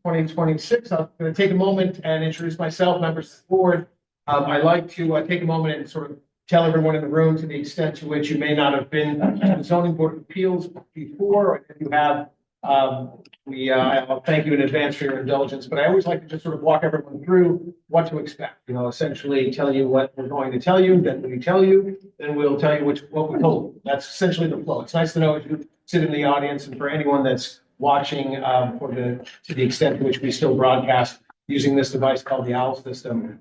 2026. I'm going to take a moment and introduce myself, members of the board. I'd like to take a moment and sort of tell everyone in the room, to the extent to which you may not have been to the Zoning Board of Appeals before, or if you have, I'll thank you in advance for your indulgence, but I always like to just sort of walk everyone through what to expect. Essentially tell you what we're going to tell you, then we tell you, then we'll tell you what we told you. That's essentially the flow. It's nice to know if you sit in the audience, and for anyone that's watching to the extent to which we still broadcast using this device called the OWL system.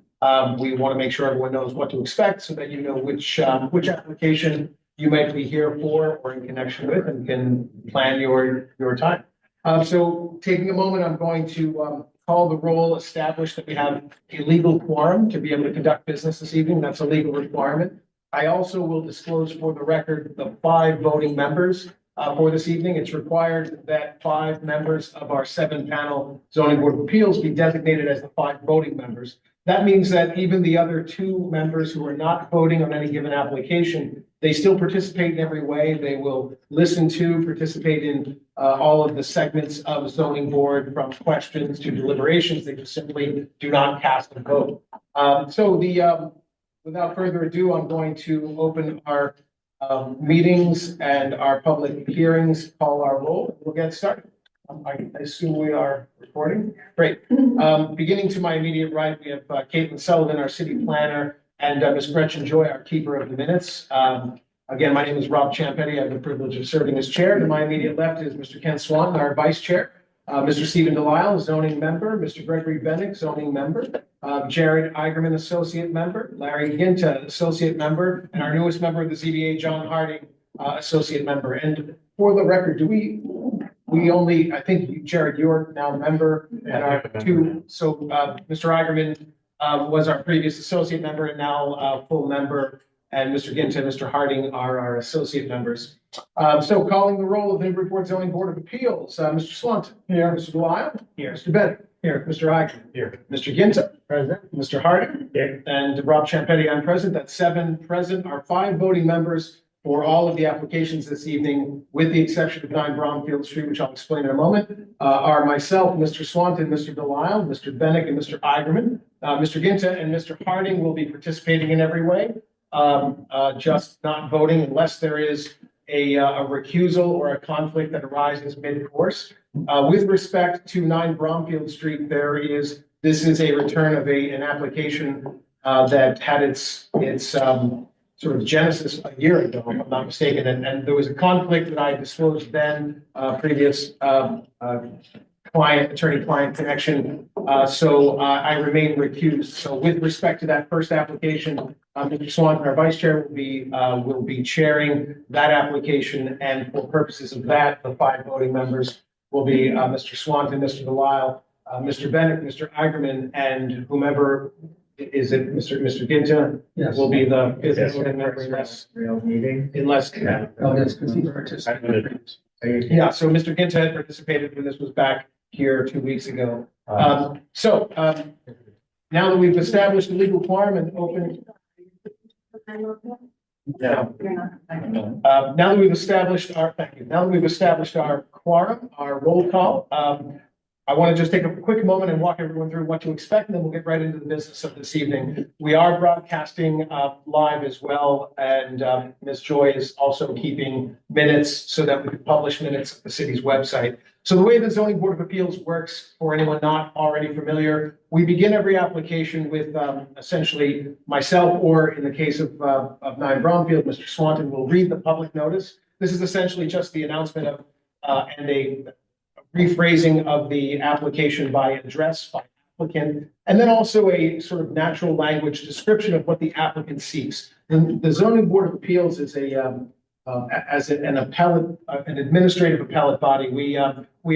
We want to make sure everyone knows what to expect so that you know which application you might be here for or in connection with, and can plan your time. So taking a moment, I'm going to call the roll, establish that we have a legal quorum to be able to conduct business this evening. That's a legal requirement. I also will disclose for the record the 5 voting members for this evening. It's required that 5 members of our 7-panel Zoning Board of Appeals be designated as the 5 voting members. That means that even the other 2 members who are not voting on any given application, they still participate in every way. They will listen to, participate in all of the segments of zoning board, from questions to deliberations. They just simply do not cast a vote. Without further ado, I'm going to open our meetings and our public hearings, call our roll. We'll get started. I assume we are recording. Great. Beginning to my immediate right, we have Caitlin Sullivan, our city planner, and Ms. Gretchen Joy, our keeper of the minutes. Again, my name is Rob Ciampetti. I have the privilege of serving as chair. To my immediate left is Mr. Ken Swan, our vice chair. Mr. Stephen Delisle, zoning member. Mr. Gregory Bennick, zoning member. Jared Eigerman, associate member. Larry Ginta, associate member. And our newest member of the ZBA, John Harding, associate member. And for the record, I think, Jared, you're now a member, and our 2. So Mr. Eigerman was our previous associate member and now full member. And Mr. Ginta and Mr. Harding are our associate members. So calling the roll of the Newburyport Zoning Board of Appeals, Mr. Swanton. Here. Mr. Delisle. Here. Mr. Bennett. Here. Mr. Eigerman. Here. Mr. Ginta. Present. Mr. Harding. Here. And Rob Ciampetti, I'm present. That's 7 present. Our 5 voting members for all of the applications this evening, with the exception of 9 Bromfield Street, which I'll explain in a moment, are myself, Mr. Swanton, Mr. Delisle, Mr. Bennick, and Mr. Eigerman. Mr. Ginta and Mr. Harding will be participating in every way, just not voting unless there is a recusal or a conflict that arises mid-course. With respect to 9 Bromfield Street, this is a return of an application that had its sort of genesis a year ago, if I'm not mistaken, and there was a conflict that I disclosed then, previous attorney-client connection, so I remain recused. So with respect to that first application, Mr. Swanton, our vice chair, will be chairing that application, and for purposes of that, the 5 voting members will be Mr. Swanton, Mr. Delisle, Mr. Bennett, Mr. Eigerman, and whomever. Is it Mr. Ginta? Yes. Will be the 5th voting member unless yeah. Oh, that's because he participated. Yeah, so Mr. Ginta had participated when this was back here 2 weeks ago. Now that we've established the legal quorum and open. Yeah. Now that we've established our quorum, our roll call. I want to just take a quick moment and walk everyone through what to expect, and then we'll get right into the business of this evening. We are broadcasting live as well, and Ms. Joy is also keeping minutes so that we can publish minutes at the city's website. So the way the Zoning Board of Appeals works, for anyone not already familiar, we begin every application with essentially myself, or in the case of 9 Bromfield, Mr. Swanton will read the public notice. This is essentially just the announcement of and a rephrasing of the application by address, by applicant, and then also a sort of natural language description of what the applicant seeks. The Zoning Board of Appeals is as an administrative appellate body. We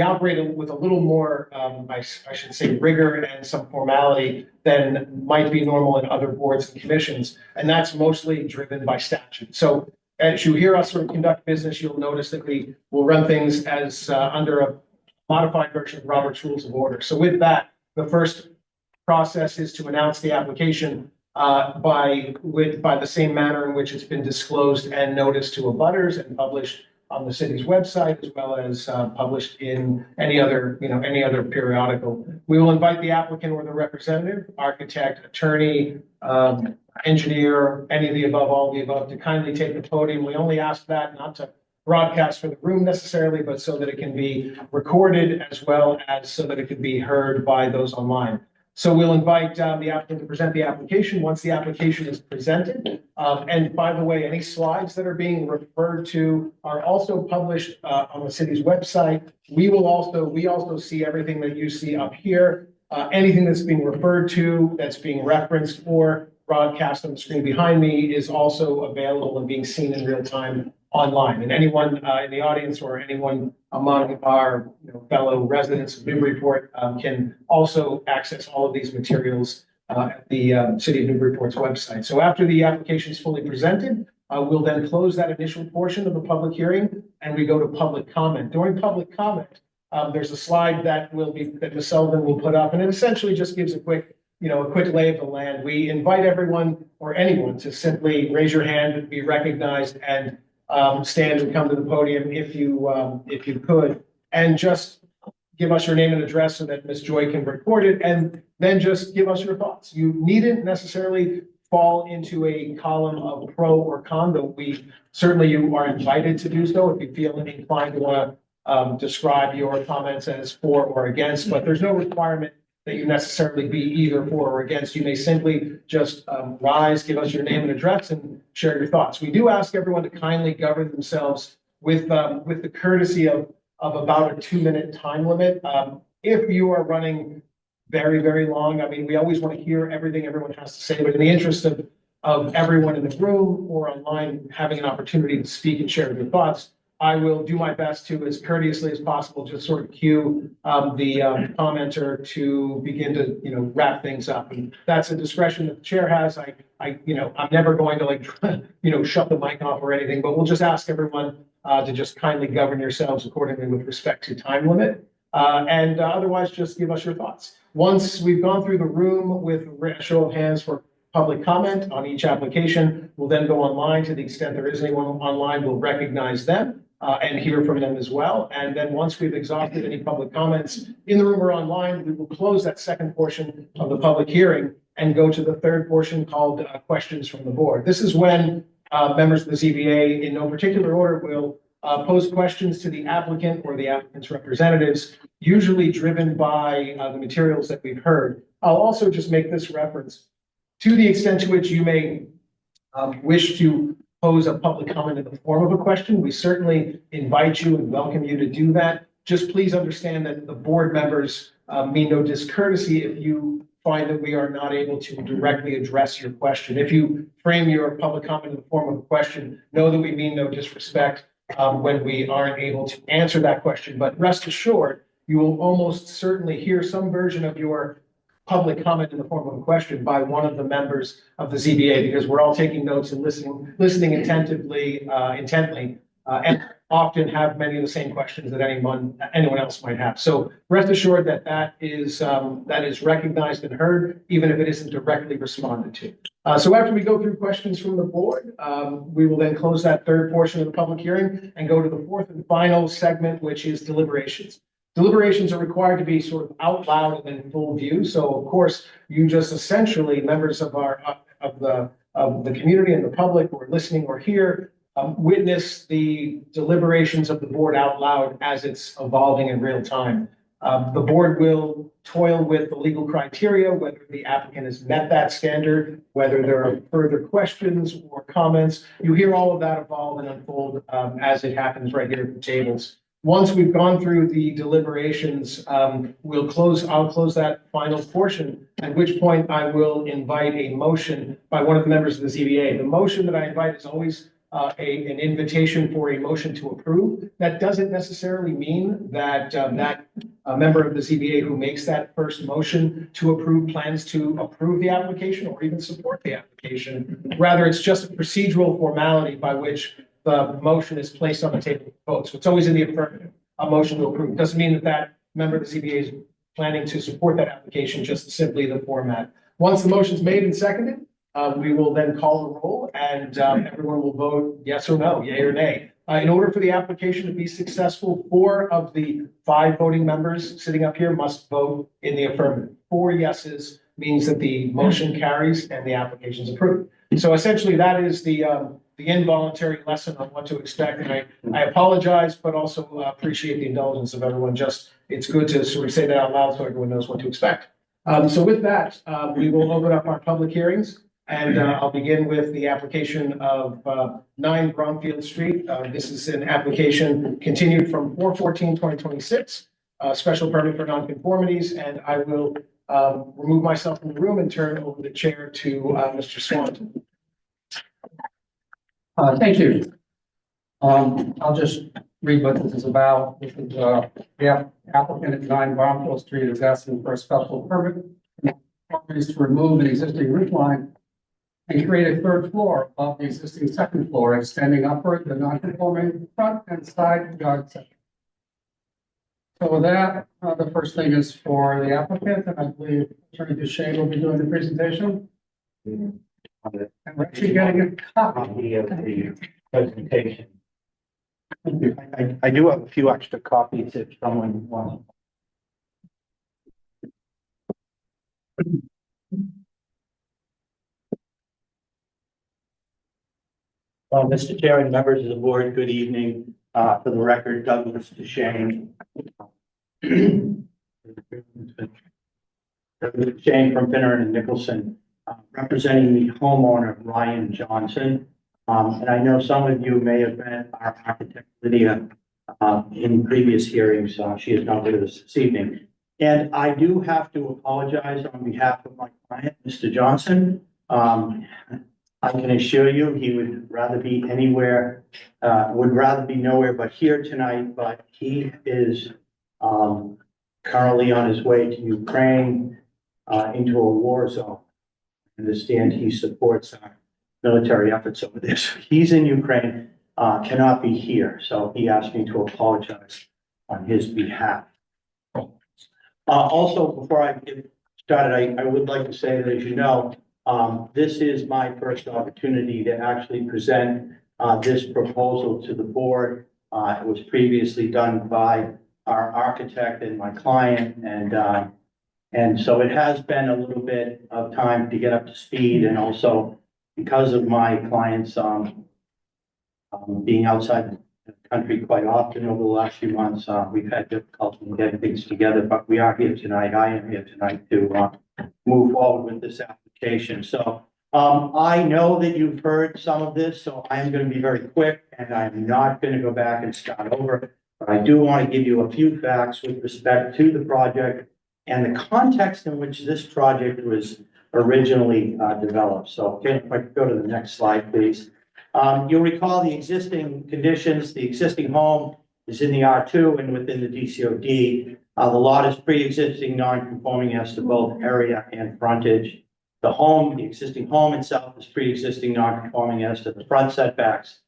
operate with a little more, I should say, rigor and some formality than might be normal in other boards and commissions, and that's mostly driven by statute. So as you hear us sort of conduct business, you'll notice that we will run things as under a modified version of Robert's Rules of Order. So with that, the first process is to announce the application by the same manner in which it's been disclosed and noticed to abutters and published on the city's website, as well as published in any other periodical. We will invite the applicant or the representative, architect, attorney, engineer, any of the above, all of the above, to kindly take the podium. We only ask that not to broadcast for the room necessarily, but so that it can be recorded, as well as so that it can be heard by those online. So we'll invite the applicant to present the application once the application is presented. And by the way, any slides that are being referred to are also published on the city's website. We also see everything that you see up here. Anything that's being referred to, that's being referenced or broadcast on the screen behind me is also available and being seen in real time online. And anyone in the audience or anyone among our fellow residents of Newburyport can also access all of these materials at the City of Newburyport's website. So after the application is fully presented, we'll then close that initial portion of the public hearing and we go to public comment. During public comment, there's a slide that Ms. Sullivan will put up, and it essentially just gives a quick lay of the land. We invite everyone or anyone to simply raise your hand, be recognized, and stand and come to the podium if you could, and just give us your name and address so that Ms. Joy can record it, and then just give us your thoughts. You needn't necessarily fall into a column of pro or con, though you are invited to do so if you feel inclined to want to describe your comments as for or against, but there's no requirement that you necessarily be either for or against. You may simply just rise, give us your name and address, and share your thoughts. We do ask everyone to kindly govern themselves with the courtesy of about a 2-minute time limit. If you are running very, very long, I mean, we always want to hear everything everyone has to say, but in the interest of everyone in the room or online having an opportunity to speak and share their thoughts, I will do my best to, as courteously as possible, just sort of cue the commenter to begin to, wrap things up. And that's a discretion that the chair has. I'm never going to shut the mic off or anything, but we'll just ask everyone to just kindly govern yourselves accordingly with respect to time limit. And otherwise, just give us your thoughts. Once we've gone through the room with a show of hands for public comment on each application, we'll then go online. To the extent there is anyone online, we'll recognize them and hear from them as well. And then once we've exhausted any public comments in the room or online, we will close that second portion of the public hearing and go to the third portion called questions from the board. This is when members of the ZBA, in no particular order, will pose questions to the applicant or the applicant's representatives, usually driven by the materials that we've heard. I'll also just make this reference. To the extent to which you may wish to pose a public comment in the form of a question, we certainly invite you and welcome you to do that. Just please understand that the board members mean no discourtesy if you find that we are not able to directly address your question. If you frame your public comment in the form of a question, know that we mean no disrespect when we aren't able to answer that question. But rest assured, you will almost certainly hear some version of your public comment in the form of a question by one of the members of the ZBA, because we're all taking notes and listening intently, and often have many of the same questions that anyone else might have. So rest assured that that is recognized and heard, even if it isn't directly responded to. So after we go through questions from the board, we will then close that third portion of the public hearing and go to the fourth and final segment, which is deliberations. Deliberations are required to be sort of out loud and in full view. So of course, you just essentially, members of the community and the public who are listening or here, witness the deliberations of the board out loud as it's evolving in real time. The board will toil with the legal criteria, whether the applicant has met that standard, whether there are further questions or comments. You hear all of that evolve and unfold as it happens right here at the tables. Once we've gone through the deliberations, I'll close that final portion, at which point I will invite a motion by one of the members of the ZBA. The motion that I invite is always an invitation for a motion to approve. That doesn't necessarily mean that a member of the ZBA who makes that first motion to approve plans to approve the application or even support the application. Rather, it's just a procedural formality by which the motion is placed on the table for vote. So it's always in the affirmative, a motion to approve. It doesn't mean that member of the ZBA is planning to support that application, just simply the format. Once the motion is made and seconded, we will then call the roll and everyone will vote yes or no, yay or nay, In order for the application to be successful, 4 of the 5 voting members sitting up here must vote in the affirmative. 4 yeses means that the motion carries and the application is approved. So essentially, that is the involuntary lesson on what to expect. And I apologize, but also appreciate the indulgence of everyone. Just it's good to sort of say that out loud so everyone knows what to expect. So with that, we will open up our public hearings. And I'll begin with the application of 9 Bromfield Street. This is an application continued from 4/14/2026, special permit for nonconformities. And I will remove myself from the room and turn over the chair to Mr. Swanton. Thank you. I'll just read what this is about. This is the applicant at 9 Bromfield Street is asking for a special permit to remove an existing roof line and create a 3rd floor above the existing 2nd floor, extending upward the non-conforming front and side yard setback. So with that, the first thing is for the applicant, and I believe Attorney Duchesne will be doing the presentation. And we're actually getting a copy of the presentation. I do have a few extra copies if someone wants. Well, Mr. Chair and members of the board, good evening. For the record, Douglas Duchesne. Douglas Duchesne from Finner and Nicholson, representing the homeowner, Ryan Johnson. And I know some of you may have met our architect, Lydia, in previous hearings. She is not with us this evening. And I do have to apologize on behalf of my client, Mr. Johnson. I can assure you he would rather be anywhere, would rather be nowhere but here tonight, but he is currently on his way to Ukraine into a war zone. I understand he supports our military efforts over there. So he's in Ukraine, cannot be here. So he asked me to apologize on his behalf. Also, before I get started, I would like to say that, as you know, this is my first opportunity to actually present this proposal to the board. It was previously done by our architect and my client, and so it has been a little bit of time to get up to speed, and also because of my clients being outside the country quite often over the last few months, we've had difficulty in getting things together, but we are here tonight. I am here tonight to move forward with this application. So I know that you've heard some of this, so I'm going to be very quick, and I'm not going to go back and start over. But I do want to give you a few facts with respect to the project and the context in which this project was originally developed. So if I could go to the next slide, please. You'll recall the existing conditions. The existing home is in the R2 and within the DCOD. The lot is pre-existing non-conforming as to both area and frontage. The existing home itself is pre-existing non-conforming as to the front setbacks,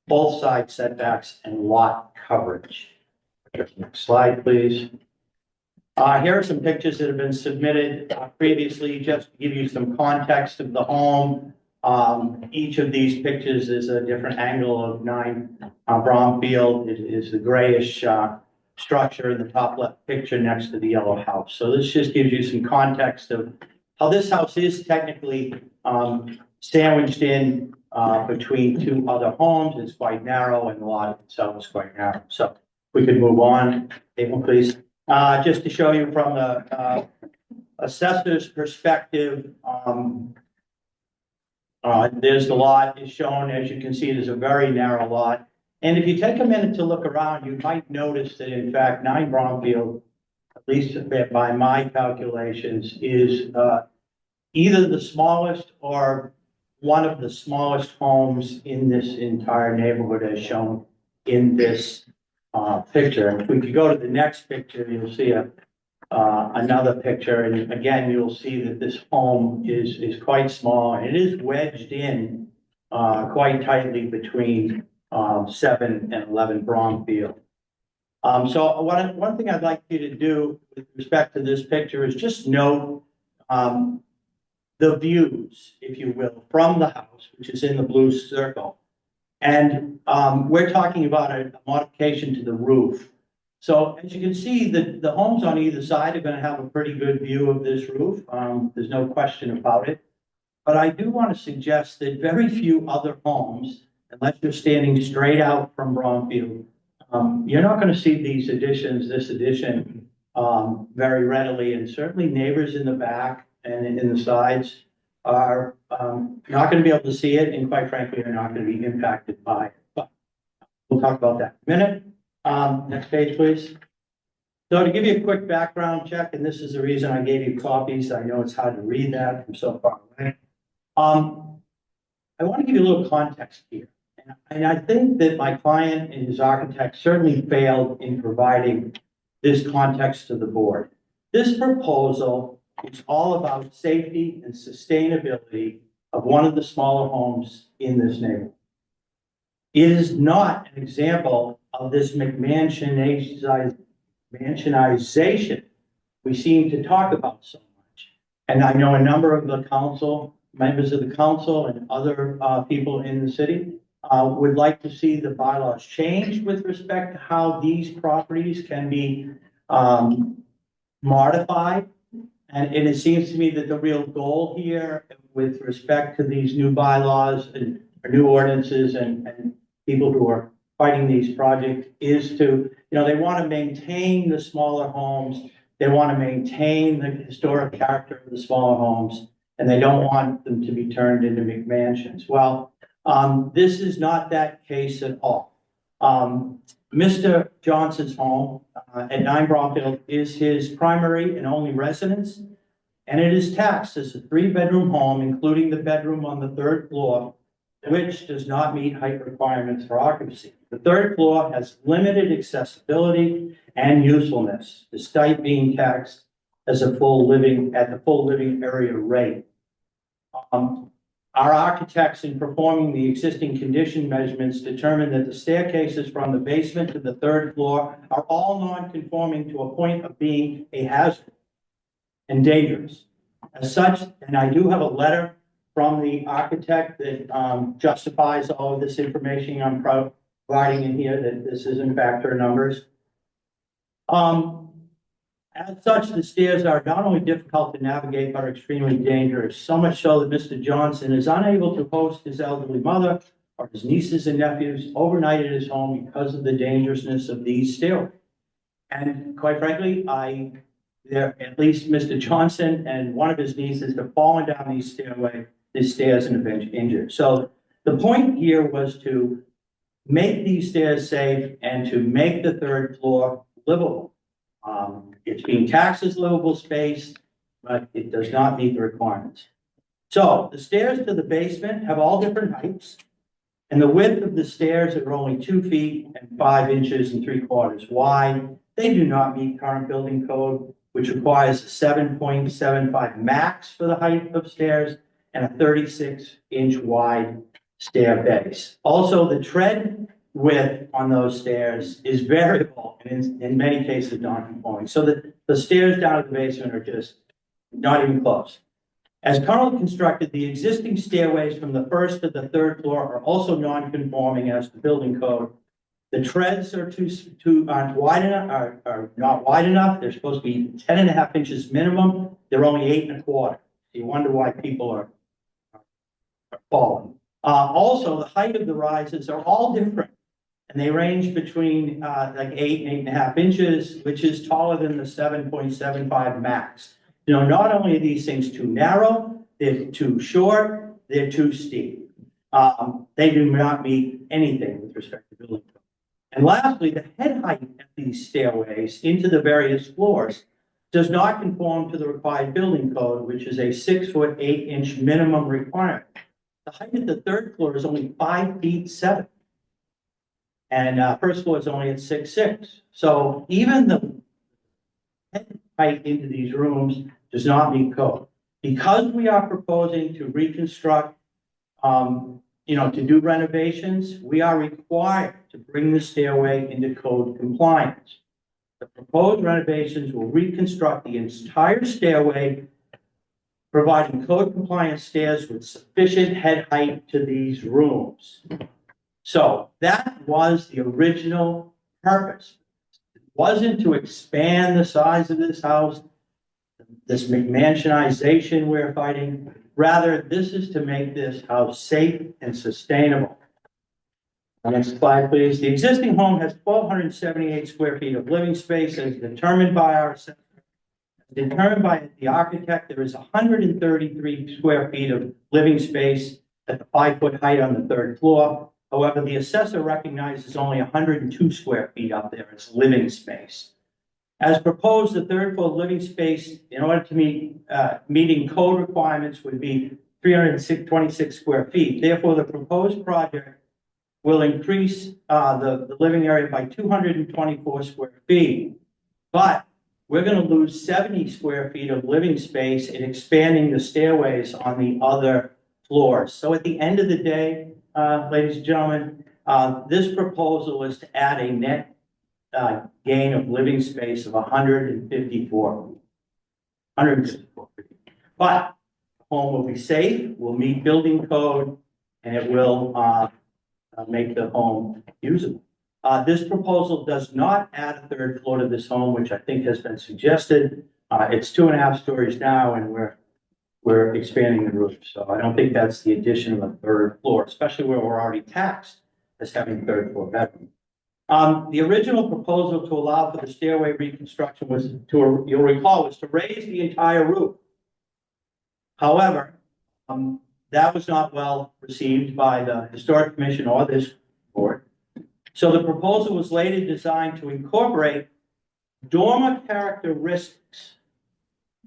both side setbacks, and lot coverage. Next slide, please. Here are some pictures that have been submitted previously, just to give you some context of the home. Each of these pictures is a different angle of 9 Bromfield. It is the grayish structure in the top left picture next to the yellow house. So this just gives you some context of how this house is technically sandwiched in between 2 other homes. It's quite narrow, and the lot itself is quite narrow. So we could move on, table please. Just to show you from the assessor's perspective, there's the lot is shown. As you can see, it is a very narrow lot. And if you take a minute to look around, you might notice that, in fact, 9 Bromfield, at least by my calculations, is either the smallest or one of the smallest homes in this entire neighborhood, as shown in this picture. If we could go to the next picture, you'll see another picture, and again, you'll see that this home is quite small, and it is wedged in quite tightly between 7 and 11 Bromfield. So one thing I'd like you to do with respect to this picture is just note the views, if you will, from the house, which is in the blue circle. And we're talking about a modification to the roof. So as you can see, the homes on either side are gonna have a pretty good view of this roof. There's no question about it. But I do want to suggest that very few other homes, unless you're standing straight out from Bromfield, you're not gonna see these additions, this addition, very readily, and certainly neighbors in the back and in the sides are, not gonna be able to see it, and quite frankly, are not gonna be impacted by it. But we'll talk about that in a minute. Next page, please. So to give you a quick background check, and this is the reason I gave you copies, I know it's hard to read that from so far away. I want to give you a little context here. And I think that my client and his architect certainly failed in providing this context to the board. This proposal is all about safety and sustainability of one of the smaller homes in this neighborhood. It is not an example of this mansionization we seem to talk about so much. And I know a number of the council, members of the council and other people in the city would like to see the bylaws changed with respect to how these properties can be modified. And it seems to me that the real goal here with respect to these new bylaws and new ordinances and people who are fighting these projects is to, they want to maintain the smaller homes. They want to maintain the historic character of the smaller homes, and they don't want them to be turned into McMansions. Well, this is not that case at all. Mr. Johnson's home at 9 Bromfield is his primary and only residence, and it is taxed as a 3-bedroom home, including the bedroom on the 3rd floor, which does not meet height requirements for occupancy. The 3rd floor has limited accessibility and usefulness, despite being taxed as at the full living area rate. Our architects, in performing the existing condition measurements, determined that the staircases from the basement to the 3rd floor are all non-conforming to a point of being a hazard and dangerous. As such, and I do have a letter from the architect that justifies all of this information I'm providing in here, that this is in fact her numbers. As such, the stairs are not only difficult to navigate, but are extremely dangerous. So much so that Mr. Johnson is unable to host his elderly mother or his nieces and nephews overnight at his home because of the dangerousness of these stairways. And quite frankly, at least Mr. Johnson and one of his nieces have fallen down these stairs and have been injured. So the point here was to make these stairs safe and to make the 3rd floor livable. It's being taxed as livable space, but it does not meet the requirements. So the stairs to the basement have all different heights, and the width of the stairs are only 2 feet and 5 inches and 3/4 wide. They do not meet current building code, which requires a 7.75 max for the height of stairs and a 36-inch wide stair base. Also, the tread width on those stairs is variable and in many cases non-conforming. So the stairs down to the basement are just not even close. As currently constructed, the existing stairways from the 1st to the 3rd floor are also non-conforming as to building code. The treads are aren't wide enough, are not wide enough. They're supposed to be 10.5 inches minimum. They're only 8.25. You wonder why people are falling. Also, the height of the rises are all different, and they range between like 8 and 8.5 inches, which is taller than the 7.75 max. Not only are these things too narrow, they're too short, they're too steep. They do not meet anything with respect to building code. And lastly, the head height of these stairways into the various floors does not conform to the required building code, which is a 6 foot 8 inch minimum requirement. The height of the 3rd floor is only 5 feet 7. And 1st floor is only at 6'6". So even the head height into these rooms does not meet code. Because we are proposing to reconstruct, to do renovations, we are required to bring the stairway into code compliance. The proposed renovations will reconstruct the entire stairway, providing code compliant stairs with sufficient head height to these rooms. So that was the original purpose. It wasn't to expand the size of this house, this McMansionization we're fighting. Rather, this is to make this house safe and sustainable. Next slide, please. The existing home has 1,278 square feet of living space as determined by our assessor. Determined by the architect, there is 133 square feet of living space at the 5-foot height on the 3rd floor. However, the assessor recognizes only 102 square feet up there as living space. As proposed, the 3rd floor living space, in order to meeting code requirements, would be 326 square feet. Therefore, the proposed project will increase the living area by 224 square feet. But we're going to lose 70 square feet of living space in expanding the stairways on the other floors. So at the end of the day, ladies and gentlemen, this proposal is to add a net gain of living space of 154. But the home will be safe, will meet building code, and it will make the home usable. This proposal does not add a 3rd floor to this home, which I think has been suggested. It's 2.5 stories now, and we're expanding the roof. So I don't think that's the addition of a 3rd floor, especially where we're already taxed as having 3rd floor bedroom. The original proposal to allow for the stairway reconstruction was to, you'll recall, was to raise the entire roof. However, that was not well received by the Historic Commission or this board. So the proposal was later designed to incorporate dormer characteristics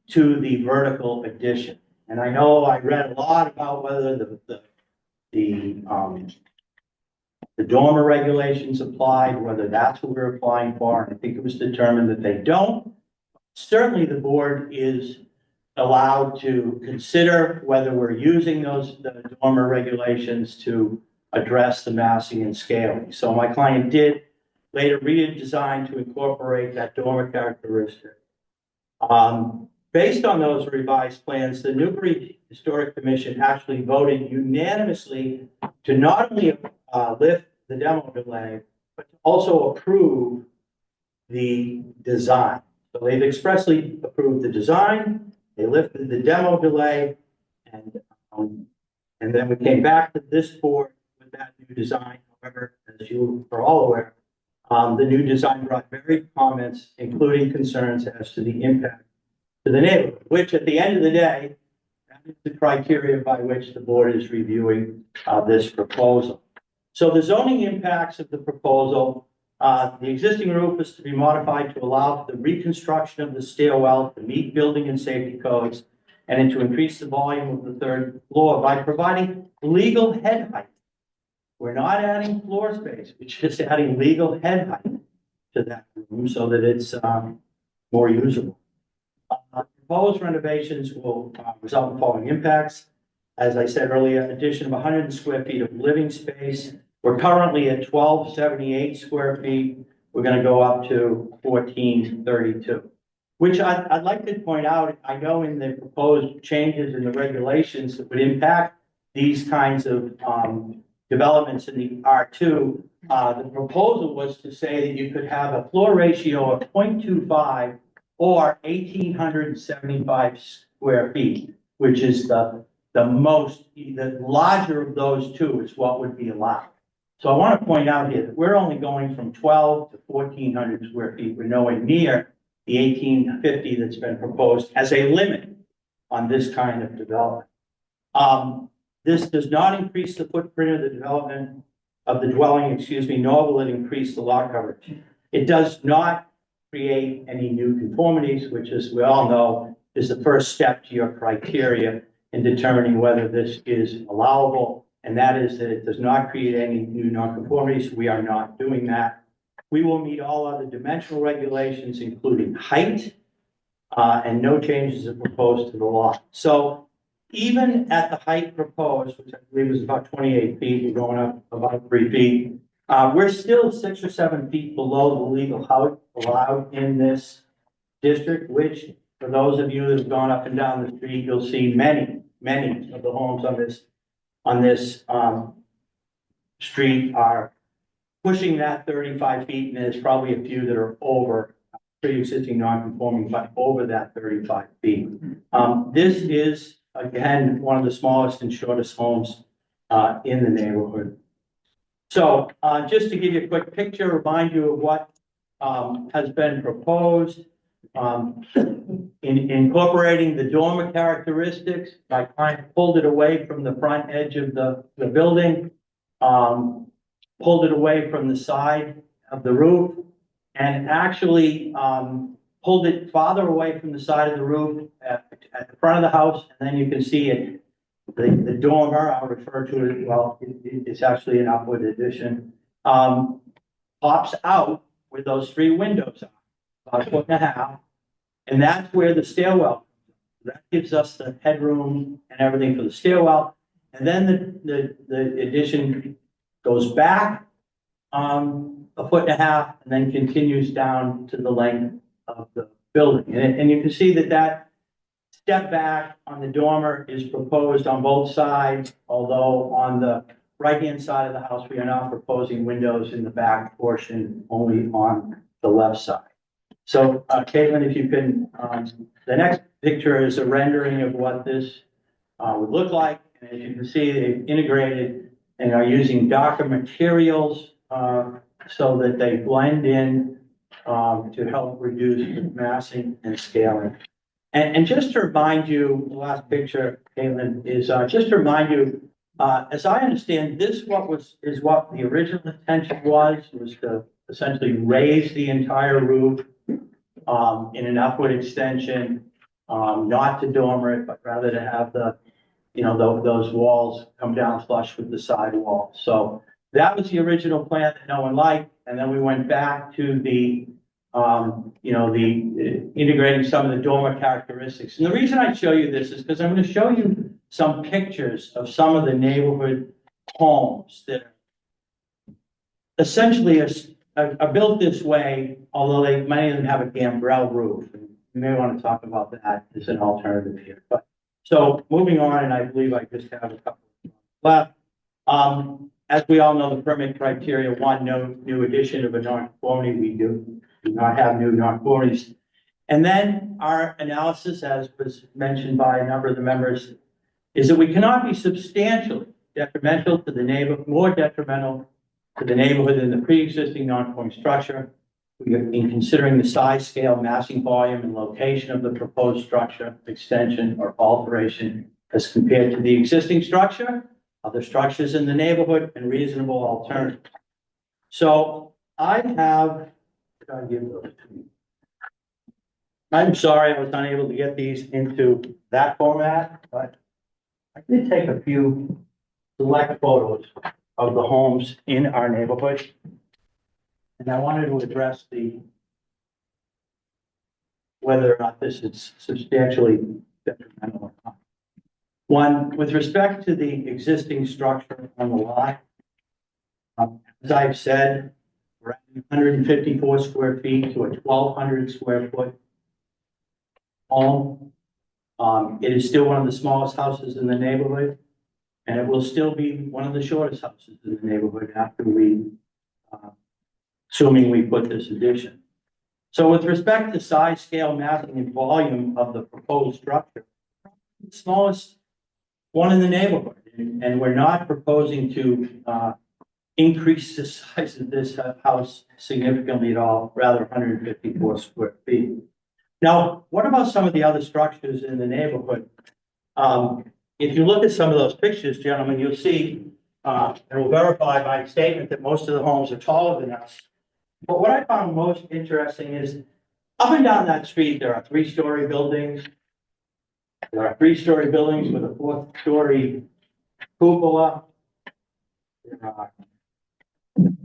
to the vertical addition. And I know I read a lot about whether the dormer regulations applied, whether that's what we're applying for, and I think it was determined that they don't. Certainly the board is allowed to consider whether we're using the dormer regulations to address the massing and scaling. So my client did later redesign to incorporate that dormer characteristic. Based on those revised plans, the Newbury Historic Commission actually voted unanimously to not only lift the demo delay, but to also approve the design. So they've expressly approved the design, they lifted the demo delay, and then we came back to this board with that new design. However, as you are all aware, the new design brought varied comments, including concerns as to the impact to the neighborhood, which at the end of the day, that is the criteria by which the board is reviewing this proposal. So the zoning impacts of the proposal, the existing roof is to be modified to allow for the reconstruction of the stairwell to meet building and safety codes and to increase the volume of the 3rd floor by providing legal head height. We're not adding floor space, we're just adding legal head height to that room so that it's more usable. Proposed renovations will result in the following impacts. As I said earlier, addition of 100 square feet of living space. We're currently at 1,278 square feet. We're going to go up to 1,432, which I'd like to point out. I know in the proposed changes in the regulations that would impact these kinds of developments in the R2, the proposal was to say that you could have a floor ratio of 0.25 or 1,875 square feet, which is the larger of those two is what would be allowed. So I want to point out here that we're only going from 12 to 1,400 square feet. We're nowhere near the 1,850 that's been proposed as a limit on this kind of development. This does not increase the footprint of the development of the dwelling, nor will it increase the lot coverage. It does not create any new conformities, which, as we all know, is the first step to your criteria in determining whether this is allowable, and that is that it does not create any new nonconformities. We are not doing that. We will meet all other dimensional regulations, including height, and no changes are proposed to the lot. So even at the height proposed, which I believe is about 28 feet, we're going up about 3 feet, we're still 6 or 7 feet below the legal height allowed in this district, which for those of you that have gone up and down the street, you'll see many of the homes on this street are pushing that 35 feet, and there's probably a few that are over pre-existing non-conforming, but over that 35 feet. This is, again, one of the smallest and shortest homes in the neighborhood. So just to give you a quick picture, remind you of what has been proposed. In incorporating the dormer characteristics, I kind of pulled it away from the front edge of the building, pulled it away from the side of the roof, and actually pulled it farther away from the side of the roof at the front of the house, and then you can see it. The dormer, I'll refer to it, well, it's actually an upward addition, pops out where those three windows are, about 1.5 feet. And that's where the stairwell, that gives us the headroom and everything for the stairwell. And then the addition goes back 1.5 feet and then continues down to the length of the building. And you can see that step back on the dormer is proposed on both sides, although on the right-hand side of the house, we are not proposing windows in the back portion, only on the left side. So, Caitlin, if you can, the next picture is a rendering of what this would look like. And as you can see, they've integrated and are using darker materials so that they blend in to help reduce the massing and scaling. And just to remind you, the last picture, Caitlin, is just to remind you, as I understand, this is what the original intention was to essentially raise the entire roof in an upward extension, not to dormer it, but rather to have those walls come down flush with the side wall. So that was the original plan that no one liked, and then we went back to the integrating some of the dormer characteristics. And the reason I show you this is because I'm going to show you some pictures of some of the neighborhood homes that essentially are built this way, although many of them have a gambrel roof. And you may want to talk about that as an alternative here. But so moving on, and I believe I just have a couple left. As we all know, the permit criteria, one, no new addition of a nonconformity. We do not have new nonconformities. And then our analysis, as was mentioned by a number of the members, is that we cannot be substantially detrimental to the neighbor, more detrimental to the neighborhood than the pre-existing non-conforming structure. In considering the size, scale, massing volume, and location of the proposed structure, extension, or alteration as compared to the existing structure, other structures in the neighborhood, and reasonable alternatives. So I have, did I give those to you? I'm sorry I was unable to get these into that format, but I did take a few select photos of the homes in our neighborhood. And I wanted to address whether or not this is substantially detrimental or not. One, with respect to the existing structure on the lot, as I've said, we're adding 154 square feet to a 1,200 square foot home. It is still one of the smallest houses in the neighborhood, and it will still be one of the shortest houses in the neighborhood after assuming we put this addition. So with respect to size, scale, massing, and volume of the proposed structure, the smallest one in the neighborhood, and we're not proposing to increase the size of this house significantly at all, rather 154 square feet. Now, what about some of the other structures in the neighborhood? If you look at some of those pictures, gentlemen, you'll see, and will verify my statement that most of the homes are taller than us. But what I found most interesting is up and down that street, there are 3-story buildings. There are 3-story buildings with a 4th-story cupola. There are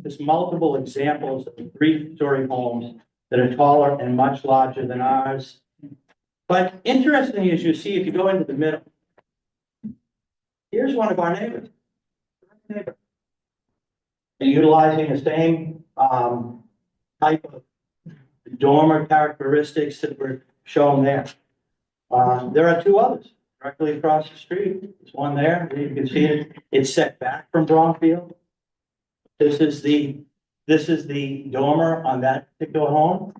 just multiple examples of 3-story homes that are taller and much larger than ours. But interesting as you see, if you go into the middle, here's one of our neighbors. They're utilizing the same type of dormer characteristics that were shown there. There are 2 others directly across the street. There's one there. You can see it. It's set back from Bromfield. This is the dormer on that particular home.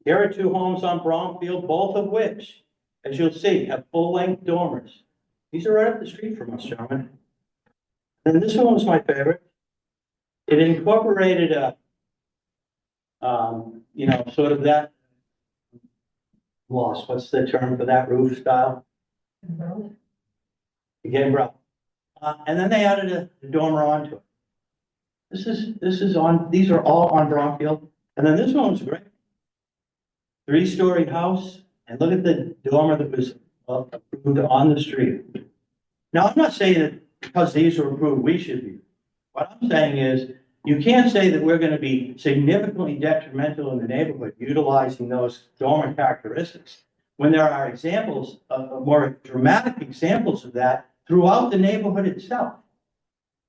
Here are two homes on Brownfield, both of which, as you'll see, have full-length dormers. These are right up the street from us, gentlemen. And this one was my favorite. It incorporated sort of that, what's the term for that roof style? Again, bro. And then they added a dormer onto it. These are all on Brownfield. And then this one's great. 3-story house, and look at the dormer that was approved on the street. Now, I'm not saying that because these were approved, we should be. What I'm saying is, you can't say that we're gonna be significantly detrimental in the neighborhood utilizing those dormer characteristics, when there are examples of more dramatic examples of that throughout the neighborhood itself.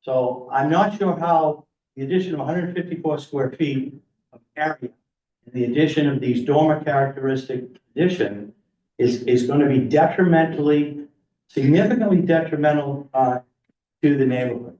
So I'm not sure how the addition of 154 square feet of area, the addition of these dormer characteristic addition is going to be significantly detrimental to the neighborhood.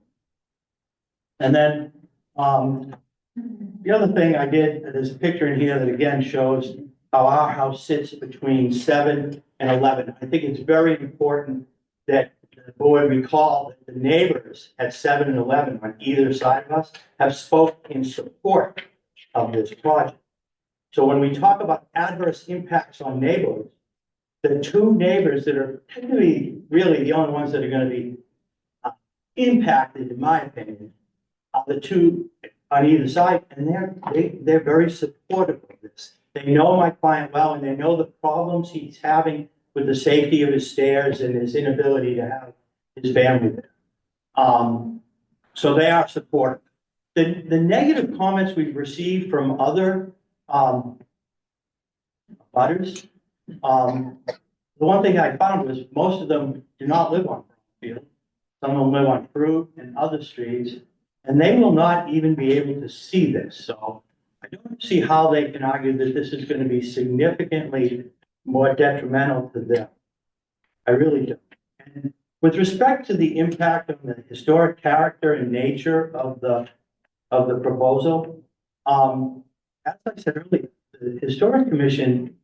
And then the other thing I did, there's a picture in here that again shows how our house sits between 7 and 11. I think it's very important that the board recall that the neighbors at 7 and 11 on either side of us have spoken in support of this project. So when we talk about adverse impacts on neighborhoods, the two neighbors that are technically really the only ones that are going to be impacted, in my opinion, are the two on either side, and they're very supportive of this. They know my client well, and they know the problems he's having with the safety of his stairs and his inability to have his family there. So they are supportive. The negative comments we've received from other butters, the one thing I found was most of them do not live on Brownfield. Some of them live on Fruit and other streets, and they will not even be able to see this. So I don't see how they can argue that this is going to be significantly more detrimental to them. I really don't. And with respect to the impact on the historic character and nature of the proposal, as I said earlier, the Historic Commission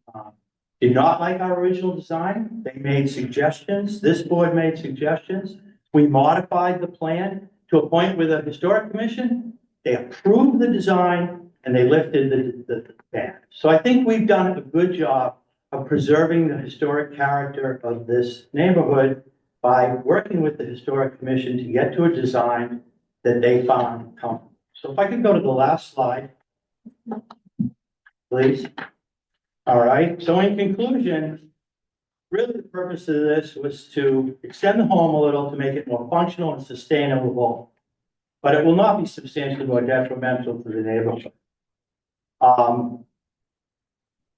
did not like our original design. They made suggestions. This board made suggestions. We modified the plan to a point where the Historic Commission, they approved the design and they lifted the ban. So I think we've done a good job of preserving the historic character of this neighborhood by working with the Historic Commission to get to a design that they found comfortable. So if I could go to the last slide, please. All right, so in conclusion, really the purpose of this was to extend the home a little to make it more functional and sustainable, but it will not be substantially more detrimental to the neighborhood.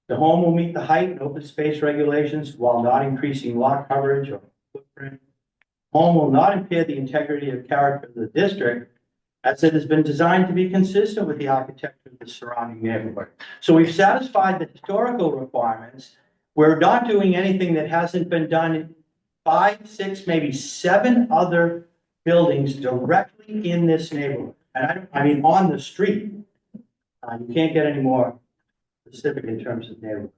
The home will meet the height and open space regulations while not increasing lot coverage or footprint. Home will not impair the integrity of character of the district, as it has been designed to be consistent with the architecture of the surrounding neighborhood. So we've satisfied the historical requirements. We're not doing anything that hasn't been done in 5, 6, maybe 7 other buildings directly in this neighborhood. And I mean on the street. You can't get any more specific in terms of neighborhood.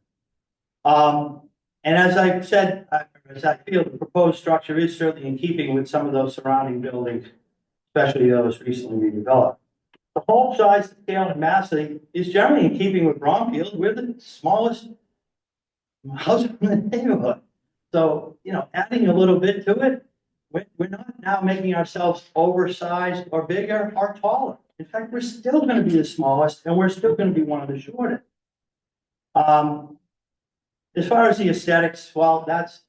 And as I said, as I feel the proposed structure is certainly in keeping with some of those surrounding buildings, especially those recently redeveloped. The home size, scale, and massing is generally in keeping with Brownfield. We're the smallest house in the neighborhood. So, adding a little bit to it, we're not now making ourselves oversized or bigger or taller. In fact, we're still going to be the smallest, and we're still going to be one of the shortest. As far as the aesthetics, well, that's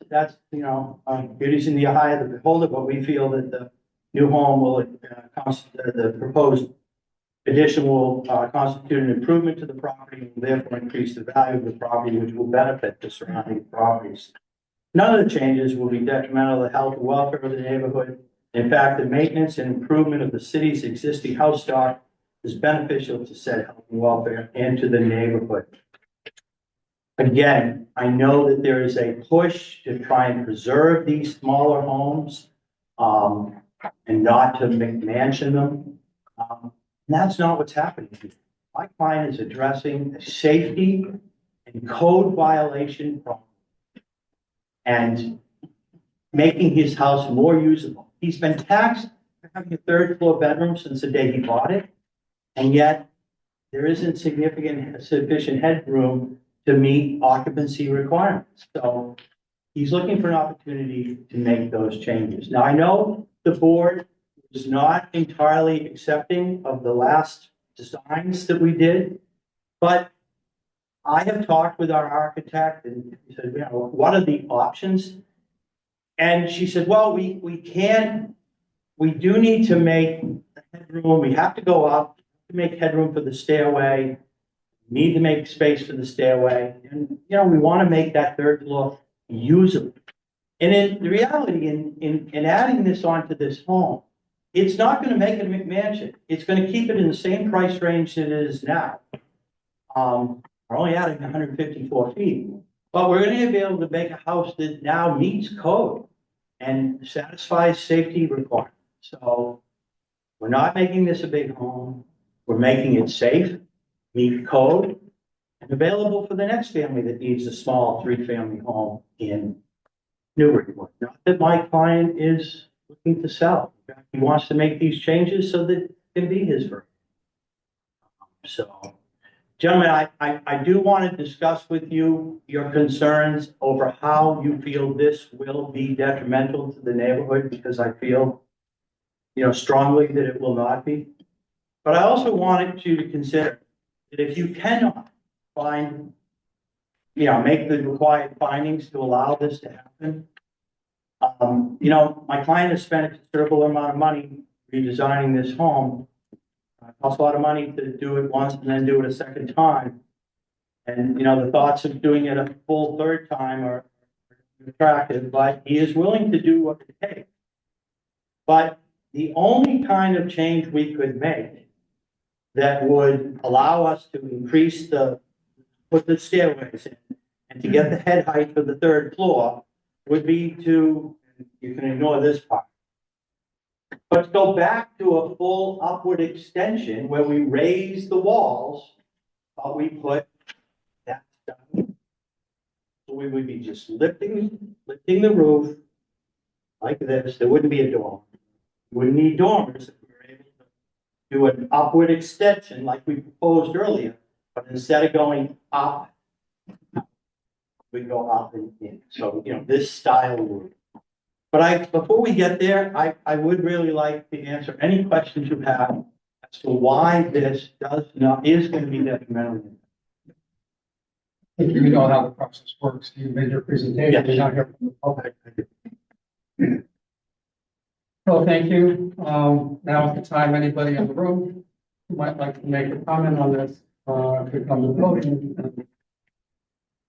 beauty's in the eye of the beholder, but we feel that the new home will, the proposed addition will constitute an improvement to the property and therefore increase the value of the property, which will benefit the surrounding properties. None of the changes will be detrimental to the health and welfare of the neighborhood. In fact, the maintenance and improvement of the city's existing house stock is beneficial to said health and welfare and to the neighborhood. Again, I know that there is a push to try and preserve these smaller homes. and not to McMansion them. And that's not what's happening here. My client is addressing a safety and code violation problem and making his house more usable. He's been taxed for having a third floor bedroom since the day he bought it, and yet there isn't sufficient headroom to meet occupancy requirements. So he's looking for an opportunity to make those changes. Now, I know the board was not entirely accepting of the last designs that we did, but I have talked with our architect and he said, you know, what are the options? And she said, well, we do need to make the headroom, we have to go up to make headroom for the stairway, need to make space for the stairway, and, you know, we want to make that third floor usable. And in the reality, in adding this onto this home, it's not going to make it a McMansion. It's going to keep it in the same price range that it is now. We're only adding 154 feet, but we're going to be able to make a house that now meets code and satisfies safety requirements. So we're not making this a big home. We're making it safe, meet code, and available for the next family that needs a small 3-family home in Newburyport. Not that my client is looking to sell. In fact, he wants to make these changes so that it can be his version. So, gentlemen, I do want to discuss with you your concerns over how you feel this will be detrimental to the neighborhood, because I feel, you know, strongly that it will not be. But I also wanted you to consider that if you cannot find, you know, make the required findings to allow this to happen, you know, my client has spent a considerable amount of money redesigning this home. It costs a lot of money to do it once and then do it a second time. And, you know, the thoughts of doing it a full third time are attractive, but he is willing to do what it takes. But the only kind of change we could make that would allow us to increase put the stairways in and to get the head height for the third floor would be to, you can ignore this part, but go back to a full upward extension where we raise the walls, but we put that down. So we would be just lifting the roof like this. There wouldn't be a dormer. We wouldn't need dormers if we were able to do an upward extension like we proposed earlier, but instead of going up, we go up and in. So, you know, this style would. But before we get there, I would really like to answer any questions you have as to why this is going to be detrimental. I think you know how the process works. You made your presentation. Yes. You're not here from the public. Well, thank you. Now is the time anybody in the room who might like to make a comment on this, could come to the podium and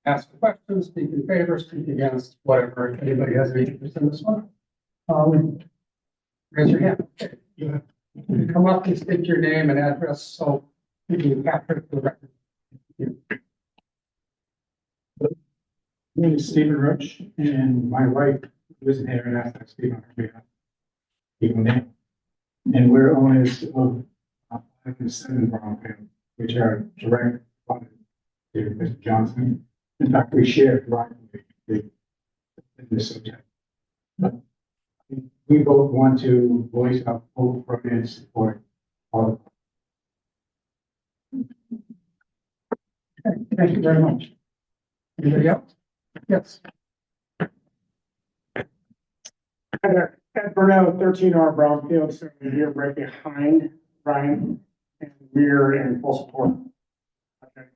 ask questions, speak in favor, speak against, whatever. If anybody has any interest in this one, raise your hand. Okay. You come up and state your name and address so you can capture it for the record. My name is Stephen Roach, and my wife lives in here and asked to speak on her behalf. People name. And we're owners of 7 Brownfield, which are direct funded to Mr. Johnson. In fact, we share driveway in this subject. But we both want to voice our full and support all of Okay, thank you very much. Anybody else? Yes. At Burnell, 13R Brownfield, so we're here right behind Ryan, and we're in full support. Okay.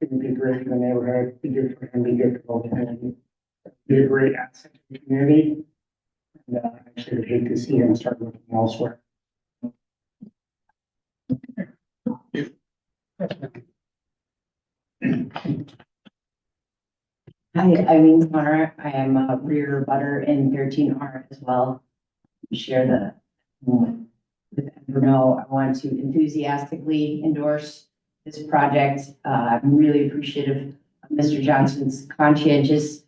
It would be great for the neighborhood, be good for him, be good for the community, be a great asset to the community. And I actually would hate to see him start looking elsewhere. Hi, Eileen Connor. I am a rear butter in 13R as well. Share the with Bruno. I want to enthusiastically endorse this project. I'm really appreciative of Mr. Johnson's conscientious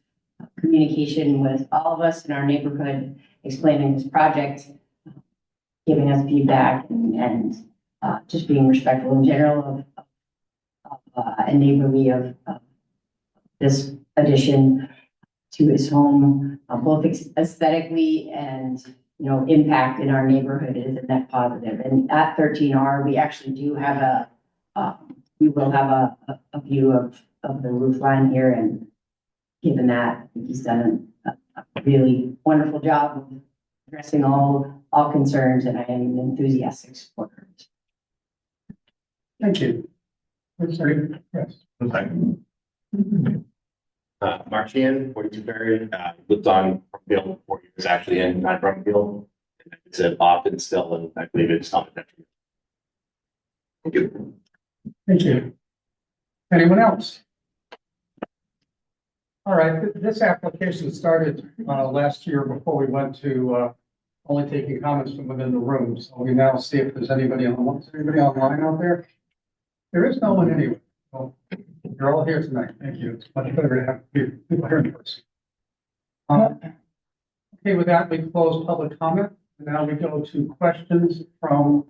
communication with all of us in our neighborhood, explaining this project. giving us feedback and just being respectful in general and neighborly of this addition to his home, both aesthetically and, you know, impact in our neighborhood is a net positive. And at 13R, we actually do have we will have a view of the roof line here. And given that, he's done a really wonderful job of addressing all concerns, and I am an enthusiastic supporter. Thank you. Sorry, yes. Mark Sheehan, 42 Ferry, lived on Brookfield for 4 years, actually in Brookfield. It's often still, and I believe it's not a detriment. Thank you. Thank you. Anyone else? All right, this application started last year before we went to only taking comments from within the room. So we now see if there's anybody online out there. There is no one anyway. So you're all here tonight. Thank you. It's much better to have people here in person. Okay, with that, we close public comment. And now we go to questions from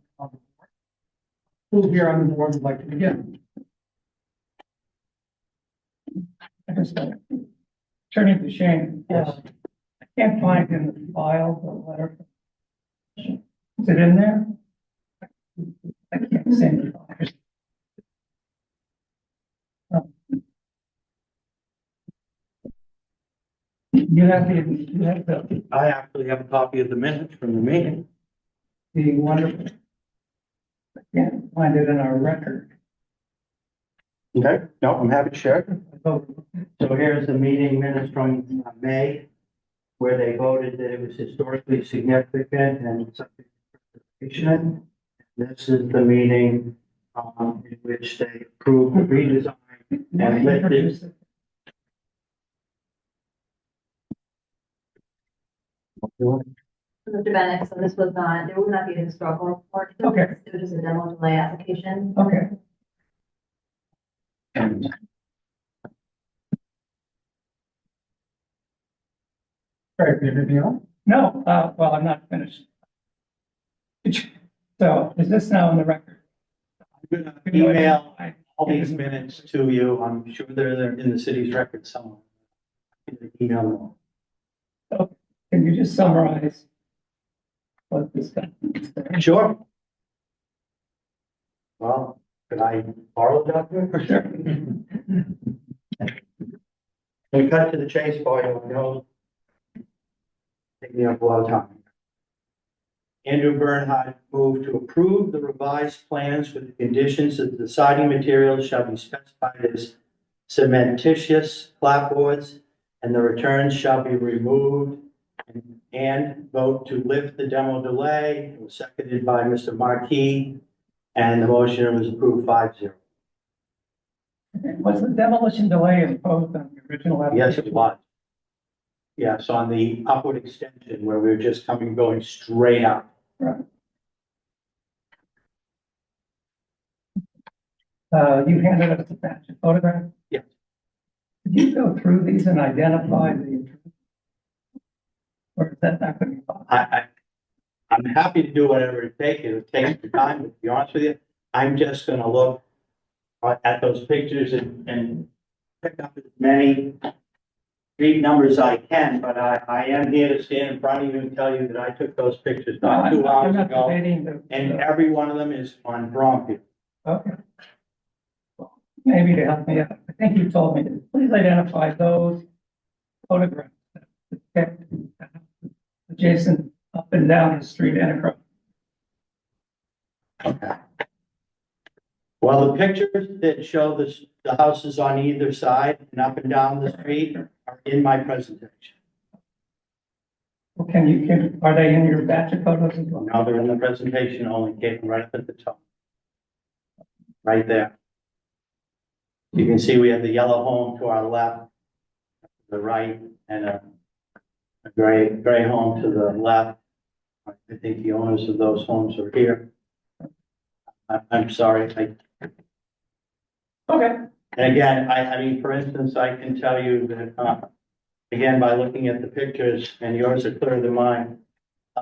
who here on the board would like to begin? Attorney Duchesne, Yes. I can't find in the file the letter. Is it in there? I can't see it. You have the I actually have a copy of the minutes from the meeting. wonderful. I can't find it in our record. Okay, no, I'm happy to share it. Oh, So here's the meeting minutes from May, where they voted that it was historically significant and subject to preservation. This is the meeting, in which they approved the redesign and lifted. Mr. Bennett, so this was not, there would not be a historical report. Okay. It was just a demo delay application. Okay, Right, anything else? no, well, I'm not finished. So is this now in the record? I'm gonna email all these minutes to you. I'm sure they're in the city's record somewhere. Email them. Can you just summarize what this document says? Sure. Well, could I borrow the document? For sure. We cut to the chase for you, I know. Taking up a lot of time. Andrew Bernhardt moved to approve the revised plans with the conditions that the siding materials shall be specified as cementitious clapboards, and the returns shall be removed, and vote to lift the demo delay. It was seconded by Mr. Marquis, and the motion was approved 5-0. Was the demolition delay imposed on the original application? Yes, it was. Yes, on the upward extension where we were just going straight up. Right. You handed us a batch of photographs? Yes. Did you go through these and identify the? Or is that not going to be possible? I'm happy to do whatever it takes. It'll take the time, but to be honest with you, I'm just gonna look at those pictures and pick up as many street numbers I can, but I am here to stand in front of you and tell you that I took those pictures not 2 I'm hours not ago, debating the. and every one of them is on Bromfield. Okay. Well, maybe to help me out, I think you told me to please identify those photographs that depict adjacent up and down the street and across. Okay. Well, the pictures that show the houses on either side and up and down the street are in my presentation. Well, are they in your batch of photos as well? Now they're in the presentation only, Kate, right up at the top. Right there. You can see we have the yellow home to our left, the right, and a gray home to the left. I think the owners of those homes are here. I'm sorry, Okay. and again, I mean, for instance, I can tell you that, again, by looking at the pictures, and yours are clearer than mine,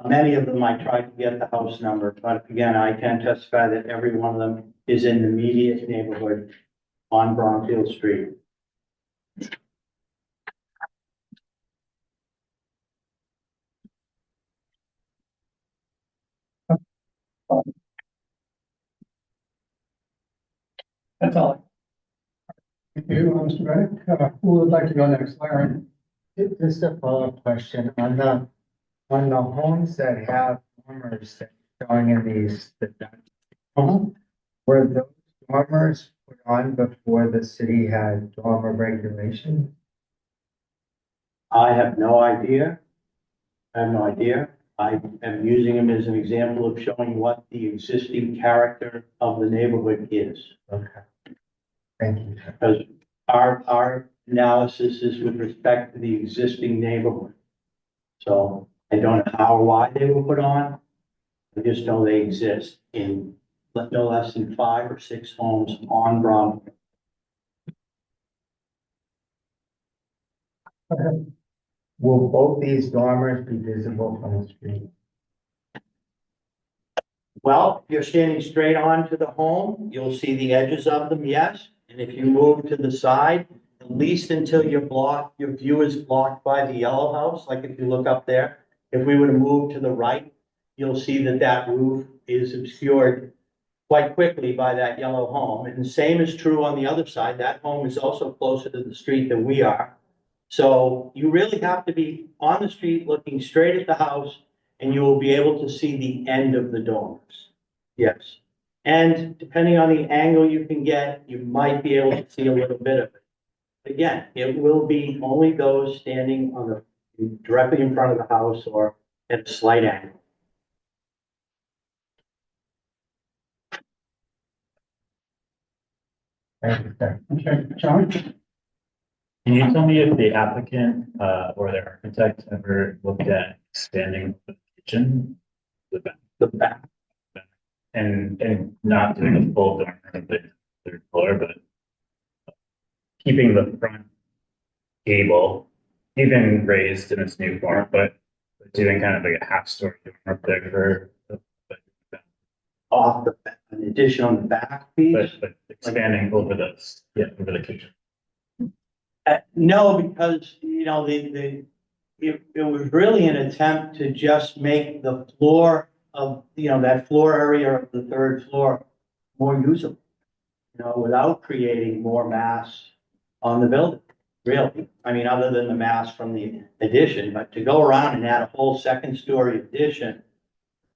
Many of them I tried to get the house number, but again, I can testify that every one of them is in the immediate neighborhood on Bromfield Street. That's all. Thank you, Mr. Bennett. Who would like to go next? Larry? Just a follow-up question on the homes that have dormers that are showing in these, were those dormers put on before the city had dormer regulation? I have no idea. I have no idea. I am using them as an example of showing what the existing character of the neighborhood is. Okay. Thank you. Because our analysis is with respect to the existing neighborhood. So I don't know how or why they were put on. I just know they exist in no less than 5 or 6 homes on Brom. Will both these dormers be visible from the street? Well, if you're standing straight onto the home, you'll see the edges of them, yes. And if you move to the side, at least until your view is blocked by the yellow house, like if you look up there. If we were to move to the right, you'll see that that roof is obscured quite quickly by that yellow home. And the same is true on the other side. That home is also closer to the street than we are. So you really have to be on the street looking straight at the house, and you will be able to see the end of the dormers. Yes. And depending on the angle you can get, you might be able to see a little bit of it. Again, it will be only those standing on the directly in front of the house or at a slight angle. Thank you, sir. Okay, John? Can you tell me if the applicant or their architect ever looked at expanding the kitchen? The back. And not doing a full dormer of the third floor, but keeping the front gable even raised in its new form, but doing kind of like a half story dormer up there for Off the back, an addition on the back piece. but expanding over over the kitchen. No, because, you know, it was really an attempt to just make the floor of, you know, that floor area of the third floor more usable, you know, without creating more mass on the building, really. I mean, other than the mass from the addition, but to go around and add a whole second story addition,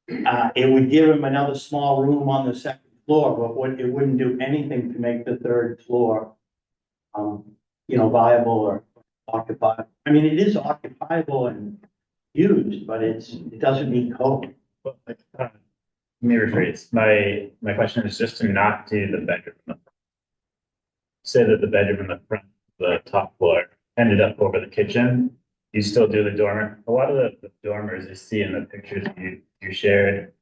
it would give him another small room on the second floor, but it wouldn't do anything to make the third floor, you know, viable or occupied. I mean, it is occupiable and used, but it doesn't meet code. But let me rephrase. My question is just to not do the bedroom. Say that the bedroom in the front, the top floor, ended up over the kitchen. You still do the dormer. A lot of the dormers you see in the pictures you shared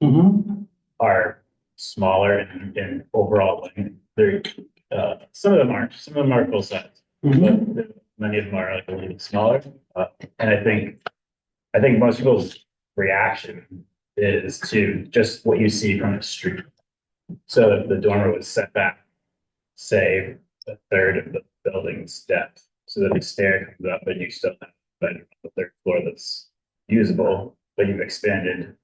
are smaller in overall length. They're some of them aren't. Some of them are full size, but many of them are like a little bit smaller. And I think most people's reaction is to just what you see from the street. So if the dormer was set back, say, a third of the building's depth, so that the stair comes up and you still have a bedroom on the third floor that's usable, but you've expanded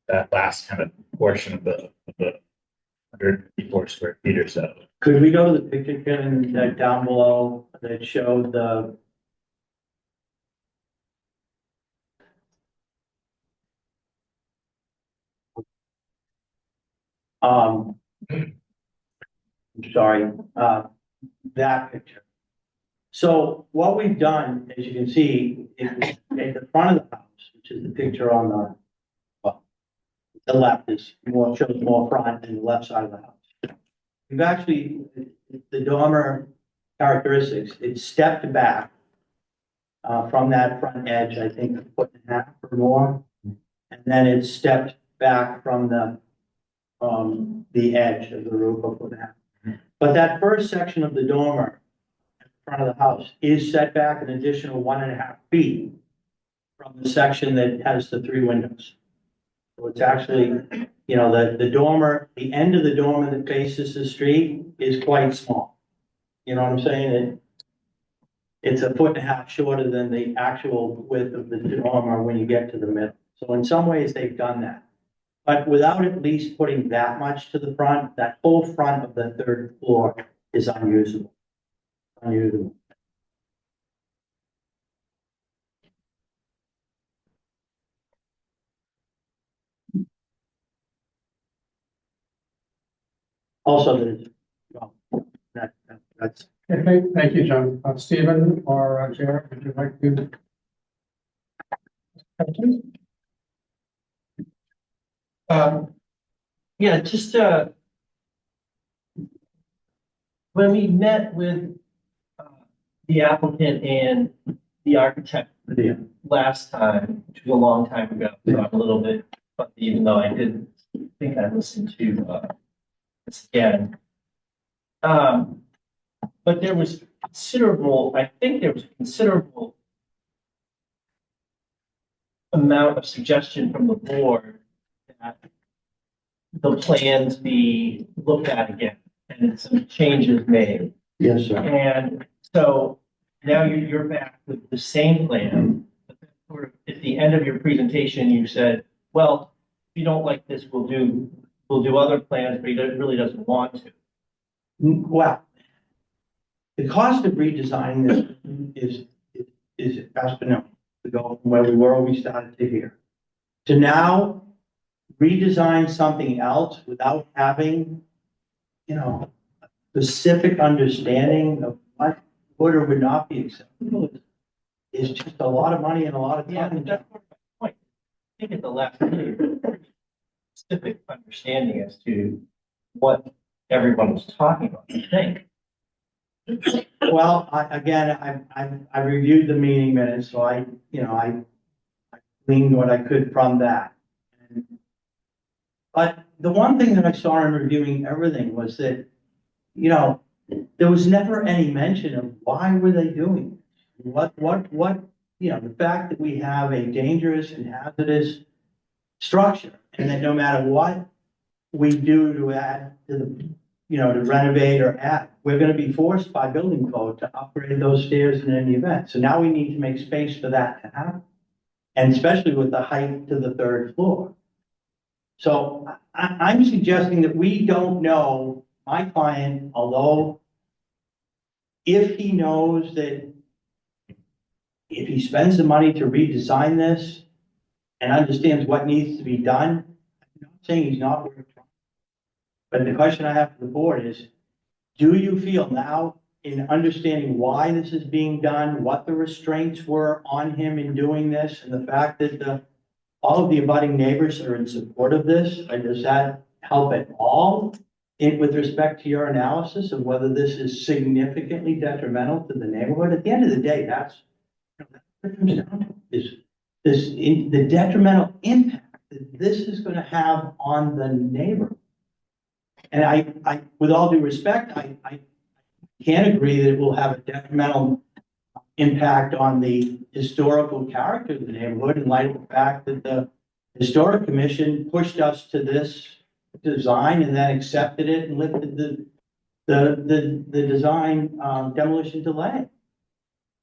that last kind of portion of the 154 square feet or so. Could we go to the picture, Kevin, that down below that showed the I'm sorry, that picture. So what we've done, as you can see, is at the front of the house, which is the picture on the left is more, shows more front than the left side of the house. We've actually, the dormer characteristics, it's stepped back from that front edge, I think, a foot and a half or more. And then it's stepped back from the edge of the roof a foot and a half. But that first section of the dormer at the front of the house is set back an additional 1.5 feet from the section that has the 3 windows. So it's actually, the dormer, the end of the dormer that faces the street is quite small. You know what I'm saying? It's a 1.5 feet shorter than the actual width of the dormer when you get to the middle. So in some ways, they've done that. But without at least putting that much to the front, that whole front of the 3rd floor is unusable. Unusable. Also, that's. Okay, thank you, John. Stephen or Jared, would you like to? Yeah, just, when we met with the applicant and the architect last time, which was a long time ago, so I'm a little bit, but even though I didn't think I listened to this again. But there was considerable, I think there was a considerable amount of suggestion from the board that the plans be looked at again and some changes made. Yes, sir. And so now you're back with the same plan. But then sort of at the end of your presentation, you said, well, if you don't like this, we'll do other plans, but he really doesn't want to. Well, the cost of redesigning this is astronomical to go from where we were when we started to here. To now redesign something else without having, specific understanding of what would or would not be acceptable is just a lot of money and a lot of Yeah, time. but that's my point. I think at the last meeting, specific understanding as to what everyone was talking about, I think. Well, I reviewed the meeting minutes, so I gleaned what I could from that. But the one thing that I saw in reviewing everything was that, there was never any mention of why were they doing it? What, the fact that we have a dangerous and hazardous structure, and that no matter what we do to add to the, to renovate or add, we're gonna be forced by building code to upgrade those stairs in any event. So now we need to make space for that to happen. And especially with the height to the 3rd floor. So I'm suggesting that we don't know, my client, although if he knows that if he spends the money to redesign this and understands what needs to be done, I'm not saying he's not worth trying. But the question I have for the board is, do you feel now in understanding why this is being done, what the restraints were on him in doing this, and the fact that all of the abutting neighbors are in support of this, and does that help at all with respect to your analysis of whether this is significantly detrimental to the neighborhood? At the end of the day, that's what it comes down to, is the detrimental impact that this is going to have on the neighborhood. And I, with all due respect, I can't agree that it will have a detrimental impact on the historical character of the neighborhood in light of the fact that the Historic Commission pushed us to this design and then accepted it and lifted the design demolition delay.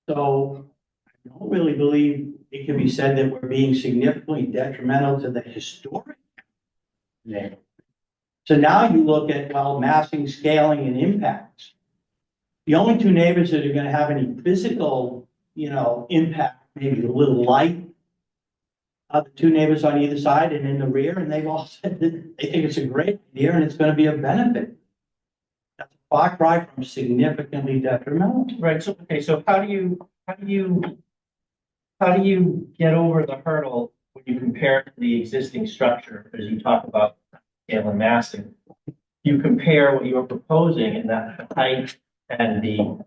So I don't really believe it can be said that we're being significantly detrimental to the historic neighborhood. So now you look at, well, massing, scaling, and impacts. The only 2 neighbors that are going to have any physical, impact, maybe a little light, are the 2 neighbors on either side and in the rear, and they've all said that they think it's a great idea and it's going to be a benefit. That's a far cry from significantly detrimental. Right, so, okay, so how do you get over the hurdle when you compare it to the existing structure, as you talk about scale and massing? You compare what you're proposing and that height and the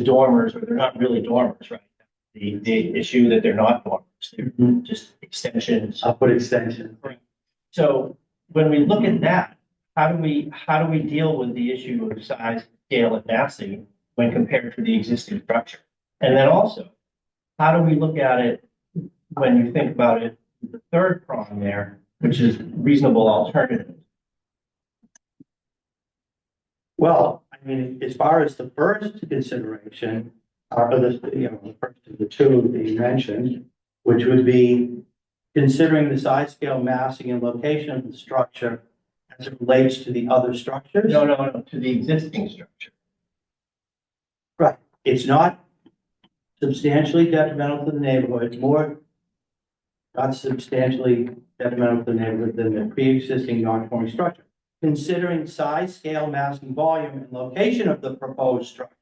dormers, or they're not really dormers, right? The issue that they're not dormers, they're just extensions. I'll put extension. Right. So when we look at that, how do we deal with the issue of size, scale, and massing when compared to the existing structure? And then also, how do we look at it when you think about it, the third prong there, which is reasonable alternatives? Well, I mean, as far as the first consideration, or the first of the two that you mentioned, which would be considering the size, scale, massing, and location of the structure as it relates to the other structures. No, to the existing structure. Right. It's not substantially detrimental to the neighborhood, more not substantially detrimental to the neighborhood than the pre-existing non-conforming structure. Considering size, scale, mass, and volume and location of the proposed structure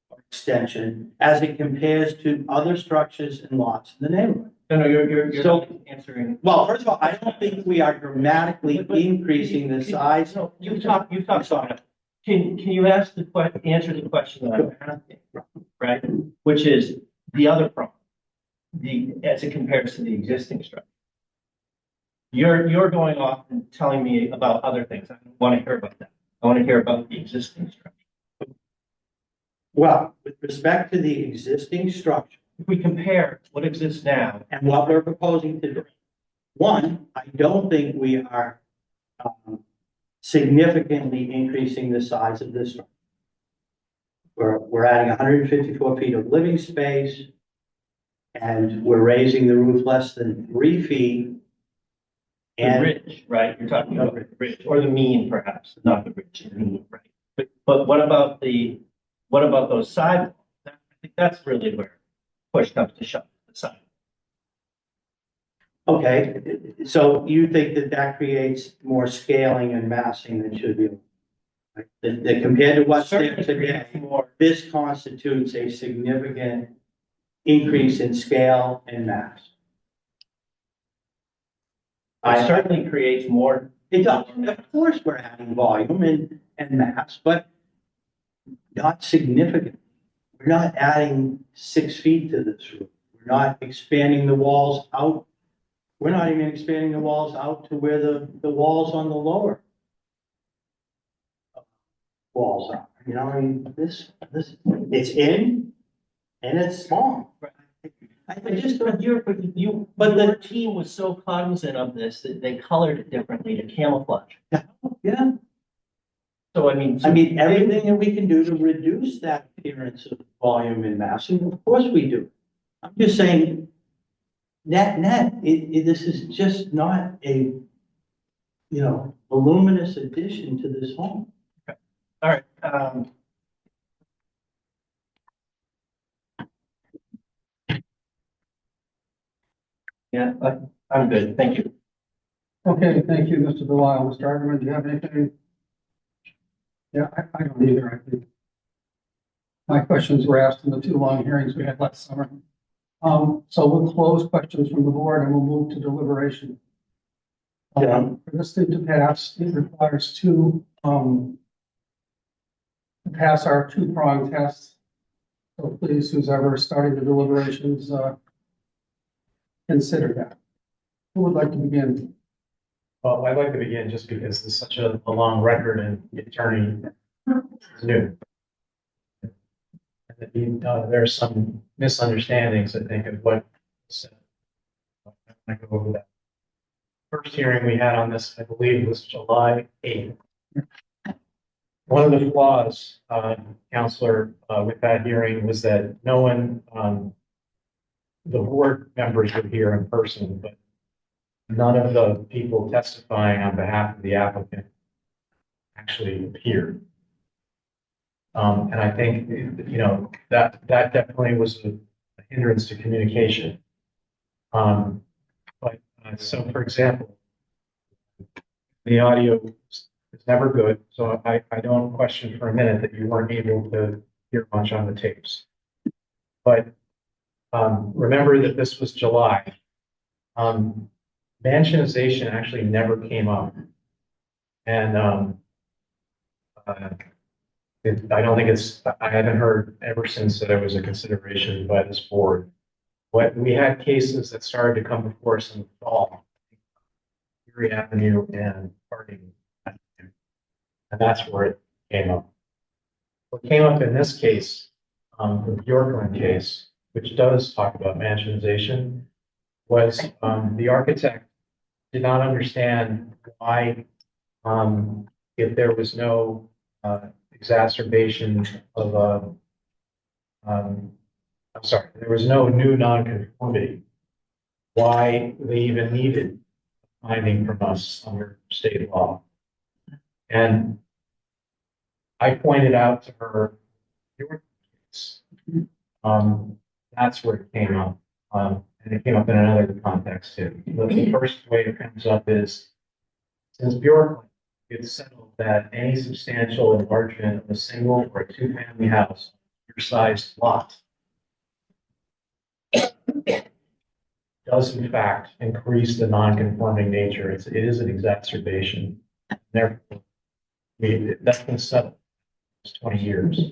or extension as it compares to other structures and lots in the neighborhood. No, you're So- not answering. Well, first of all, I don't think we are dramatically increasing the size. No, you've talked about it. Can you answer the question that I'm asking, right? Which is the other prong, as it compares to the existing structure. You're going off and telling me about other things. I don't want to hear about that. I want to hear about the existing structure. Well, with respect to the existing structure If we compare what exists now, and what we're proposing to do, one, I don't think we are significantly increasing the size of this structure. We're adding 154 feet of living space, and we're raising the roof less than 3 feet. the And ridge, right? You're talking about the ridge or the mean, perhaps, not the ridge, the mean, right? But what about those sidewalks? I think that's really where push comes to shove, the side. okay, so you think that that creates more scaling and massing than should be? Right? That compared to what's there Certainly today, creates more. this constitutes a significant increase in scale and mass. It certainly creates more. It does. Of course, we're adding volume and mass, but not significant. We're not adding 6 feet to this roof. We're not expanding the walls out. We're not even expanding the walls out to where the walls on the lower walls are. You know, I mean, this, it's in and it's small. I just don't. But the team was so cognizant of this that they colored it differently to camouflage. Yeah. So, I mean. Everything that we can do to reduce that appearance of volume and massing, of course we do. I'm just saying, net, this is just not a, voluminous addition to this home. All right, yeah, I'm good, thank you. Okay, thank you, Mr. Delisle. Mr. Arterman, do you have anything? Yeah, I don't either, I think. My questions were asked in the 2 long hearings we had last summer. So we'll close questions from the board and we'll move to deliberation. For this thing to pass, it requires to pass our 2-prong test. So please, who's ever starting the deliberations, consider that. Who would like to begin? Well, I'd like to begin just because it's such a long record and the attorney is new. And there's some misunderstandings, I think, of what was said. I'm going to go over that. First hearing we had on this, I believe, was July 8th. One of the flaws, Counselor, with that hearing was that no one, the board members were here in person, but none of the people testifying on behalf of the applicant actually appeared. And I think, that definitely was a hindrance to communication. So for example, the audio is never good. So I don't question for a minute that you weren't able to hear much on the tapes. But remember that this was July. Mansionization actually never came up. And I don't think I haven't heard ever since that it was a consideration by this board. But we had cases that started to come before us in the fall. Erie Avenue and Harding Avenue. And that's where it came up. What came up in this case, the Bjorkland case, which does talk about mansionization, was, the architect did not understand why, if there was no, exacerbation of I'm sorry, there was no new nonconformity, why they even needed finding from us under state law. And I pointed out to her, your case, that's where it came up. And it came up in another context too. The first way it comes up is, since Bjork, it's settled that any substantial enlargement of a single or a two-family house, your sized lot, does in fact increase the non-conforming nature. It is an exacerbation. Therefore, that's been settled. It's 20 years.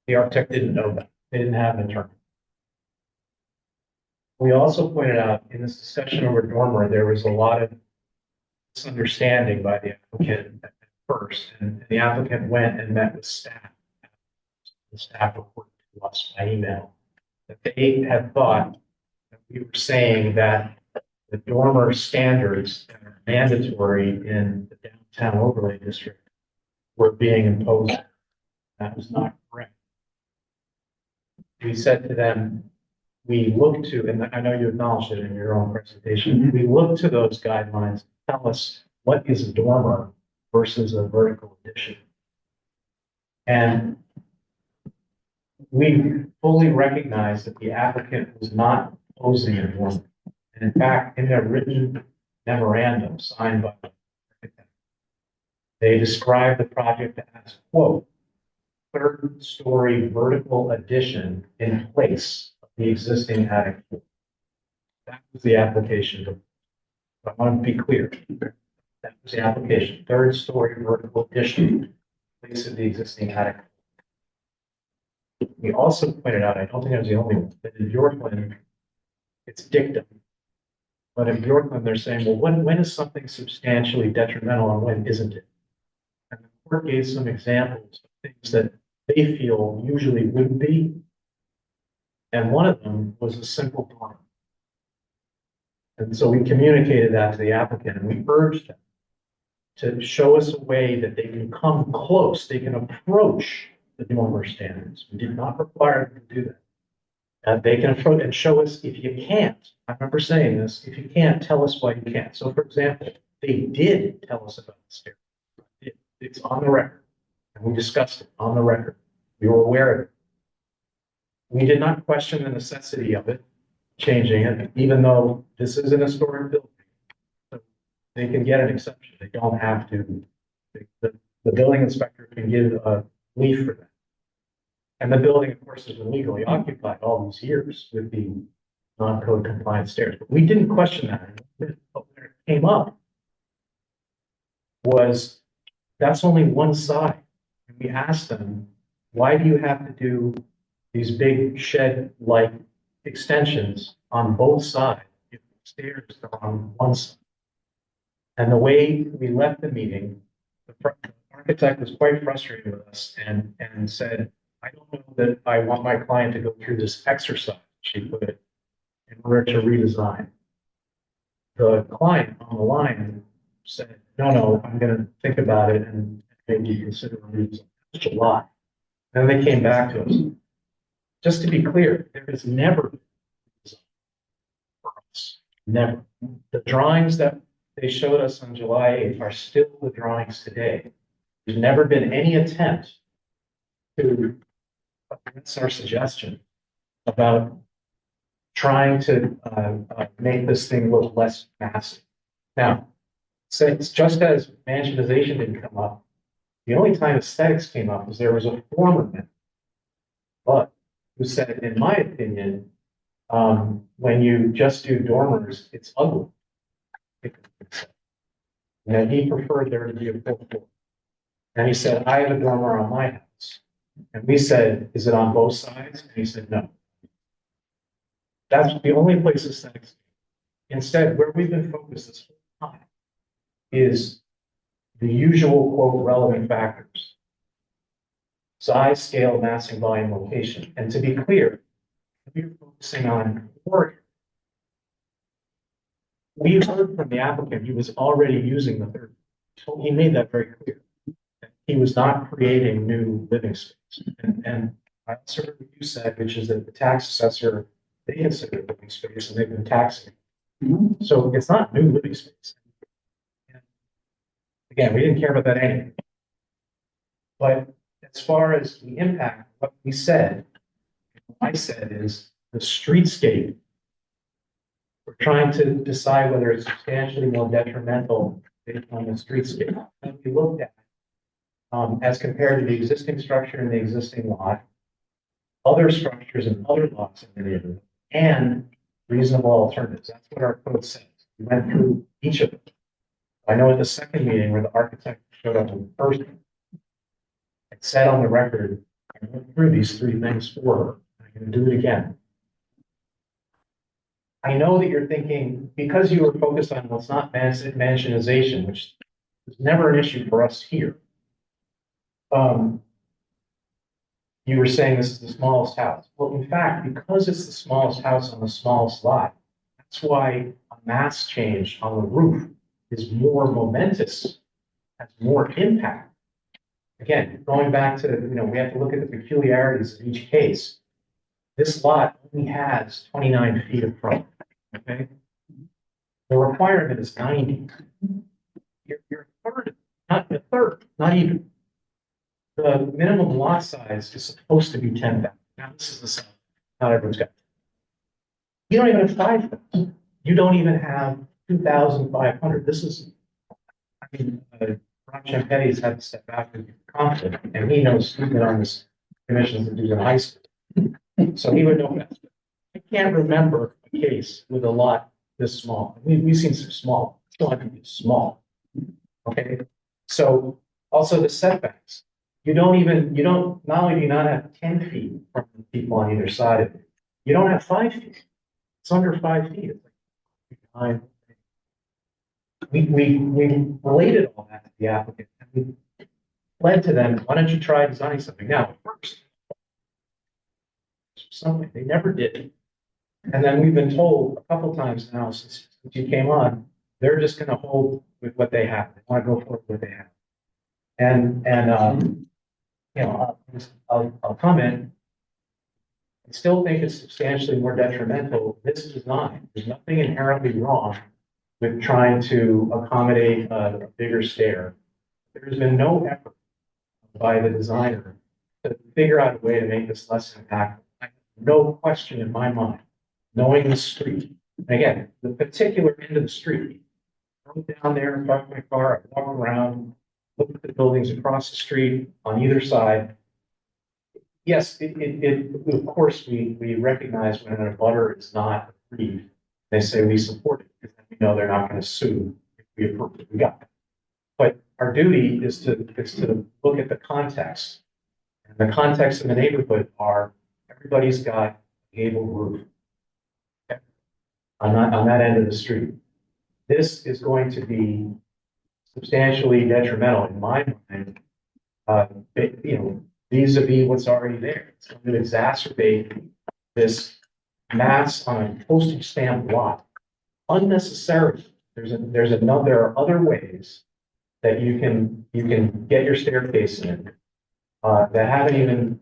The architect didn't know that. They didn't have an attorney. We also pointed out in this discussion over dormer, there was a lot of misunderstanding by the applicant at first, and the applicant went and met with staff. The staff reported to us by email that they had thought that we were saying that the dormer standards that are mandatory in the downtown overlay district were being imposed. That was not correct. We said to them, we look to, and I know you acknowledged it in your own presentation, we look to those guidelines to tell us what is a dormer versus a vertical addition. And we fully recognize that the applicant was not proposing a dormer. And in fact, in their written memorandum signed by the architect, they described the project as, quote, third-story vertical addition in place of the existing attic. That was the application. I want to be clear. That was the application. Third-story vertical addition in place of the existing attic. We also pointed out, I don't think I was the only one, that in Yorkland, it's dictum. But in Yorkland, they're saying, well, when is something substantially detrimental and when isn't it? And the court gave some examples of things that they feel usually wouldn't be. And one of them was a simple dormer. And so we communicated that to the applicant and we urged them to show us a way that they can come close, they can approach the dormer standards. We did not require them to do that. They can approach and show us if you can't. I remember saying this, if you can't, tell us why you can't. So for example, they did tell us about the stairs. It's on the record. And we discussed it on the record. We were aware of it. We did not question the necessity of it, changing it, even though this is an historic building. So they can get an exception. They don't have to. The building inspector can give a leave for that. And the building, of course, has been legally occupied all these years with the non-code compliant stairs. But we didn't question that. What came up was that's only one side. And we asked them, why do you have to do these big shed-like extensions on both sides if the stairs are on one side? And the way we left the meeting, the architect was quite frustrated with us and said, I don't know that I want my client to go through this exercise, she put it, in order to redesign. The client on the line said, no, I'm going to think about it and maybe consider a redesign. That's July. Then they came back to us. Just to be clear, there has never been a redesign for us. Never. The drawings that they showed us on July 8th are still the drawings today. There's never been any attempt to address our suggestion about trying to make this thing look less massive. Now, since just as mansionization didn't come up, the only time aesthetics came up was there was a former man, but who said, in my opinion, when you just do dormers, it's ugly. And he preferred there to be a full floor. And he said, I have a dormer on my house. And we said, is it on both sides? And he said, no. That's the only place aesthetics. Instead, where we've been focused this whole time is the usual, quote, relevant factors. Size, scale, massing, volume, location. And to be clear, we're focusing on Oregon. We heard from the applicant, he was already using the third. So he made that very clear. That he was not creating new living space. And I also heard what you said, which is that the tax assessor, they consider it living space and they've been taxing. it. So it's not new living space. And again, we didn't care about that anyway. But as far as the impact, what we said, what I said is the streetscape. We're trying to decide whether it's substantially more detrimental based on the streetscape. And we looked at, as compared to the existing structure in the existing lot, other structures and other lots in the neighborhood, and reasonable alternatives. That's what our code says. We went through each of them. I know at the second meeting where the architect showed up in person, I said on the record, I went through these three things for her. I'm going to do it again. I know that you're thinking, because you were focused on what's not mansionization, which was never an issue for us here. You were saying this is the smallest house. Well, in fact, because it's the smallest house on the smallest lot, that's why a mass change on the roof is more momentous, has more impact. Again, going back to, we have to look at the peculiarities of each case. This lot only has 29 feet of front, okay? The requirement is 90. You're a third, not a third, not even. The minimum lot size is supposed to be 10,000. Now, this is the South. Not everyone's got. You don't even have 5,000. You don't even have 2,500. This is, Ron Champetti's had to step back and be confident, and he knows he's been on this commission since he was in high school. So he would know best. I can't remember a case with a lot this small. We've seen some small, still have to be small. Okay. So also the setbacks. Not only do you not have 10 feet from the people on either side of it, you don't have 5 feet. It's under 5 feet. It's like we related all that to the applicant and we led to them, why don't you try designing something now first? Something they never did. And then we've been told a couple times now since you came on, they're just going to hold with what they have. They want to go for what they have. I'll comment. I still think it's substantially more detrimental. This design, there's nothing inherently wrong with trying to accommodate a bigger stair. There's been no effort by the designer to figure out a way to make this less impactful. No question in my mind, knowing the street. Again, the particular end of the street. I go down there and park my car, I walk around, look at the buildings across the street on either side. Yes, of course, we recognize when an abutter is not agreed. They say we support it because we know they're not going to sue if we approve it. We got it. But our duty is to look at the context. And the context in the neighborhood are everybody's got a gable roof on that end of the street. This is going to be substantially detrimental in my mind, vis-a-vis what's already there. It's going to exacerbate this mass on a postage stamp lot unnecessarily. There are other ways that you can get your staircase in that haven't even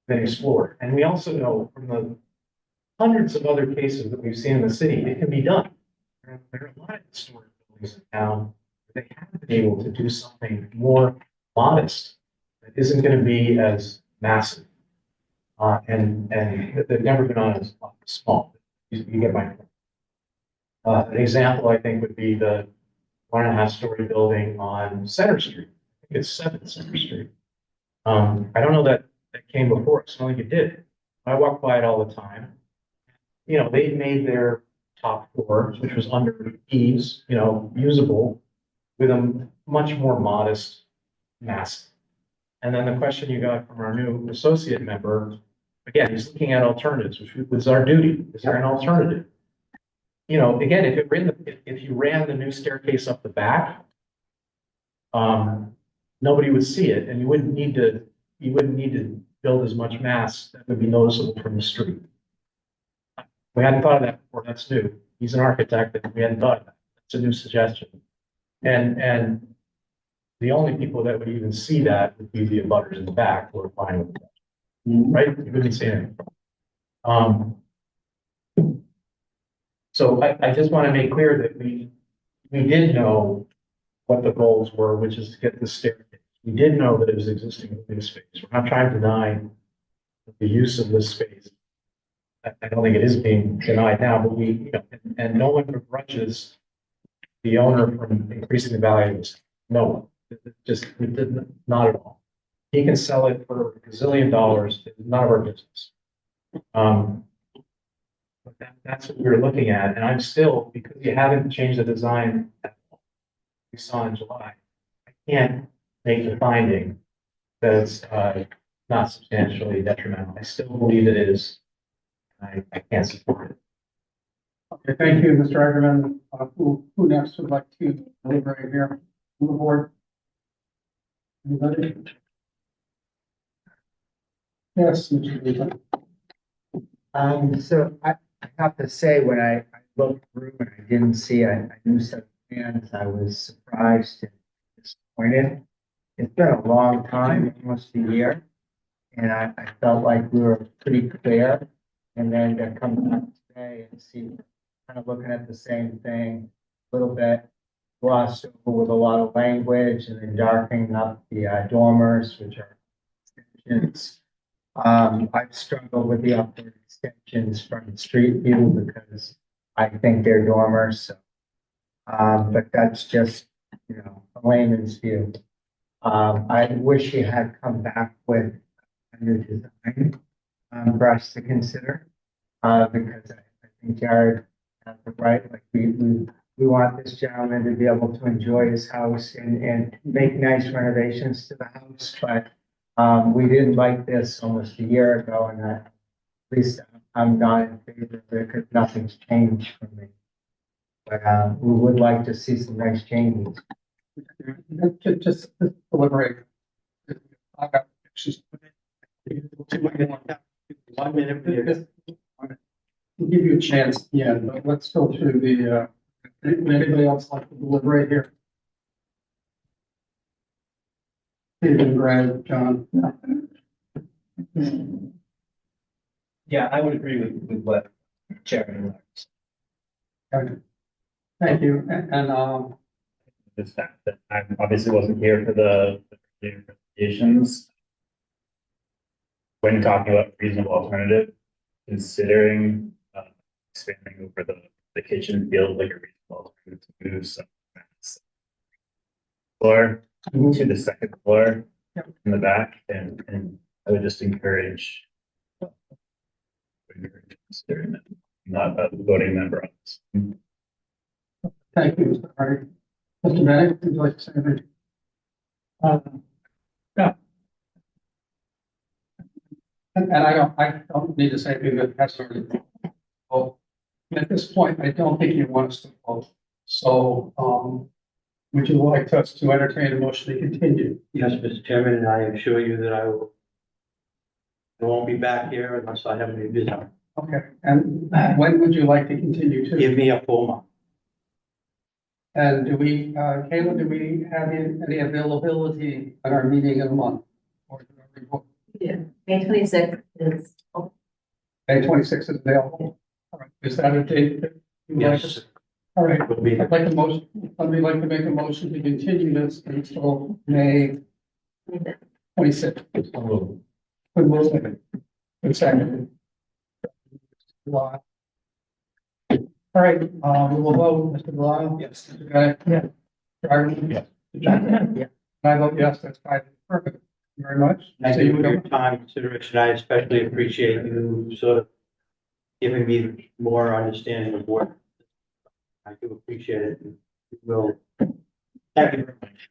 been explored. And we also know from the hundreds of other cases that we've seen in the city, it can be done. There are a lot of historic buildings in town that they have been able to do something more modest that isn't going to be as massive. And they've never been on as small. You get my point. An example, I think, would be the 1.5-story building on Center Street. I think it's 7 Center Street. I don't know that came before us. I don't think it did. I walk by it all the time. They made their top floor, which was under eaves, usable, with a much more modest mass. And then the question you got from our new associate member, again, he's looking at alternatives, which was our duty. Is there an alternative? Again, if you ran the new staircase up the back, nobody would see it, and you wouldn't need to build as much mass that would be noticeable from the street. We hadn't thought of that before, that's new. He's an architect, and we hadn't thought of that. It's a new suggestion. And the only people that would even see that would be the abutters in the back who are fine with that. Right? You wouldn't see anything. So I just want to make clear that we did know what the goals were, which is to get the staircase. We did know that it was existing living space. We're not trying to deny the use of this space. I don't think it is being denied now, but and no one begrudges the owner from increasing the value of this. No one. It did not at all. He can sell it for a gazillion dollars. It's none of our business. But that's what we were looking at. And I'm still, because you haven't changed the design that we saw in July, I can't make the finding that it's not substantially detrimental. I still believe it is. I can't support it. Okay, thank you, Mr. Ackerman. Who next would like to deliberate here on the board? Anybody? Yes, Mr. Lee. So I have to say, when I looked through and I didn't see a new set of plans, I was surprised and disappointed. It's been a long time, almost a year, and I felt like we were pretty clear. And then to come back today and see, kind of looking at the same thing, a little bit glossed over with a lot of language, and then darkening up the dormers, which are extensions. I've struggled with the upward extensions from street view because I think they're dormers. So, but that's just, a layman's view. I wish you had come back with a new design for us to consider, because I think Jared has the right. Like we want this gentleman to be able to enjoy his house and make nice renovations to the house, but we didn't like this almost a year ago, and at least I'm not in favor of it because nothing's changed for me. But we would like to see some nice changes. Just deliberate. I got pictures. 1 minute, please. We'll give you a chance, yeah, but let's go through the, anybody else like to deliberate here? Stephen, Brad, John. Yeah, I would agree with what Chairman Okay. Thank you, The fact that I obviously wasn't here for the presentations. When talking about reasonable alternative, considering expanding over the kitchen feels like a reasonable alternative to move some floor to the second floor in the back, and I would just encourage considering that. I'm not a voting member on this. thank you, Mr. Hardy. Mr. Bennett, would you like to say anything? Yeah. And I don't need to say anything that has already. Well, at this point, I don't think you want us to vote. So, would you like us to entertain a motion to continue? Yes, Mr. Chairman, and I assure you that I won't be back here unless I have any business. Okay, and when would you like to continue to? Give me a full month. And do we, Kayla, do we have any availability at our meeting in a month? Or do we report? Yeah, May 26th is, May 26th is available. All right, is that a date that you would like us? Yes. All right, Will be I'd like a motion, somebody like to make a motion to continue this until May 26th. Good motion. Good second. All right, we will vote, Mr. Delisle. Yes. Mr. Guy. Yeah. Driver. Yes. Yeah. I vote yes, that's fine. Perfect. Thank you very much. Thank See you for again. your time, consideration. I especially appreciate you sort of giving me more understanding of what I do appreciate it. Will, thank you very much.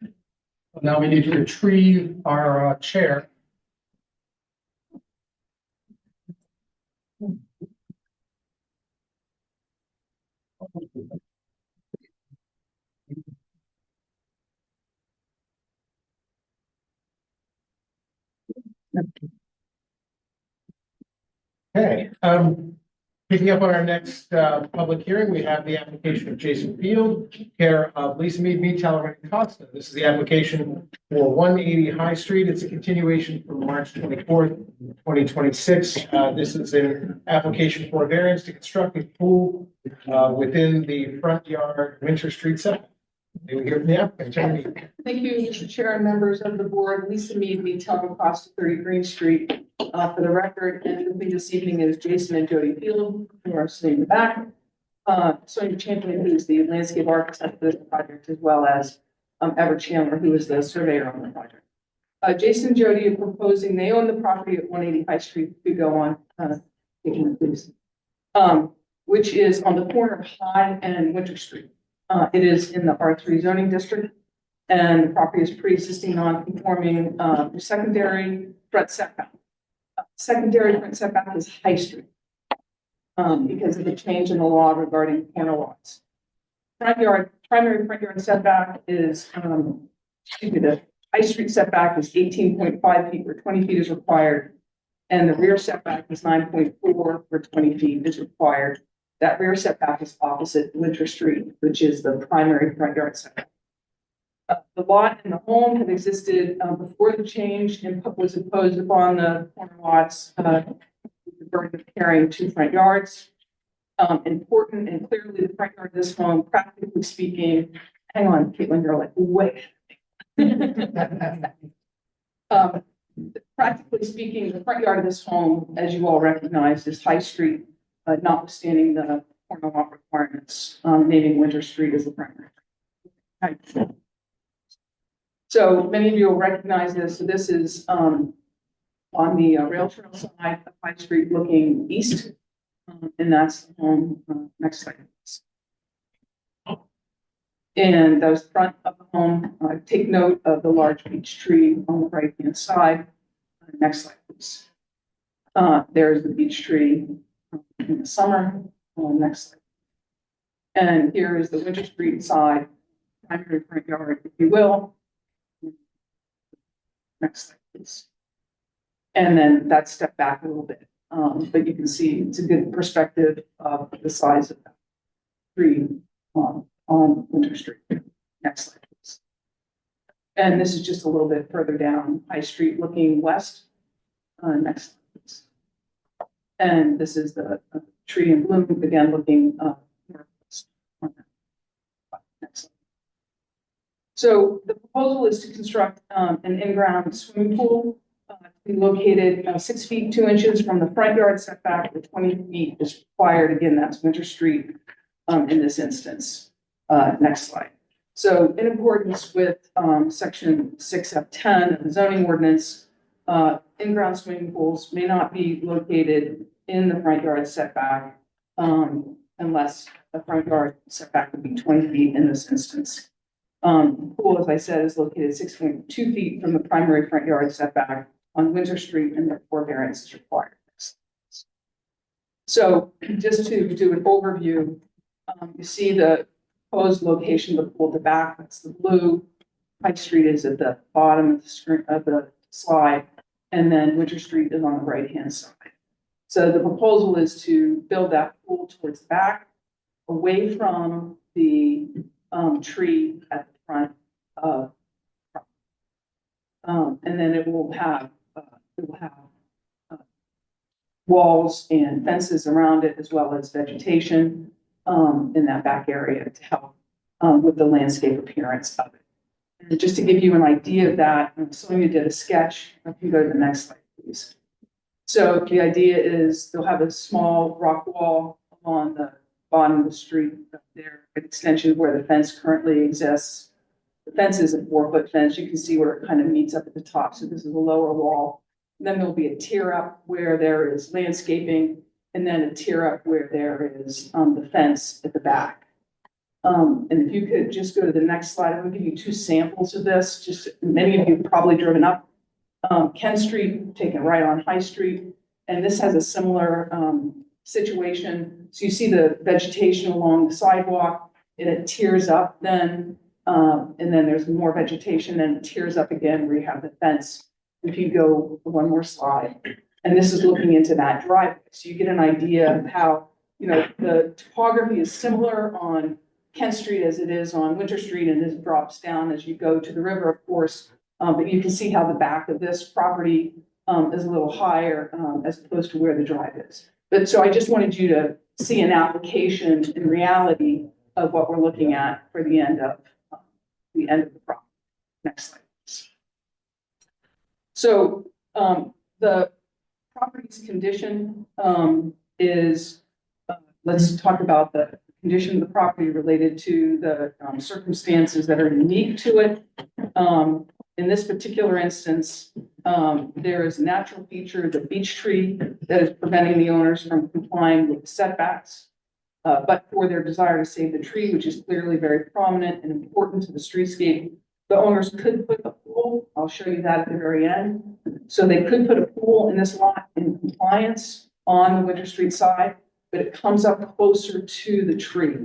Now we need to retrieve our chair. Okay, Picking up on our next public hearing, we have the application of Jason Field, care of Lisa Mead, Talleyrand and Costa. This is the application for 180 High Street. It's a continuation from March 24th, 2026. This is an application for a variance to construct a pool within the front yard Winter Street setback. May we hear from the applicant? Thank you, Mr. Chair and members of the board. Lisa Mead, Talleyrand Costa, 30 Green Street. For the record, and with me this evening is Jason and Jody Field, who are sitting in the back. Sonia Champion, who is the landscape architect for this project, as well as Everett Chandler, who is the surveyor on the project. Jason and Jody are proposing, they own the property at 180 High Street, if you go on, please, which is on the corner of High and Winter Street. It is in the R3 zoning district, and the property is pre-existing non-conforming secondary front setback. Secondary front setback is High Street because of the change in the law regarding corner lots. Primary front yard setback is, the High Street setback is 18.5 feet where 20 feet is required. And the rear setback is 9.4 where 20 feet is required. That rear setback is opposite Winter Street, which is the primary front yard setback. The lot and the home have existed before the change and was imposed upon the corner lots, the burden of carrying 2 front yards. Important and clearly the front yard of this home, practically speaking, hang on, Caitlin, you're like, wait. Practically speaking, the front yard of this home, as you all recognize, is High Street, notwithstanding the corner lot requirements, naming Winter Street as the primary. So many of you will recognize this. So this is on the rail trail side of High Street looking east. And that's the home next slide. And those front of the home, take note of the large beech tree on the right hand side. Next slide, please. There's the beech tree in the summer. Next slide. And here is the Winter Street side, primary front yard, if you will. Next slide, please. And then that step back a little bit, but you can see it's a good perspective of the size of that tree on Winter Street. Next slide, please. And this is just a little bit further down High Street looking west. Next slide, please. And this is the tree in bloom, again looking northwest. Next slide. So the proposal is to construct an in-ground swimming pool to be located 6 feet 2 inches from the front yard setback. The 20 feet is required. Again, that's Winter Street in this instance. Next slide. So in accordance with section 6F10 of the zoning ordinance, in-ground swimming pools may not be located in the front yard setback unless the front yard setback would be 20 feet in this instance. The pool, as I said, is located 6.2 feet from the primary front yard setback on Winter Street, and therefore variance is required. So just to do an overview, you see the proposed location of the pool at the back. That's the blue. High Street is at the bottom of the screen of the slide, and then Winter Street is on the right-hand side. So the proposal is to build that pool towards the back, away from the tree at the front of, and then it will have walls and fences around it, as well as vegetation in that back area to help with the landscape appearance of it. And just to give you an idea of that, Sonia did a sketch. If you go to the next slide, please. So the idea is they'll have a small rock wall along the bottom of the street up there, an extension of where the fence currently exists. The fence is a 4-foot fence. You can see where it kind of meets up at the top. So this is a lower wall. And then there'll be a tier up where there is landscaping, and then a tier up where there is the fence at the back. And if you could just go to the next slide, I'm going to give you 2 samples of this. Just many of you have probably driven up Kent Street, taken right on High Street, and this has a similar situation. So you see the vegetation along the sidewalk, and it tiers up then, and then there's more vegetation, and it tiers up again where you have the fence. If you go one more slide, and this is looking into that driveway, so you get an idea of how the topography is similar on Kent Street as it is on Winter Street, and this drops down as you go to the river, of course. But you can see how the back of this property is a little higher as opposed to where the drive is. But so I just wanted you to see an application in reality of what we're looking at for the end of the property. Next slide, please. So the property's condition is, let's talk about the condition of the property related to the circumstances that are unique to it. In this particular instance, there is a natural feature, the beech tree, that is preventing the owners from complying with the setbacks. But for their desire to save the tree, which is clearly very prominent and important to the streetscape, the owners could put a pool. I'll show you that at the very end. So they could put a pool in this lot in compliance on the Winter Street side, but it comes up closer to the tree,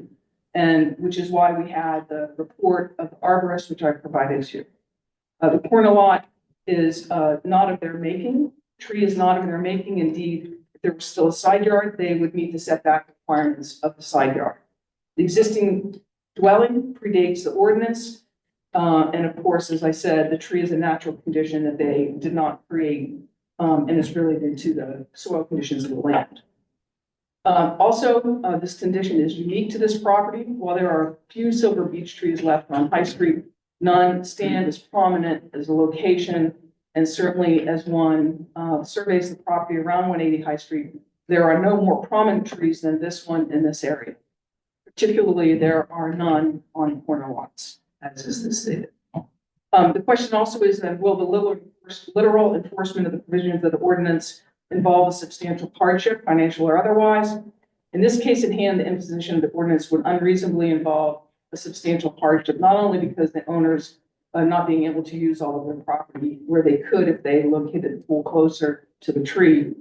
and which is why we had the report of the arborist, which I provided to you. The corner lot is not of their making. Tree is not of their making. Indeed, if there was still a side yard, they would meet the setback requirements of the side yard. The existing dwelling predates the ordinance. And of course, as I said, the tree is a natural condition that they did not create, and it's related to the soil conditions of the land. Also, this condition is unique to this property. While there are a few silver beech trees left on High Street, none stand as prominent as a location, and certainly as one surveys the property around 180 High Street, there are no more prominent trees than this one in this area. Particularly, there are none on corner lots, as is stated. The question also is that will the literal enforcement of the provisions of the ordinance involve a substantial hardship, financial or otherwise? In this case at hand, the imposition of the ordinance would unreasonably involve a substantial hardship, not only because the owners are not being able to use all of their property where they could if they located the pool closer to the tree,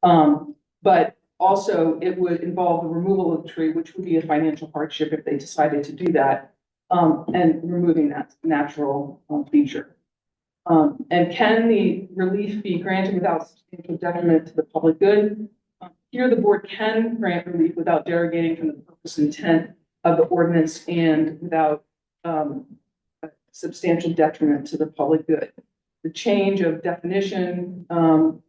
but also it would involve the removal of the tree, which would be a financial hardship if they decided to do that, and removing that natural feature. And can the relief be granted without substantial detriment to the public good? Here, the board can grant relief without derogating from the purpose and intent of the ordinance and without substantial detriment to the public good. The change of definition of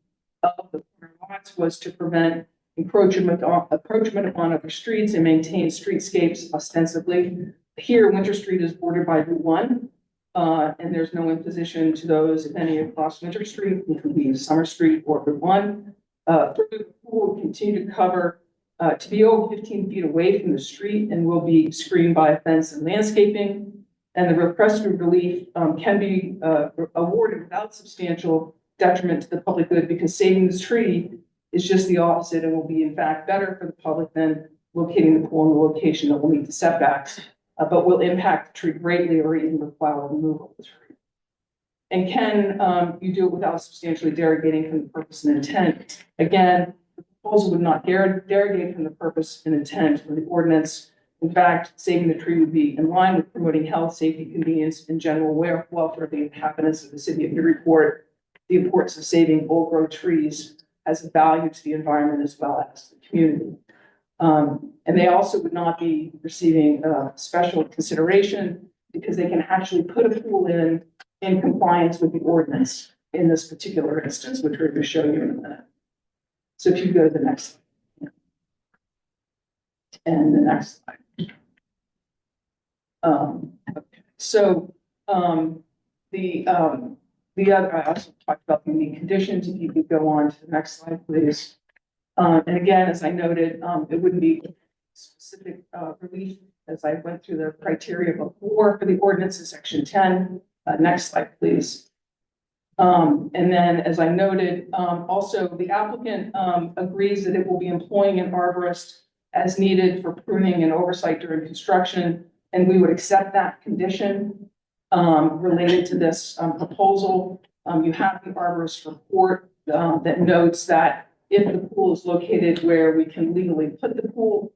the corner lots was to prevent encroachment upon other streets and maintain streetscapes ostensibly. Here, Winter Street is bordered by Route 1, and there's no imposition to those, if any, across Winter Street. It could be Summer Street or Route 1. Further, the pool will continue to cover to be over 15 feet away from the street and will be screened by a fence and landscaping. And the requested relief can be awarded without substantial detriment to the public good, because saving the tree is just the opposite and will be in fact better for the public than locating the pool in the location that will meet the setbacks, but will impact the tree greatly or even require removal of the tree. And can you do it without substantially derogating from the purpose and intent? Again, the proposal would not derogate from the purpose and intent of the ordinance. In fact, saving the tree would be in line with promoting health, safety, convenience, and general welfare of the inhabitants of the city of Newburyport. The importance of saving old growth trees has a value to the environment as well as the community. And they also would not be receiving special consideration because they can actually put a pool in compliance with the ordinance in this particular instance, which we're going to show you in a minute. So if you go to the next slide. And the next slide. Okay. So the other, I also talked about the unique conditions. If you could go on to the next slide, please. And again, as I noted, it wouldn't be specific relief as I went through the criteria before for the ordinance in section 10. Next slide, please. And then, as I noted, also the applicant agrees that it will be employing an arborist as needed for pruning and oversight during construction, and we would accept that condition related to this proposal. You have the arborist report that notes that if the pool is located where we can legally put the pool,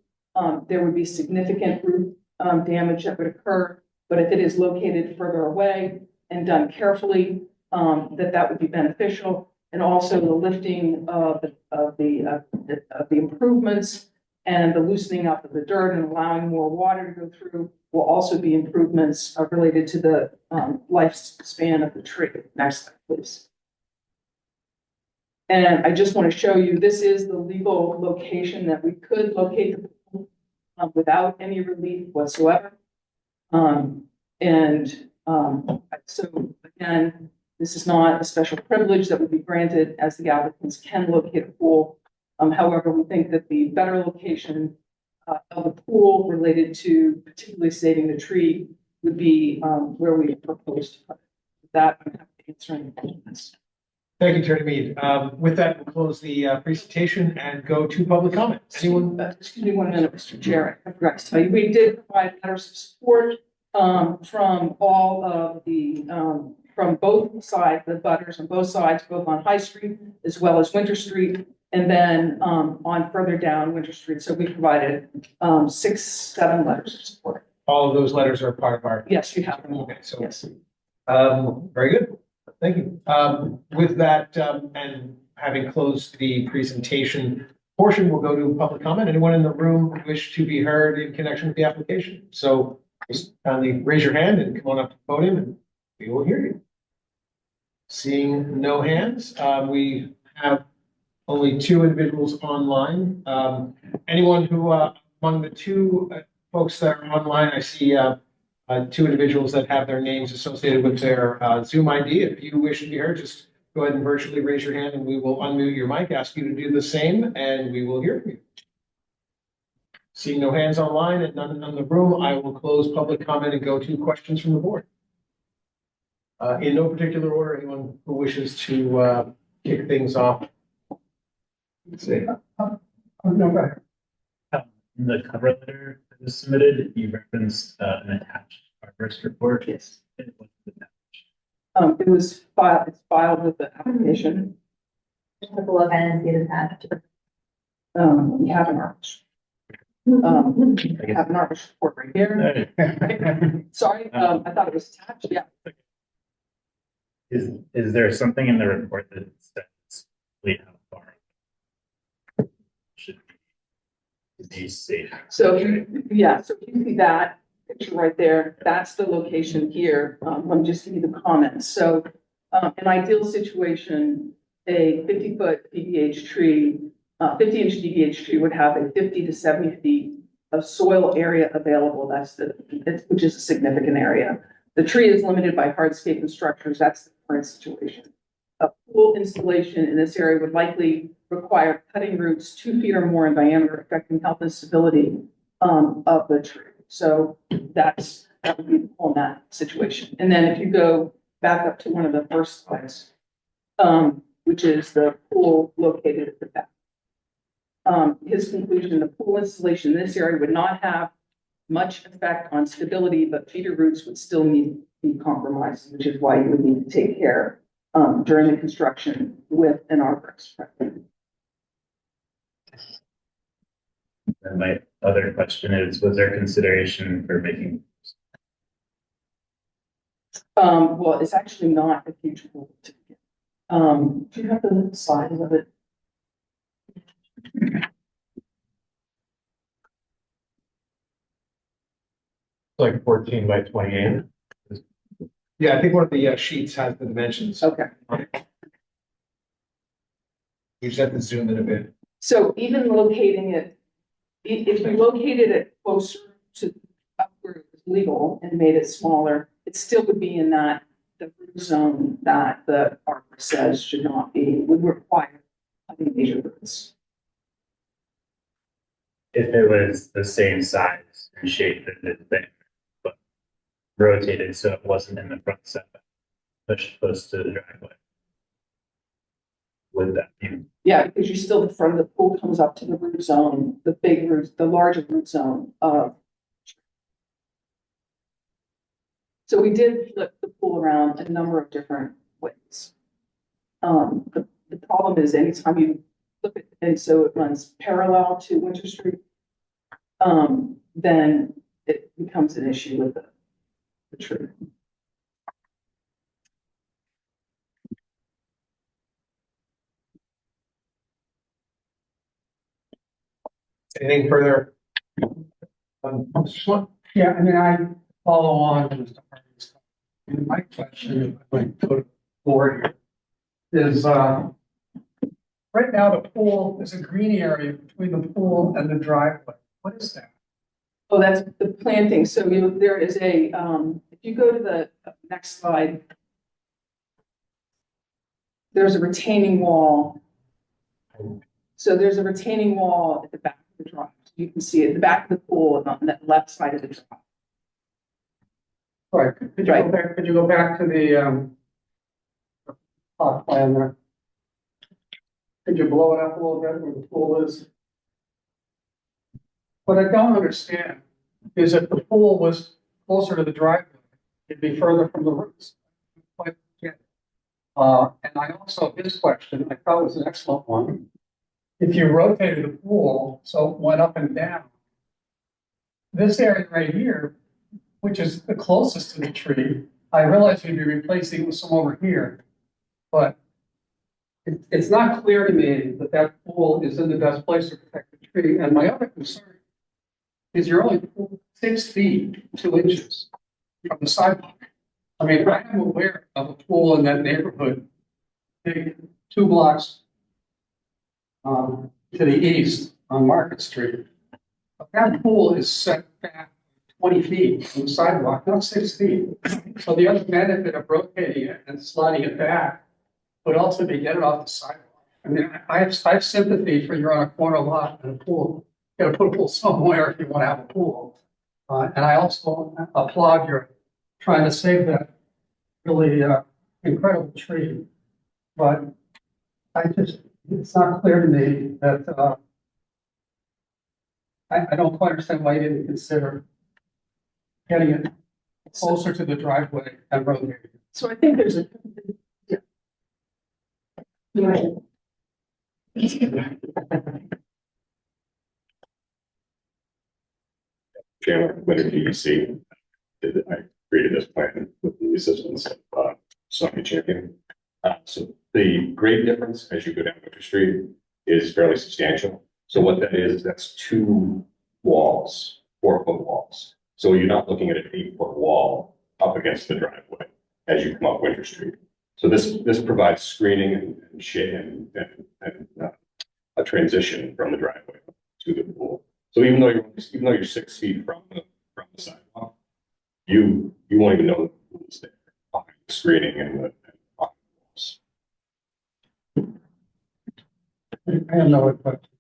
there would be significant root damage that would occur. But if it is located further away and done carefully, that would be beneficial. And also the lifting of the improvements and the loosening up of the dirt and allowing more water to go through will also be improvements related to the lifespan of the tree. Next slide, please. And I just want to show you, this is the legal location that we could locate the pool without any relief whatsoever. So again, this is not a special privilege that would be granted, as the applicants can locate a pool. However, we think that the better location of the pool related to particularly saving the tree would be where we propose to put it. With that, I'm happy to answer any questions. Thank you, Attorney Mead. With that, we'll close the presentation and go to public comment. Anyone? Excuse me 1 minute, Mr. Chair. I forgot to tell you, we did provide letters of support from all of the from both sides, the butters on both sides, both on High Street as well as Winter Street, and then on further down Winter Street. So we provided 6, 7 letters of support. All of those letters are part of our. Yes, you have them. Okay, so Yes. very good. Thank you. With that, and having closed the presentation portion, we'll go to public comment. Anyone in the room wish to be heard in connection with the application? So just kindly raise your hand and come on up to the podium and we will hear you. Seeing no hands, we have only 2 individuals online. Anyone who, among the 2 folks that are online, I see 2 individuals that have their names associated with their Zoom ID. If you wish to be heard, just go ahead and virtually raise your hand and we will unmute your mic, ask you to do the same, and we will hear from you. Seeing no hands online and none in the room, I will close public comment and go to questions from the board. In no particular order, anyone who wishes to kick things off. Let's see. In the cover letter that was submitted, you referenced an attached arborist report. Yes. It wasn't attached. It was filed. It's filed with the application. Take a look and see it attached. We have an arborist. We have an arborist report right here. Sorry, I thought it was attached. Yeah. Is there something in the report that says we how far should be safe? So yeah, so you see that picture right there. That's the location here. Let me just give you the comments. So an ideal situation, a 50-foot DBH tree, 50-inch DBH tree would have a 50 to 70 feet of soil area available. Which is a significant area. The tree is limited by hardscape and structures. That's the current situation. A pool installation in this area would likely require cutting roots 2 feet or more in diameter, affecting health and stability of the tree. So that would be on that situation. And then if you go back up to one of the first slides, which is the pool located at the back. His conclusion, the pool installation in this area would not have much effect on stability, but feeder roots would still need to be compromised, which is why you would need to take care during the construction with an arborist. And my other question is, was there consideration for making? Well, it's actually not a huge pool to begin. Do you have the size of it? Like 14 by 28. Yeah, I think one of the sheets has the dimensions. Okay. You just have to zoom in a bit. So even locating it, if you located it closer to up where it was legal and made it smaller, it still would be in the root zone that the arborist says should not be, would require major roots. If it was the same size and shape as this thing, but rotated so it wasn't in the front setback, pushed close to the driveway. Would that be? Yeah, because you still, the front of the pool comes up to the root zone, the big root, the larger root zone of. So we did flip the pool around a number of different ways. The problem is anytime you flip it, and so it runs parallel to Winter Street, then it becomes an issue with the tree. Anything further? Mr. Swan? Yeah, I mean, I follow on to Mr. Hardy's. And my question, if I might go to the board here, is, right now the pool, there's a green area between the pool and the driveway. What is that? Oh, that's the planting. So there is a, if you go to the next slide, there's a retaining wall. So there's a retaining wall at the back of the drive. You can see it, the back of the pool on the left side of the drive. Right, could you go back to the, plot plan there? Could you blow it up a little bit where the pool is? What I don't understand is if the pool was closer to the driveway, it'd be further from the roots. Quite get it. And I also, this question, I thought was an excellent one. If you rotated the pool, so it went up and down, this area right here, which is the closest to the tree, I realize you'd be replacing it with some over here, but it's not clear to me that that pool is in the best place to protect the tree. And my other concern is you're only 6 feet, 2 inches from the sidewalk. I mean, I am aware of a pool in that neighborhood, maybe 2 blocks to the east on Market Street. But that pool is set back 20 feet from the sidewalk, not 6 feet. So the other benefit of rotating it and sliding it back would also be get it off the sidewalk. I mean, I have sympathy for you're on a corner lot and a pool. You gotta put a pool somewhere if you want to have a pool. And I also applaud your trying to save that really incredible tree. But it's not clear to me that I don't quite understand why you didn't consider getting it closer to the driveway and rotating it. So I think there's a, Chairman, whether DEC, I created this plan with the assistance of Sonia Champion. So the grade difference as you go down Winter Street is fairly substantial. So what that is, that's 2 walls, 4-foot walls. So you're not looking at an 8-foot wall up against the driveway as you come up Winter Street. So this provides screening and shade and a transition from the driveway to the pool. So even though you're 6 feet from the sidewalk, you won't even know the pool is there behind the screening and the walls. I have no question.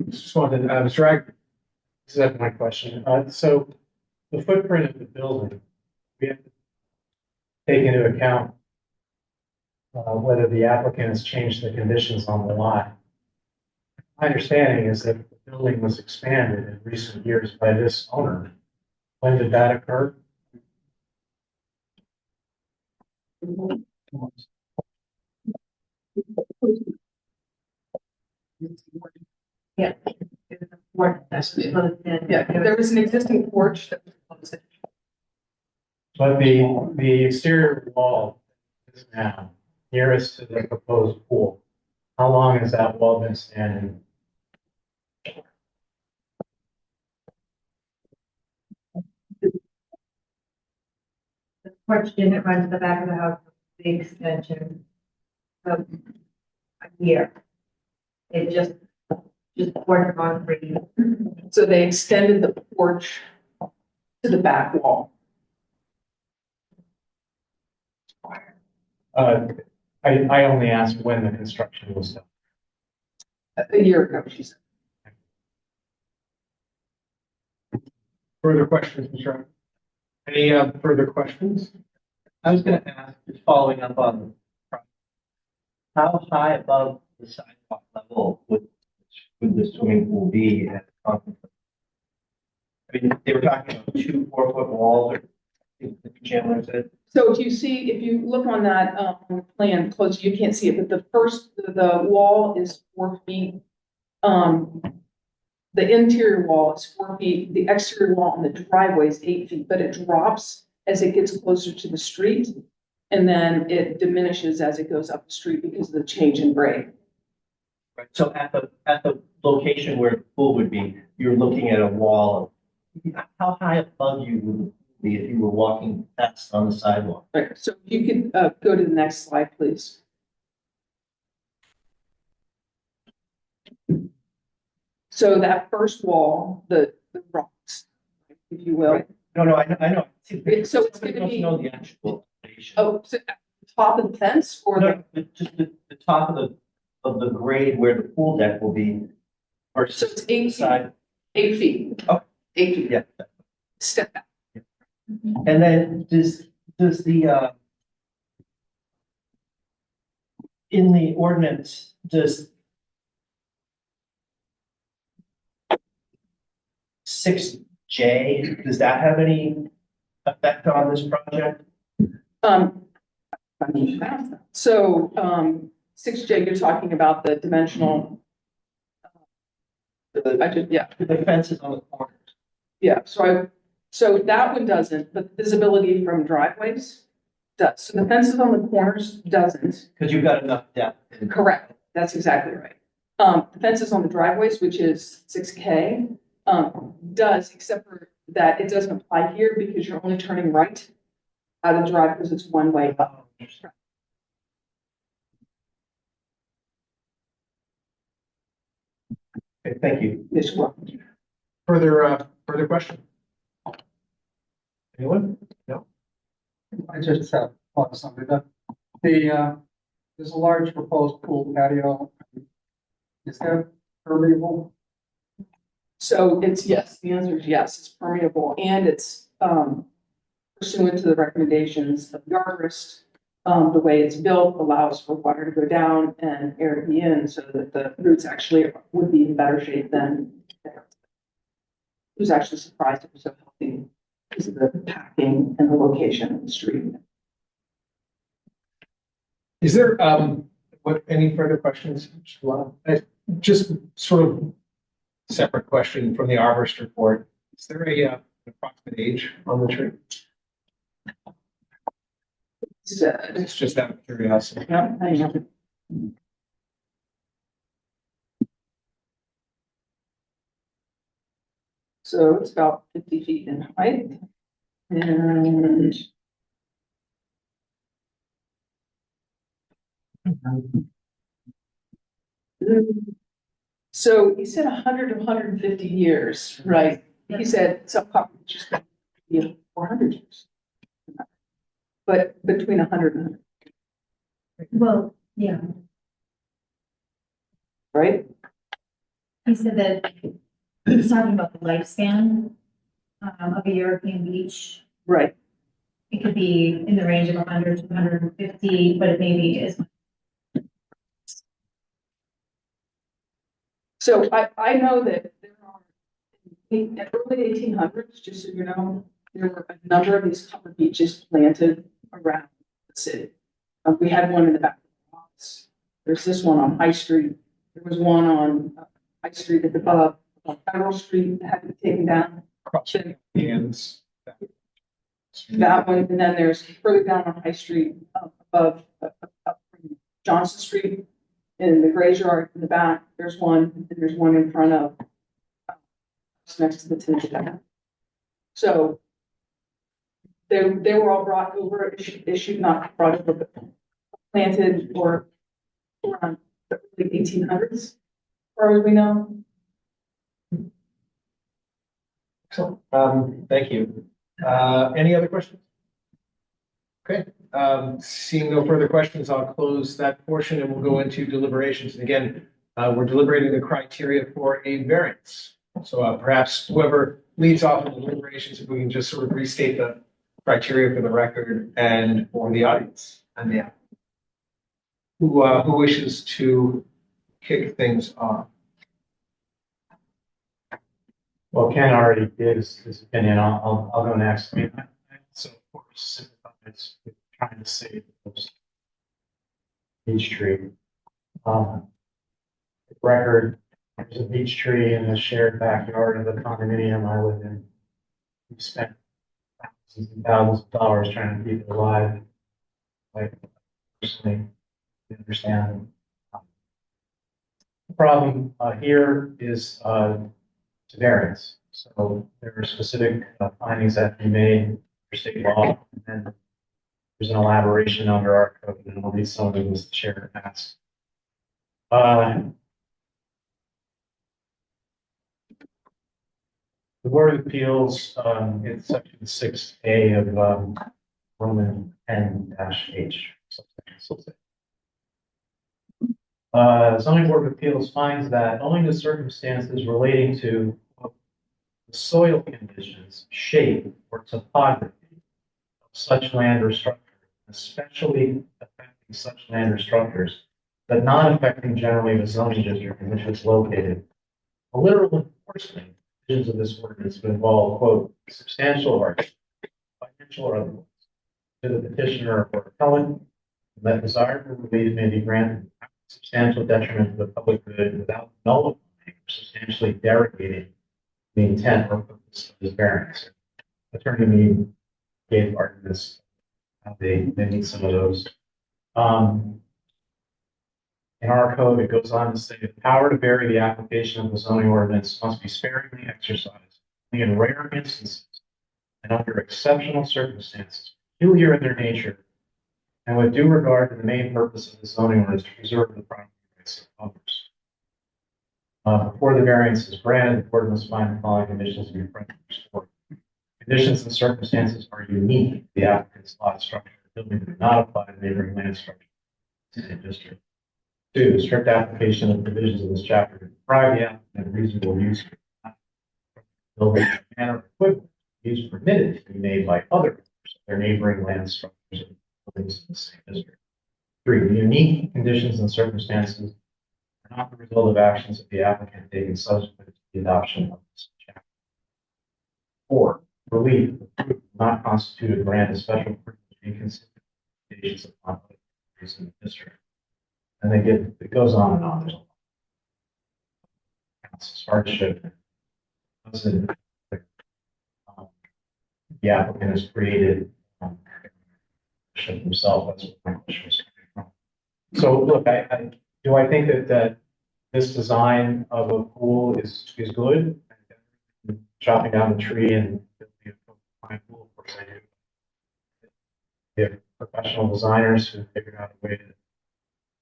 Just wanted, Mr. Agnew. This is my question. So the footprint of the building, we have to take into account whether the applicant has changed the conditions on the lot. My understanding is that the building was expanded in recent years by this owner. When did that occur? yeah, there was an existing porch that was closed. But the exterior wall is now nearest to the proposed pool. How long has that wall been standing? The porch didn't run to the back of the house, the extension of a year. It just poured concrete. So they extended the porch to the back wall. I only asked when the construction was done. A year ago, she said. Further questions, Mr. Agnew? Any further questions? I was gonna ask, just following up on, how high above the sidewalk level would the swimming pool be at the conference? I mean, they were talking about 2 4-foot walls, or I think the Chandler said. So if you look on that plan close, you can't see it, but the wall is 4 feet. The interior wall is 4 feet, the exterior wall on the driveway is 8 feet, but it drops as it gets closer to the street. And then it diminishes as it goes up the street because of the change in grade. Right, so at the location where the pool would be, you're looking at a wall. How high above you would it be if you were walking past on the sidewalk? Okay, so you could, go to the next slide, please. So that first wall, the rocks, if you will. Right. No, I know. So it's gonna Somebody be- wants to know the actual elevation. Oh, so at the top of the fence or No, just the top of the grade where the pool deck will be. Or So it's 8 feet. side, 8 feet? Oh. 8 feet. yeah. Step back. And then does the, in the ordinance, does 6J, does that have any effect on this project? I mean, so, 6J, you're talking about the dimensional. Yeah, The fences on the corners. yeah, so that one doesn't, but visibility from driveways does. So the fences on the corners doesn't. Because you've got enough depth. Correct, that's exactly right. The fences on the driveways, which is 6K, does, except for that it doesn't apply here because you're only turning right out of the drive because it's one way up. Okay, thank you. Yes, well, Further question? Anyone? I just have something that there's a large proposed pool patio. Is that permeable? so it's yes, the answer is yes, it's permeable and it's, pursuant to the recommendations of the arborist. The way it's built allows for water to go down and air to be in so that the roots actually would be in better shape than. I was actually surprised it was so healthy because of the packing and the location of the street. Is there, any further questions? Just sort of separate question from the arborist report. Is there a approximate age on the tree? It's just out of curiosity. Yeah, I know. So it's about 50 feet in height. And so he said 100 to 150 years, right? He said some property just gonna be 400 years. But between 100 and, Well, yeah, right? he said that he's talking about the lifespan of a European beach. Right. It could be in the range of 100 to 150, but it maybe is. So I know that there are, in the early 1800s, just so you know, there were a number of these covered beaches planted around the city. We had one in the back of the office. There's this one on High Street. There was one on High Street at the above, on Federal Street that had to be taken down. Hands. That one, and then there's further down on High Street, above, up from Johnson Street, in the graveyard in the back, there's one, and there's one in front of, next to the Tinge. So they were all brought over, issued, not brought over, but planted or around the early 1800s, as far as we know. Excellent. Thank you. Any other questions? Okay, seeing no further questions, I'll close that portion and we'll go into deliberations. And again, we're deliberating the criteria for a variance. So perhaps whoever leads off in the deliberations, if we can just sort of restate the criteria for the record and for the audience. And yeah. Who wishes to kick things off? Well, Ken already did his opinion. I'll go next. I mean, I also, of course, sympathize with trying to save those beech tree. The record, there's a beech tree in the shared backyard of the condominium I live in. We spent thousands and thousands of dollars trying to keep it alive. Like, personally, I understand. The problem here is variance. So there are specific findings that have been made for state law, and there's an elaboration under our code, and I'll read some of them as the chair asks. The Board of Appeals, in section 6A of Roman 10-H. Zoning Board of Appeals finds that owing to circumstances relating to soil conditions, shape, or topography of such land or structure, especially affecting such land or structures, but not affecting generally the zoning district in which it's located. A literal enforcement provisions of this ordinance would involve, quote, substantial hardship, financial or otherwise, to the petitioner or appellant, and that desirable relief may be granted without substantial detriment to the public good without nullifying or substantially derogating the intent or purpose of this variance. Attorney Mead gave arguments how they meet some of those. In our code, it goes on to say the power to vary the application of the zoning ordinance must be sparingly exercised only in rare instances and under exceptional circumstances, peculiar in their nature, and with due regard to the main purpose of the zoning ordinance to preserve the property rights of others. Before the variance is granted, the court must find the following conditions to be present and restored. Conditions and circumstances are unique to the applicant's lot structure, building do not apply to neighboring land structure in the district. 2, strict application of provisions of this chapter to deprive the applicant of reasonable use for building in a manner equivalent to use permitted to be made by other members of their neighboring land structures and buildings in the same district. 3, the unique conditions and circumstances are not the result of actions of the applicant taken subsequent to the adoption of this chapter. 4, relief will not constitute a grant of special privilege inconsistent with limitations upon other properties in the district. And it goes on and on. There's a lot. It's hardship. Doesn't the applicant has created himself. That's what my question was coming from. So look, I think that this design of a pool is good. Chopping down the tree and building a fine pool, of course I do. We have professional designers who figured out a way to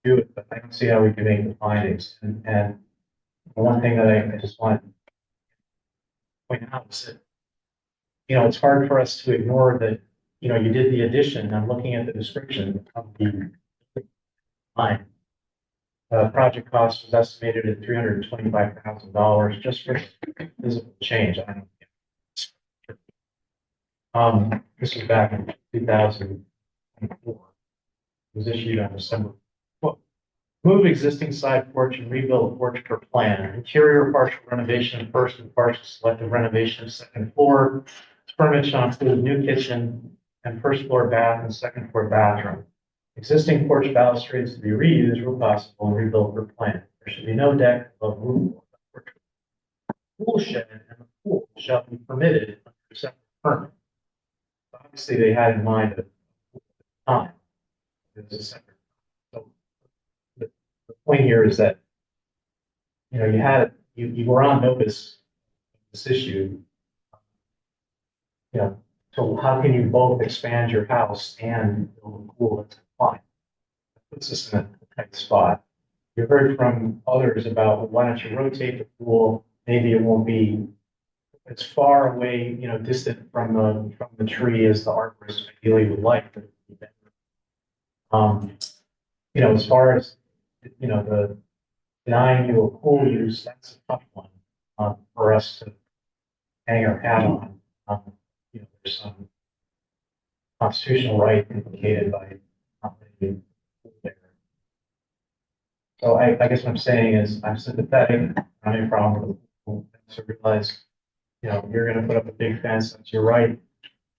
do it, but I don't see how we can make the findings. And one thing that I just want to point out is that, it's hard for us to ignore that, you did the addition. I'm looking at the description of the line. Project cost was estimated at $325,000 just for physical change. I don't know. This was back in 2004. It was issued on December. Move existing side porch and rebuild porch per plan. Interior partial renovation, first and partial selective renovation, second floor. This permit shall include new kitchen and first floor bath and second floor bathroom. Existing porch balustrades to be reused where possible and rebuilt per plan. There should be no deck above roof. Pool shed and the pool shall be permitted under a separate permit. Obviously, they had in mind at the time. It was a separate. So the point here is that you were on notice of this issue. So how can you both expand your house and build a pool that's compliant? That puts us in a tight spot. You heard from others about, well, why don't you rotate the pool? Maybe it won't be as far away, distant from the tree as the arborist ideally would like. But as far as the denying you a pool use, that's a tough one for us to hang our hat on. There's some constitutional right implicated by not letting you there. So I guess what I'm saying is I'm sympathetic. I don't have any problem with the pool. So realize, you're going to put up a big fence. That's your right.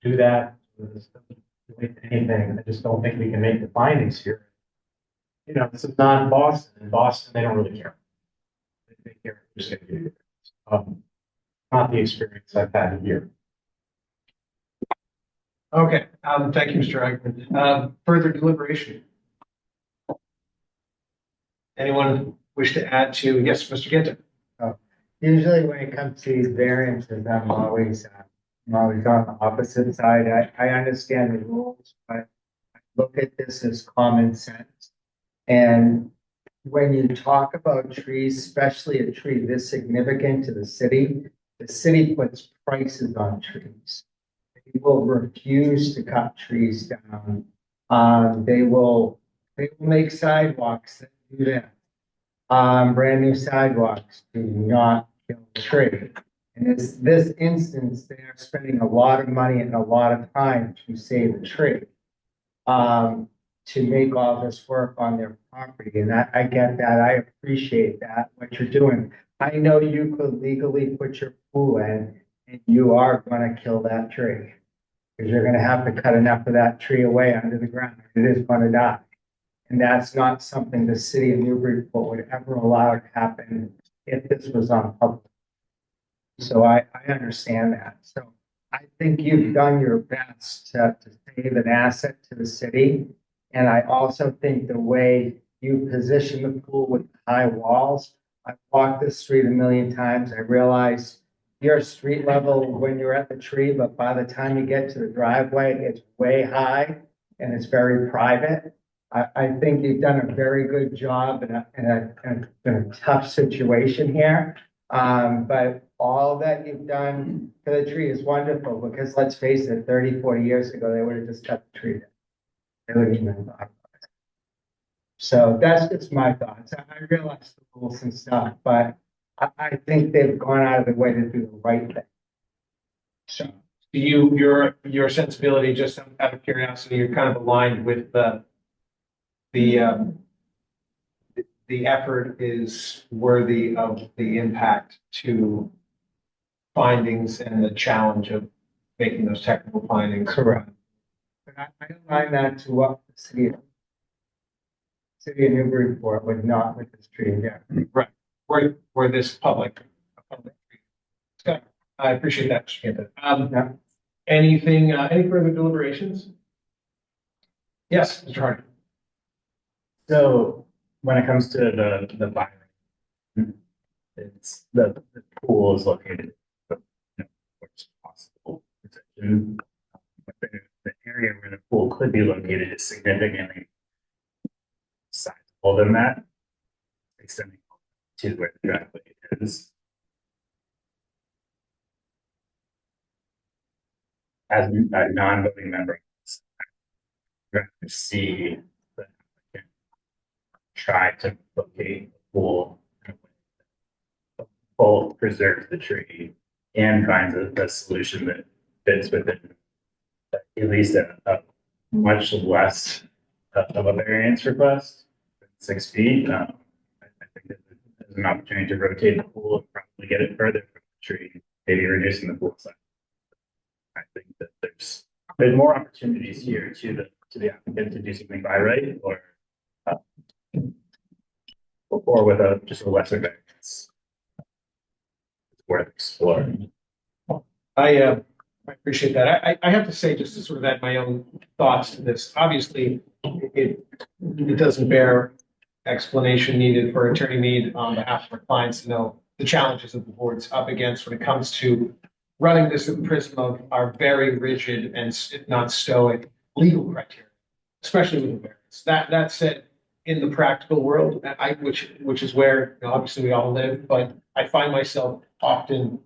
Do that. This doesn't relate to anything. I just don't think we can make the findings here. This is not in Boston. In Boston, they don't really care. They care who's going to do it. Not the experience I've had here. Okay, thank you, Mr. Eichmann. Further deliberation? Anyone wish to add to, yes, Mr. Ginta? Usually when it comes to these variances, I'm always on the opposite side. I understand the rules, but I look at this as common sense. And when you talk about trees, especially a tree this significant to the city puts prices on trees. They will refuse to cut trees down. They will make sidewalks that do that. Brand new sidewalks do not kill the tree. In this instance, they are spending a lot of money and a lot of time to save the tree. To make all this work on their property, and I get that, I appreciate that, what you're doing. I know you could legally put your pool in, and you are gonna kill that tree. Because you're gonna have to cut enough of that tree away under the ground, it is gonna die. And that's not something the city of Newburyport would ever allow to happen if this was on public. So I understand that. So I think you've done your best to save an asset to the city. And I also think the way you position the pool with high walls, I've walked this street a million times. I realize you're street level when you're at the tree, but by the time you get to the driveway, it's way high and it's very private. I think you've done a very good job in a tough situation here. But all that you've done for the tree is wonderful because let's face it, 30, 40 years ago, they would have just cut the tree down. They wouldn't even thought about it. So that's just my thoughts. I realize the rules and stuff, but I think they've gone out of the way to do the right thing. So your sensibility, just out of curiosity, you're kind of aligned with the effort is worthy of the impact to findings and the challenge of making those technical findings. Correct. But I don't mind that to what the city of Newburyport would not with this tree again. Right. Where this public. Scott, I appreciate that, Mr. Kenta. Yeah. Anything, any further deliberations? Yes, Mr. Hardy. So when it comes to the buy rate, it's the pool is located, you know, worst possible position. But the area where the pool could be located is significantly sizable than that, extending to where the driveway is. As a non-voting member, I'm going to see the applicant try to locate the pool in a way that both preserves the tree and finds a solution that fits within at least a much less of a variance request, 6 feet. I think that there's an opportunity to rotate the pool and probably get it further from the tree, maybe reducing the pool size. I think that there's more opportunities here to the applicant to do something by right or with just a lesser variance. It's worth exploring. I appreciate that. I have to say, just to sort of add my own thoughts to this, obviously it doesn't bear explanation needed for Attorney Mead on behalf of our clients to know the challenges that the board's up against when it comes to running this through the prism of our very rigid and not stoic legal criteria, especially with the variance. That said, in the practical world, which is where, you know, obviously we all live, but I find myself often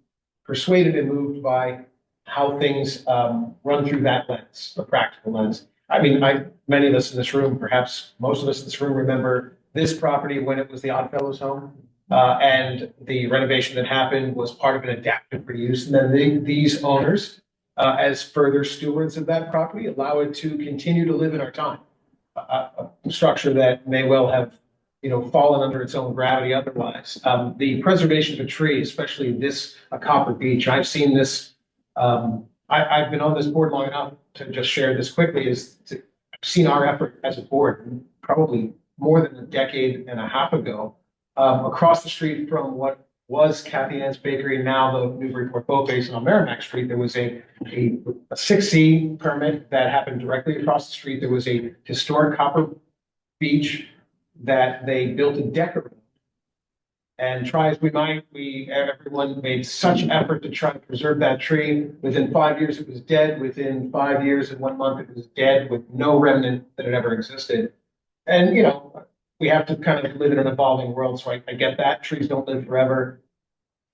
persuaded and moved by how things run through that lens, the practical lens. I mean, many of us in this room, perhaps most of us in this room, remember this property when it was the Oddfellows home. And the renovation that happened was part of an adaptive reuse. And then these owners, as further stewards of that property, allow it to continue to live in our time. A structure that may well have, you know, fallen under its own gravity otherwise. The preservation of a tree, especially this, a copper beech, I've seen this. I've been on this board long enough to just share this quickly. I've seen our effort as a board probably more than a decade and a half ago. Across the street from what was Kathy Ann's Bakery, now the Newburyport Boat Base on Merrimack Street, there was a 6C permit that happened directly across the street. There was a historic copper beech that they built a deck around And try as we might, everyone made such effort to try to preserve that tree. Within 5 years, it was dead. Within 5 years and 1 month, it was dead with no remnant that had ever existed. And, you know, we have to kind of live in an evolving world. So I get that. Trees don't live forever.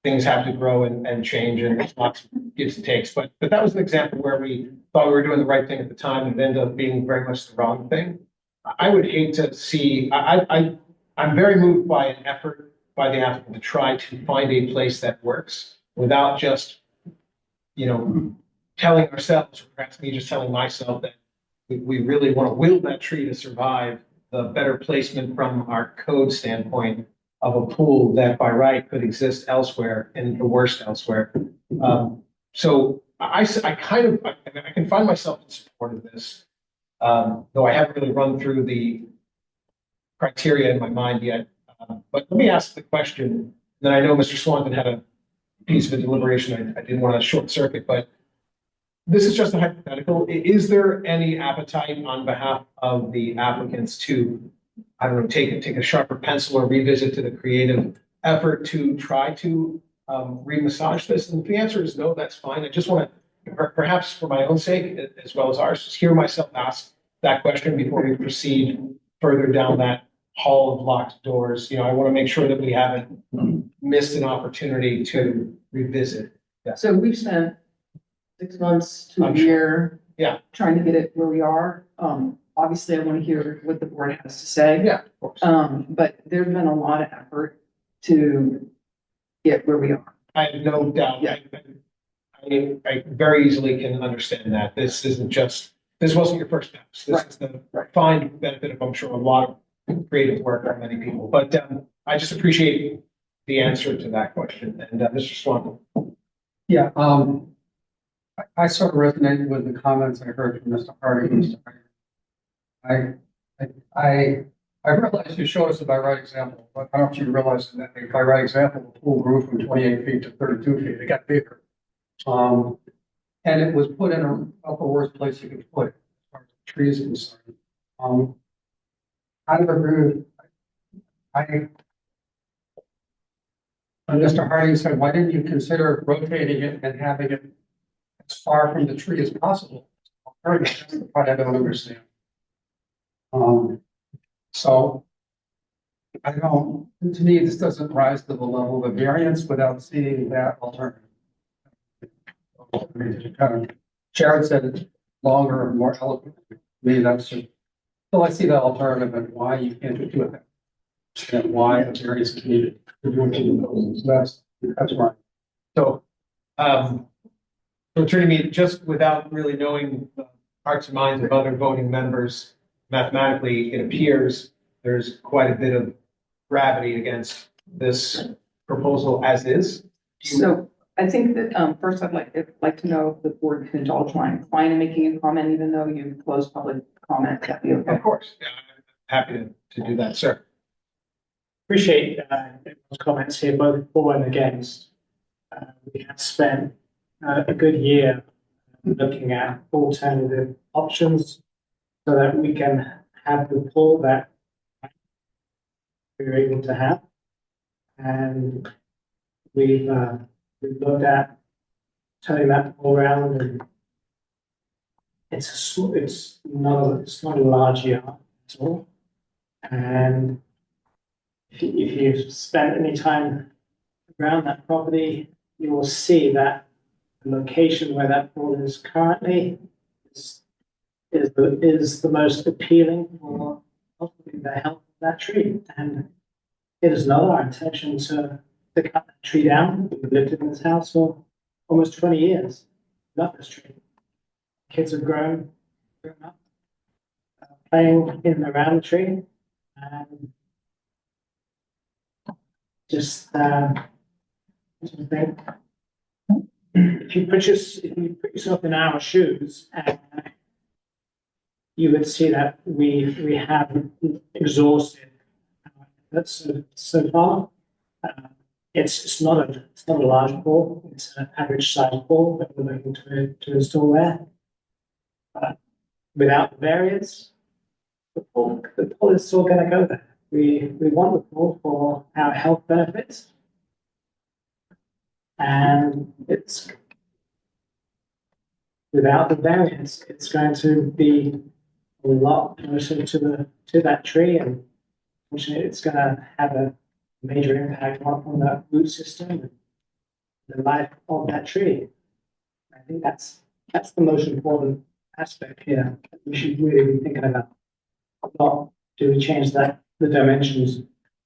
Things have to grow and change, and there's lots of gives and takes. But that was an example where we thought we were doing the right thing at the time and it ended up being very much the wrong thing. I would hate to see, I'm very moved by an effort by the applicant to try to find a place that works without just, you know, telling ourselves, or perhaps me just telling myself that we really want to will that tree to survive. The better placement from our code standpoint of a pool that by right could exist elsewhere and the worst elsewhere. So I can find myself in support of this, though I haven't really run through the criteria in my mind yet. But let me ask the question. Then I know Mr. Swanton had a piece of a deliberation. I didn't want to short circuit, but this is just a hypothetical. Is there any appetite on behalf of the applicants to, I don't know, take a sharper pencil or revisit to the creative effort to try to re-massage this? And if the answer is no, that's fine. I just want to, perhaps for my own sake, as well as ours, just hear myself ask that question before we proceed further down that hall of locked doors. You know, I want to make sure that we haven't missed an opportunity to revisit. So we've spent 6 months to a I'm sure. year. Yeah. Trying to get it where we are. Obviously I want to hear what the board has to say. Yeah, of course. But there's been a lot of effort to get where we are. I have no doubt. Yeah. I very easily can understand that. This wasn't your first steps. This is the fine benefit of, I'm sure, a lot of creative work by many people. But I just appreciate the answer to that question. And Mr. Swanton. Yeah, I sort of resonated with the comments I heard from Mr. Harding. I realize you showed us a by right example, but I don't know if you realize that a by right example, the pool grew from 28 feet to 32 feet. It got bigger. And it was put in about the worst place you could put it, as far as the trees are concerned. I would agree with, and Mr. Harding said, why didn't you consider rotating it and having it as far from the tree as possible? That's the part I don't understand. So to me, this doesn't rise to the level of a variance without seeing that alternative. Sharon said it longer and more eloquent. To me, that's just, so I see that alternative and why you can't do it. And why a variance is needed to do it. That's right. So, returning me just without really knowing the hearts and minds of other voting members, mathematically, it appears there's quite a bit of gravity against this proposal as is. So I think that first I'd like to know if the board can indulge my client in making a comment, even though you've closed public comment. That'd be okay. Of course, yeah, I'm happy to do that, sir. Appreciate everyone's comments here, both for and against. We have spent a good year looking at alternative options so that we can have the pool that we're able to have. And we've looked at turning that pool around, and it's not a large yard at all. And if you've spent any time around that property, you will see that the location where that pool is currently is the most appealing for hopefully the health of that tree. And it is not our intention to cut that tree down. We've lived in this house for almost 20 years. Love this tree. Kids have grown up, playing in and around the tree, and just think, if you put yourself in our shoes, you would see that we have exhausted that's so far. It's not a large pool. It's an average size pool that we're looking to install there. But without the variance, the pool is still going to go there. we want the pool for our health benefits. And it's, without the variance, it's going to be a lot closer to that tree, and unfortunately, it's gonna have a major impact on the root system and the life of that tree. I think that's the most important aspect here. We should really be thinking about, not do we change the dimensions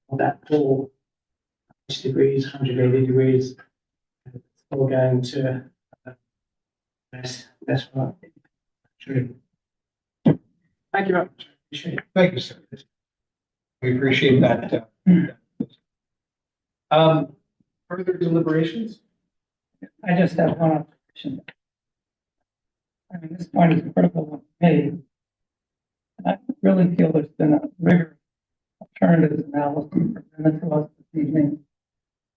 of that pool, 80 degrees, 180 degrees, and it's all going to that's what. True. Thank you very much. Appreciate it. Thank you, sir. We appreciate that. Further deliberations? I just have one observation. I mean, this point is a critical one for me. And I really feel there's been a rigorous alternatives analysis presented to us this evening.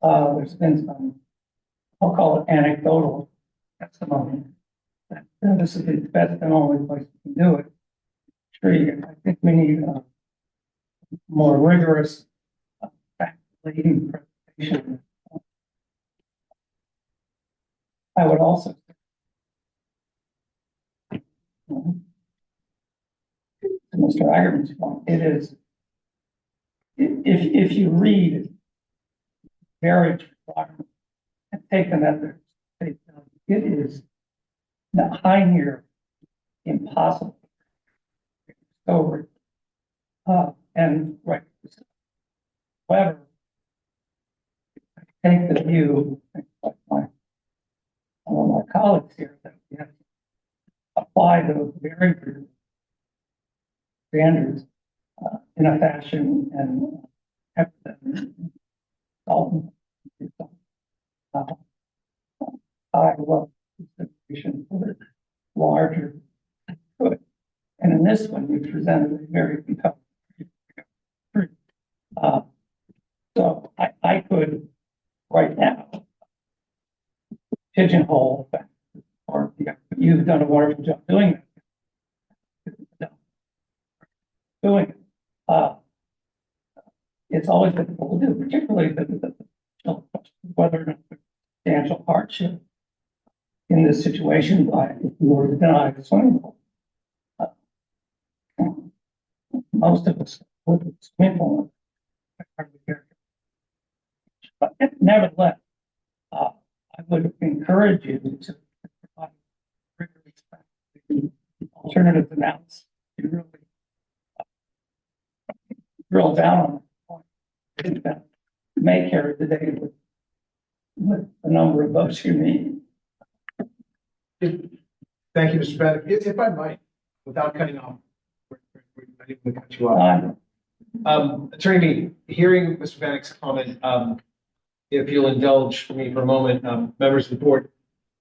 There's been some, I'll call it anecdotal testimony. That this is the best and only place we can do it. Tree, and I think we need a more rigorous, fact-laden presentation. I would also say, to Mr. Agarman's point, it is, if you read marriage requirements and take them at their face value, it is the high near impossible. Over, and right. However, I take the view, like one of my colleagues here, that we have to apply those very good standards in a fashion and have them solve them. I love consideration for the larger good. And in this one, we presented a very compelling. So I could right now pigeonhole that, or you've done a wonderful job doing that. Doing it. It's always difficult to do, particularly whether or not there's substantial hardship in this situation by if you were to deny the swimming pool. Most of us would swim on it. But nevertheless, I would encourage you to provide rigorous alternative analysis to really drill down on the point that may carry the day with the number of votes you need. Thank you, Mr. Bennett. If I might, without cutting off, I didn't want to cut you off. Attorney Mead, hearing Mr. Bennett's comment, if you'll indulge me for a moment, members of the board,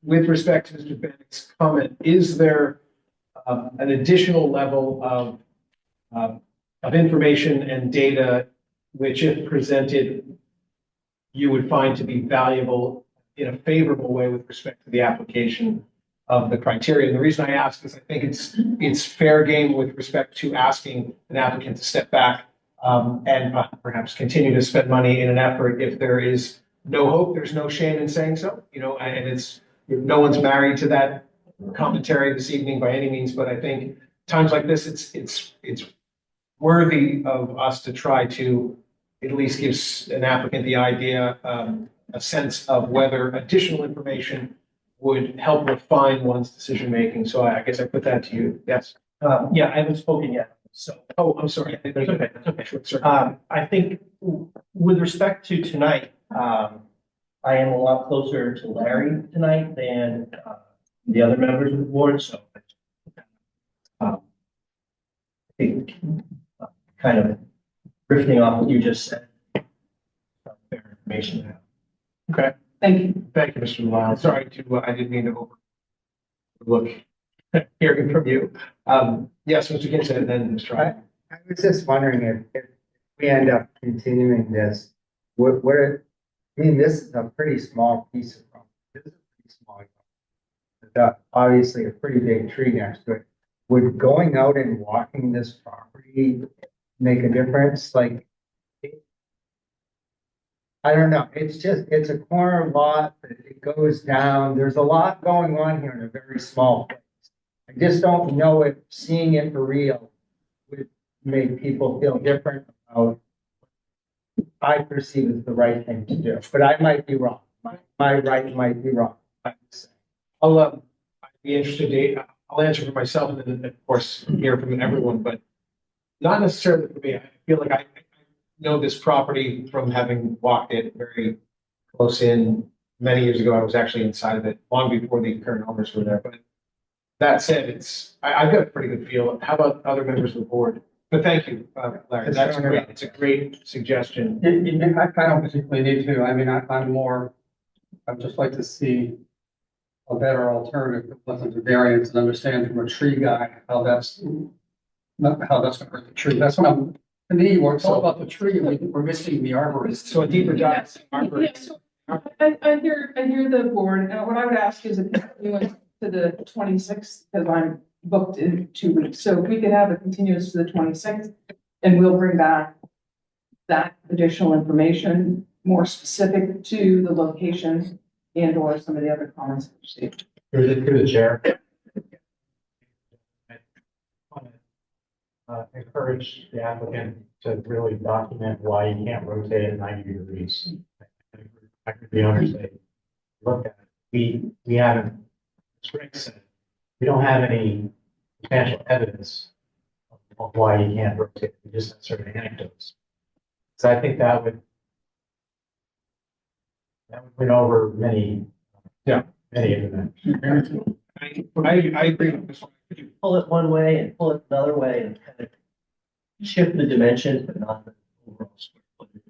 with respect to Mr. Bennett's comment, is there an additional level of information and data which, if presented, you would find to be valuable in a favorable way with respect to the application of the criteria? And the reason I ask is I think it's fair game with respect to asking an applicant to step back and perhaps continue to spend money in an effort. If there is no hope, there's no shame in saying so, and it's, no one's married to that commentary this evening by any means, but I think times like this, it's worthy of us to try to at least give an applicant the idea, a sense of whether additional information would help refine one's decision-making. So I guess I put that to you. Yes. Yeah, I haven't spoken yet, so. Oh, I'm sorry. It's okay, it's okay. Sure, sir. I think with respect to tonight, I am a lot closer to Larry tonight than the other members of the board, so I think kind of riffing off what you just said, fair information to have. Okay. Thank you. Thank you, Mr. Lyle. Sorry I didn't mean to overlook hearing from you. Yes, Mr. Gibson, and then Mr. Ryan. I was just wondering if we end up continuing this, I mean, this is a pretty small piece of property. This is a pretty small. Obviously a pretty big tree next to it. Would going out and walking this property make a difference? Like, I don't know, it's a corner lot, but it goes down, there's a lot going on here in a very small place. I just don't know if seeing it for real would make people feel different about what I perceive as the right thing to do, but I might be wrong. My right might be wrong. I'd be interested to, I'll answer for myself and then of course hear from everyone, but not necessarily for me. I feel like I know this property from having walked it very close in. Many years ago, I was actually inside of it long before the current owners were there, but that said, I've got a pretty good feel. How about other members of the board? But thank you, Larry. That's great. It's a great suggestion. I don't particularly need to, I mean, I'd just like to see a better alternative that wasn't a variance and understand from a tree guy how that's gonna hurt the tree. That's what to me, it's all about the tree, we're missing the arborist. So a deeper dive. Yeah, so I hear the board, and what I would ask is a continuance to the 26th, because I'm booked in 2 weeks. So if we could have a continuance to the 26th, and we'll bring back that additional information more specific to the location and or some of the other comments received. Through the chair. Encourage the applicant to really document why you can't rotate it 90 degrees. I heard the owner say, look at it, we haven't, as Greg said, we don't have any substantial evidence of why you can't rotate, we just have certain anecdotes. So I think that would win over many of them. I agree with this one. Could you pull it one way and pull it another way and kind of shift the dimensions, but not the overall square footage?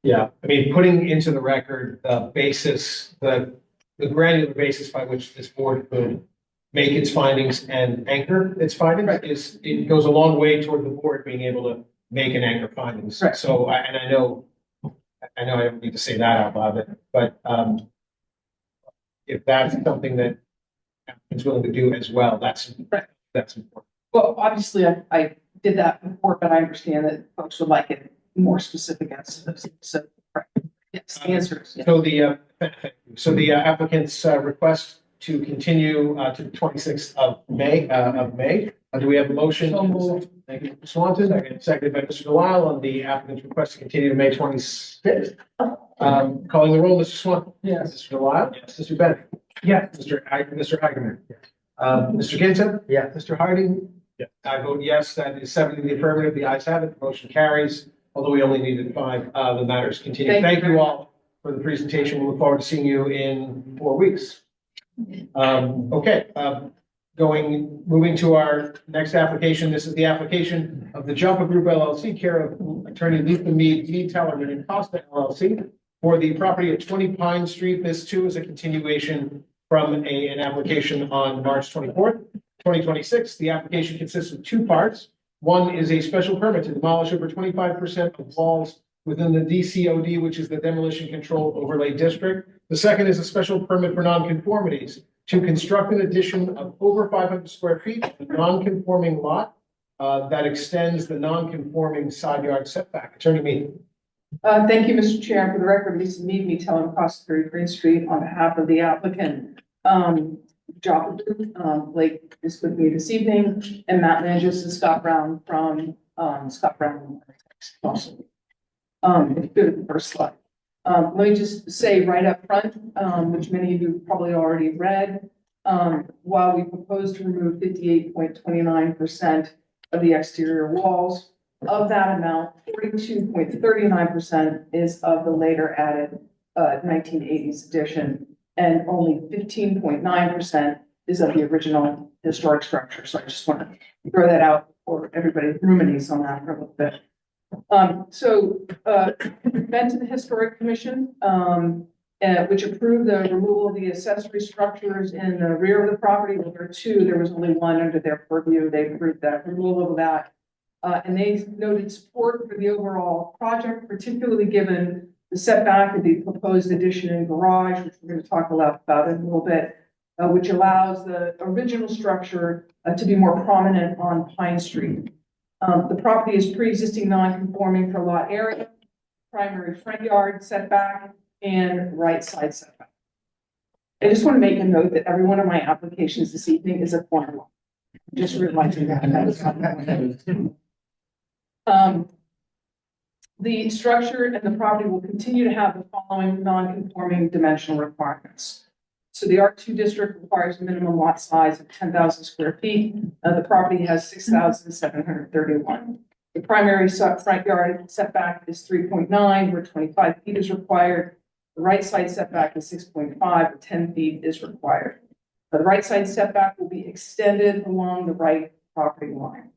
Yeah, I mean, putting into the record the basis, the granular basis by which this board could make its findings and anchor its findings it goes a long way toward the board being able to make and anchor findings. Right. So, I know I don't need to say that out loud, but if that's something that applicant's willing to do as well, that's important. Well, obviously, I did that before, but I understand that folks would like it more specific as to this. So, right. Yes, the answer is yes. So the applicant's request to continue to the 26th of May. Do we have a motion? So moved. Thank you, Mr. Swanton. Seconded by Mr. Delisle on the applicant's request to continue to May 26th. Calling the roll, Mr. Swanton. Yes. Mr. Delisle. Yes. Mr. Bennett. Yes. Mr. Hageman. Yes. Mr. Ginta. Yeah. Mr. Harding. Yeah. I vote yes. That is 7 in the affirmative. The ayes have it. The motion carries. Although we only needed 5, the matter is continued. Thank you all for the presentation. We look forward to seeing you in 4 weeks. Moving to our next application. This is the application of the Joppa Group LLC, care of attorney Lisa Mead Tellerman and Costa LLC for the property at 20 Pine Street. This too is a continuation from an application on March 24th, 2026. The application consists of 2 parts. One is a special permit to demolish over 25% of walls within the DCOD, which is the Demolition Control Overlay District. The second is a special permit for nonconformities to construct an addition of over 500 square feet, a non-conforming lot that extends the non-conforming side yard setback. Attorney Mead. Thank you, Mr. Chair. For the record, Lisa Mead, me telling across 30 Green Street on behalf of the applicant. Joppa Group, Blake is with me this evening, and Matt Langis and Scott Brown from Scott Brown. Also, if you go to the first slide. Let me just say right up front, which many of you probably already read, while we propose to remove 58.29% of the exterior walls, of that amount, 42.39% is of the later added 1980s addition, and only 15.9% is of the original historic structure. So I just want to throw that out for everybody ruminates on that for a little bit. Been to the Historic Commission, which approved the removal of the accessory structures in the rear of the property. Well, there were 2, there was only 1 under their purview. They approved that removal of that. And they noted support for the overall project, particularly given the setback of the proposed addition and garage, which we're going to talk about in a little bit, which allows the original structure to be more prominent on Pine Street. The property is pre-existing non-conforming for lot area. primary front yard setback and right side setback. I just want to make a note that every one of my applications this evening is a corner lot. Just realizing that. The structure and the property will continue to have the following non-conforming dimensional requirements. So the R2 district requires a minimum lot size of 10,000 square feet. The property has 6,731. The primary front yard setback is 3.9, where 25 feet is required. The right side setback is 6.5, where 10 feet is required. The right side setback will be extended along the right property line.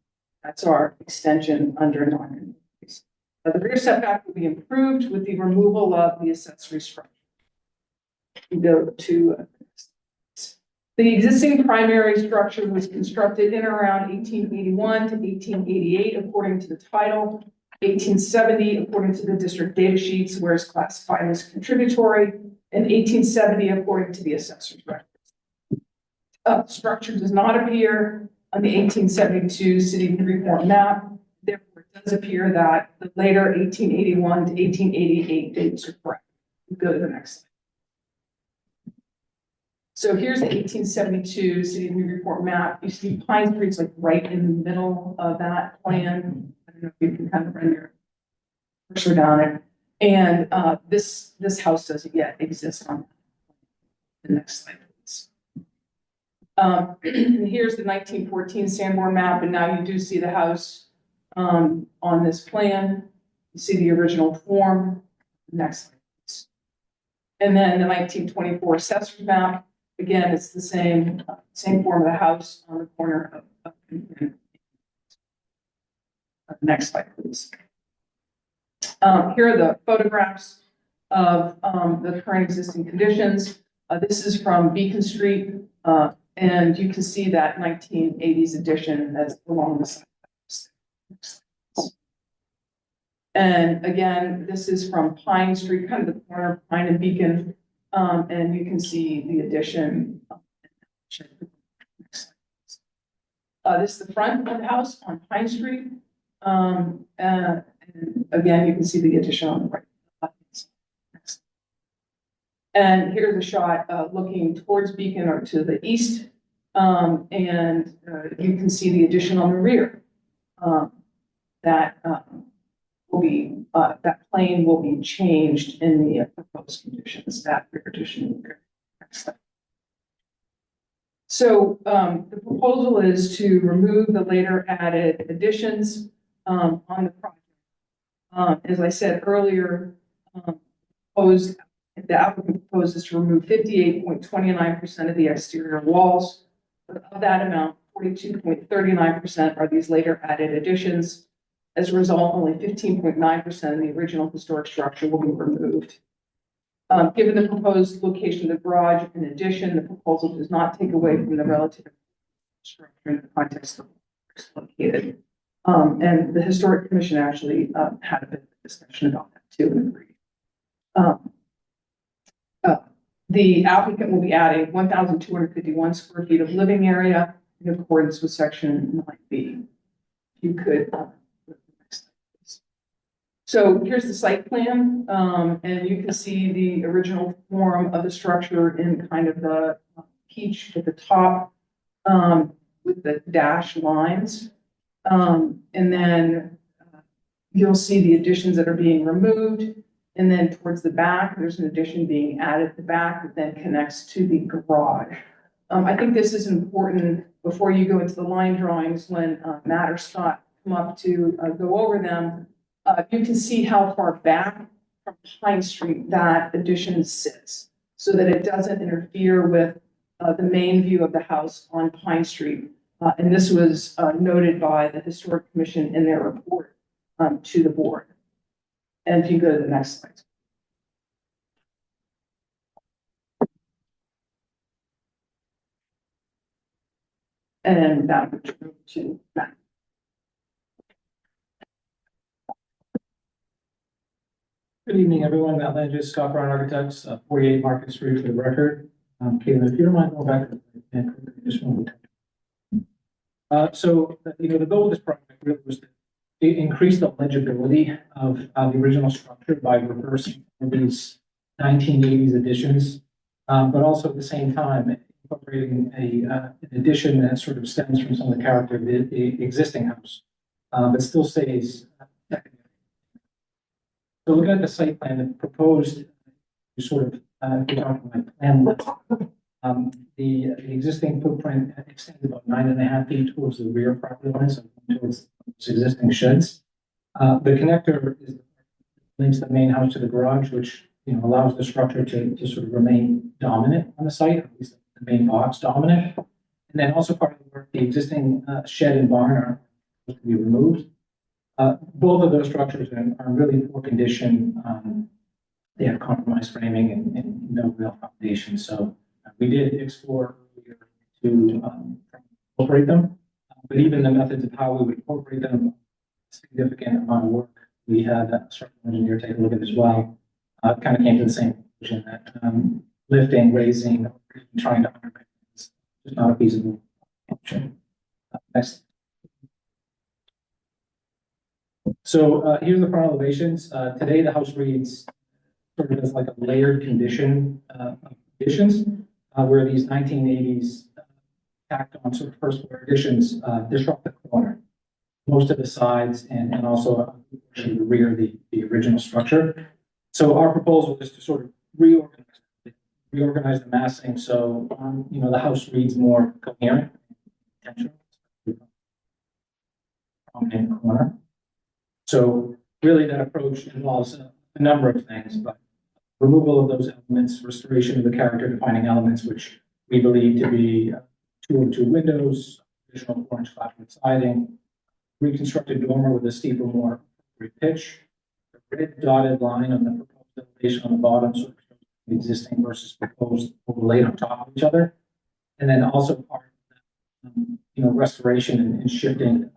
That's our extension under non-conformity. The rear setback will be improved with the removal of the accessory structure. We go to the existing primary structure was constructed in around 1881 to 1888, according to the title, 1870, according to the district data sheets, where it's classified as contributory, and 1870, according to the assessor's records. Structure does not appear on the 1872 city of Newburyport map. Therefore, it does appear that the later 1881 to 1888 dates are correct. We go to the next slide. So here's the 1872 city of Newburyport map. You see Pine Street's like right in the middle of that plan. I don't know if you can kind of run your cursor down it. And this house doesn't yet exist on the next slide, please. And here's the 1914 Sanborn map, and now you do see the house on this plan. You see the original form. Next slide, please. And then the 1924 assessor's map. Again, it's the same form of the house on the corner of next slide, please. Here are the photographs of the current existing conditions. This is from Beacon Street, and you can see that 1980s addition that's along the side. And again, this is from Pine Street, kind of the corner of Pine and Beacon. And you can see the addition. This is the front of the house on Pine Street. And again, you can see the addition on the right. And here's a shot looking towards Beacon or to the east. And you can see the addition on the rear. That will be that plane will be changed in the proposed conditions. That rear addition. So the proposal is to remove the later added additions on the project. As I said earlier, the applicant proposes to remove 58.29% of the exterior walls. Of that amount, 42.39% are these later added additions. As a result, only 15.9% of the original historic structure will be removed. Given the proposed location of the garage in addition, the proposal does not take away from the relative structure in the context of where it's located. And the Historic Commission actually had a bit of a discussion about that too and agreed. The applicant will be adding 1,251 square feet of living area in accordance with section 9B. You could So here's the site plan, and you can see the original form of the structure in kind of the peach at the top with the dashed lines. And then you'll see the additions that are being removed. And then towards the back, there's an addition being added at the back that then connects to the garage. I think this is important before you go into the line drawings when Matt or Scott come up to go over them. You can see how far back from Pine Street that addition sits so that it doesn't interfere with the main view of the house on Pine Street. And this was noted by the Historic Commission in their report to the board. And if you go to the next slide. And that would move to Matt. Good evening, everyone. Matt Langes, Scott Brown Architects, 48 Market Street for the record. Caitlin, if you don't mind going back to just one more time. So, the goal of this project really was to increase the legibility of the original structure by reversing these 1980s additions, but also at the same time incorporating an addition that sort of stems from some of the character of the existing house, but still stays. So looking at the site plan, the proposed sort of, if you're talking about plan list, the existing footprint extends about 9.5 feet towards the rear property line, so towards existing sheds. The connector is links the main house to the garage, which, you know, allows the structure to sort of remain dominant on the site, at least the main box dominant. And then also part of the work, the existing shed and barn are supposed to be removed. Both of those structures are in really poor condition. They have compromised framing and no real foundation. So we did explore earlier to incorporate them, but even the methods of how we would incorporate them, significant amount of work. We had a structural engineer take a look at as well. Kind of came to the same conclusion that lifting, raising, trying to underpin is just not a feasible option. Next. So here's the front elevations. Today the house reads sort of as like a layered condition additions, where these 1980s tacked on sort of first floor additions disrupt the corner, most of the sides, and also the rear of the original structure. So our proposal is to sort of reorganize the massing so you know, the house reads more coherent, intentional, prominent corner. So really that approach involves a number of things, but removal of those elements, restoration of the character defining elements, which we believe to be 202 windows, additional 4-inch clapboard siding, reconstructed dormer with a steeper, more pitch, the red dotted line on the proposed elevation on the bottom, sort of shows the existing versus proposed overlaid on top of each other, and then also part of the, you know, restoration and shifting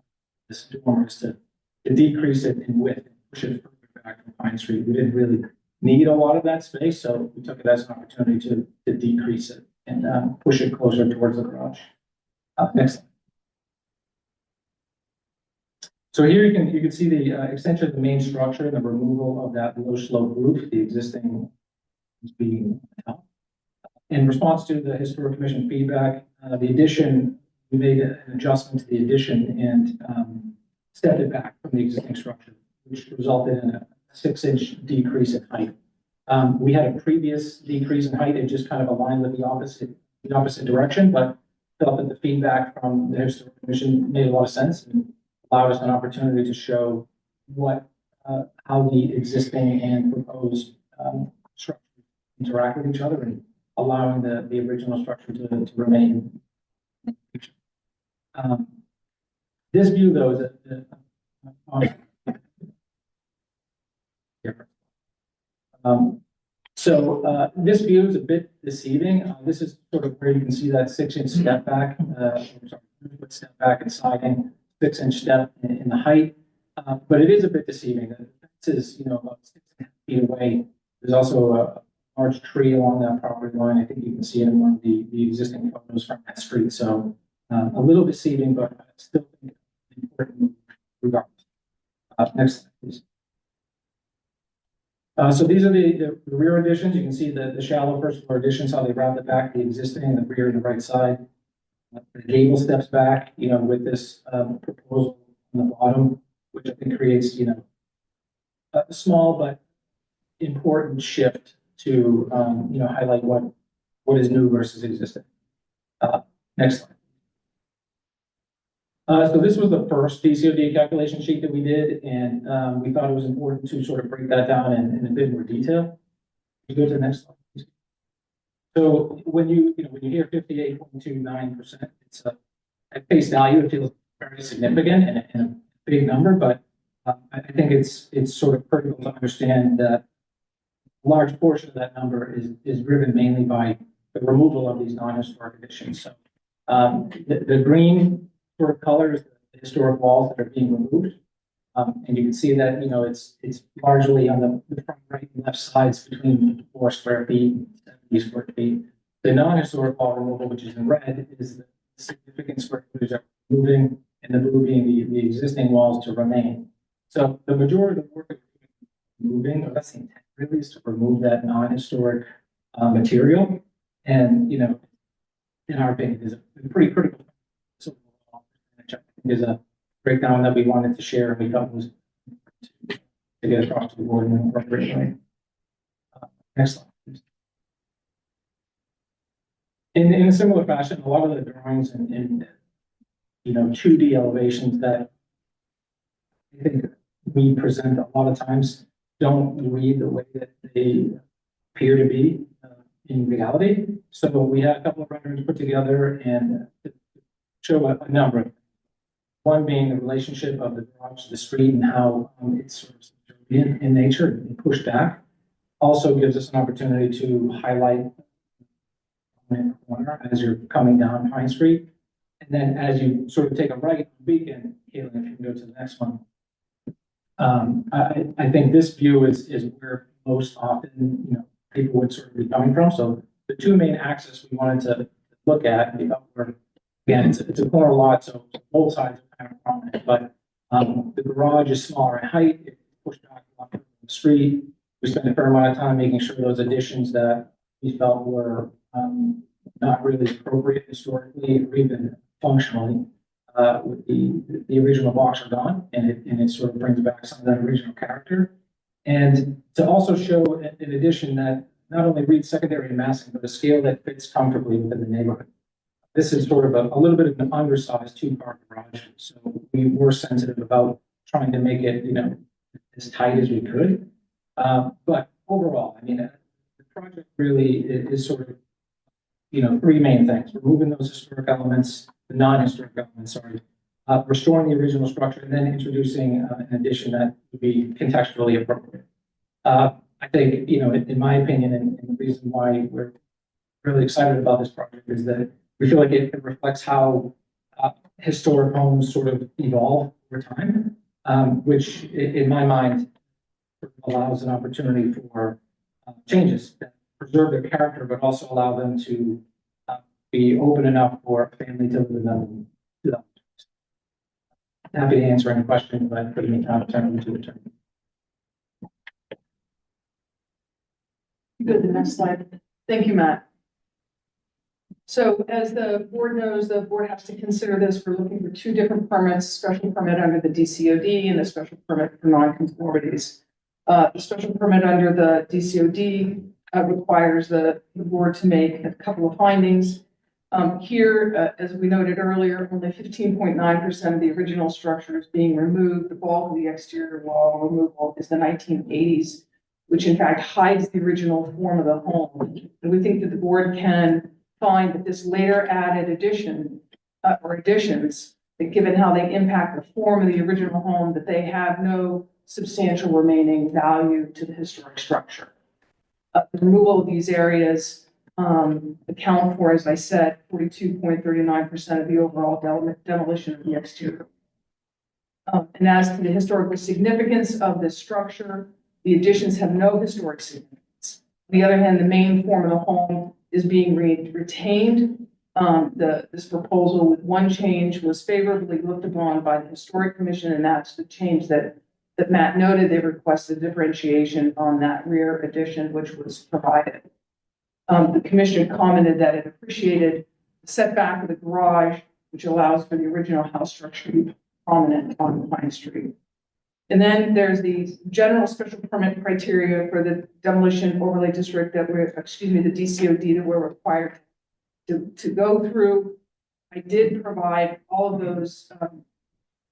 this dormer is to decrease it in width and push it further back from Pine Street. We didn't really need a lot of that space, so we took it as an opportunity to decrease it and push it closer towards the garage. Next slide. So here you can see the extension of the main structure and the removal of that low slope roof, the existing is being held. In response to the Historic Commission feedback, the addition, we made an adjustment to the addition and stepped it back from the existing structure, which resulted in a 6-inch decrease in height. We had a previous decrease in height, it just kind of aligned with the opposite direction, but felt that the feedback from the Historic Commission made a lot of sense and allowed us an opportunity to show what, how the existing and proposed structures interact with each other and allowing the original structure to remain. This view, though, is different. This view is a bit deceiving. This is sort of where you can see that 6-inch step back, step back and siding, 6-inch step in the height, but it is a bit deceiving. The fence is, you know, about 6.5 feet away. There's also a large tree along that property line. I think you can see it in one of the existing photos from that street. So a little deceiving, but I still think it's important regardless. Next slide, please. So these are the rear additions. You can see the shallow first floor additions, how they round it back, the existing, the rear and the right side. The gable steps back, you know, with this proposal on the bottom, which I think creates, you know, a small but important shift to, you know, highlight what is new versus existing. Next slide. So this was the first DCOD calculation sheet that we did, and we thought it was important to sort of break that down in a bit more detail. You go to the next slide, please. So when you hear 58.29%, it's at face value, it feels very significant and a big number, but I think it's sort of critical to understand that a large portion of that number is driven mainly by the removal of these non-historic additions. So the green sort of colors, the historic walls that are being removed. And you can see that, you know, it's largely on the front right and left sides between 4 square feet, 70 square feet. The non-historic wall removal, which is in red, is the significant square footage that we're moving, and the blue being the existing walls to remain. So the majority of the work that we're moving, or that's the intent really, is to remove that non-historic material. And, you know, in our opinion, is a pretty critical. So there's a breakdown that we wanted to share, and we thought was to get across to the board in an appropriate way. Next slide, please. In a similar fashion, a lot of the drawings and you know, 2D elevations that I think we present a lot of times don't read the way that they appear to be in reality. So we had a couple of renderings put together and show a number of things. One being the relationship of the garage to the street and how it's sort of in nature and pushed back. Also gives us an opportunity to highlight the corner as you're coming down Pine Street. And then as you sort of take a right on Beacon, Caitlin, if you can go to the next one. I think this view is where most often, you know, people would sort of be coming from. So the two main axes we wanted to look at, the upward, again, it's a corner lot, so both sides are kind of prominent, but the garage is smaller in height, it's pushed back a lot from the street. We spent a fair amount of time making sure those additions that we felt were not really appropriate historically or even functionally with the original box are gone, and it sort of brings back some of that original character. And to also show, in addition, that not only reads secondary massing, but a scale that fits comfortably within the neighborhood. This is sort of a little bit of an undersized two-car garage, so we were sensitive about trying to make it, you know, as tight as we could. But overall, I mean, the project really is sort of, you know, three main things: removing those historic elements, the non-historic elements, sorry, restoring the original structure, and then introducing an addition that would be contextually appropriate. I think, you know, in my opinion, and the reason why we're really excited about this project is that we feel like it reflects how historic homes sort of evolve over time, which in my mind allows an opportunity for changes that preserve their character, but also allow them to be open enough for a family to live in them. Happy to answer any questions, but for the meantime, turn them to the attorney. Good, the next slide. Thank you, Matt. So as the board knows, the board has to consider this. We're looking for two different permits: special permit under the DCOD and a special permit for nonconformities. The special permit under the DCOD requires the board to make a couple of findings. Here, as we noted earlier, only 15.9% of the original structure is being removed. The bulk of the exterior wall removal is the 1980s, which in fact hides the original form of the home. And we think that the board can find that this later added addition or additions, that given how they impact the form of the original home, that they have no substantial remaining value to the historic structure. The removal of these areas account for, as I said, 42.39% of the overall demolition of the exterior. And as to the historical significance of this structure, the additions have no historic significance. On the other hand, the main form of the home is being retained. This proposal with one change was favorably looked upon by the Historic Commission, and that's the change that Matt noted. They requested differentiation on that rear addition, which was provided. The commission commented that it appreciated the setback of the garage, which allows for the original house structure to be prominent on Pine Street. And then there's the general special permit criteria for the demolition overlay district that we're, excuse me, the DCOD that we're required to go through. I did provide all of those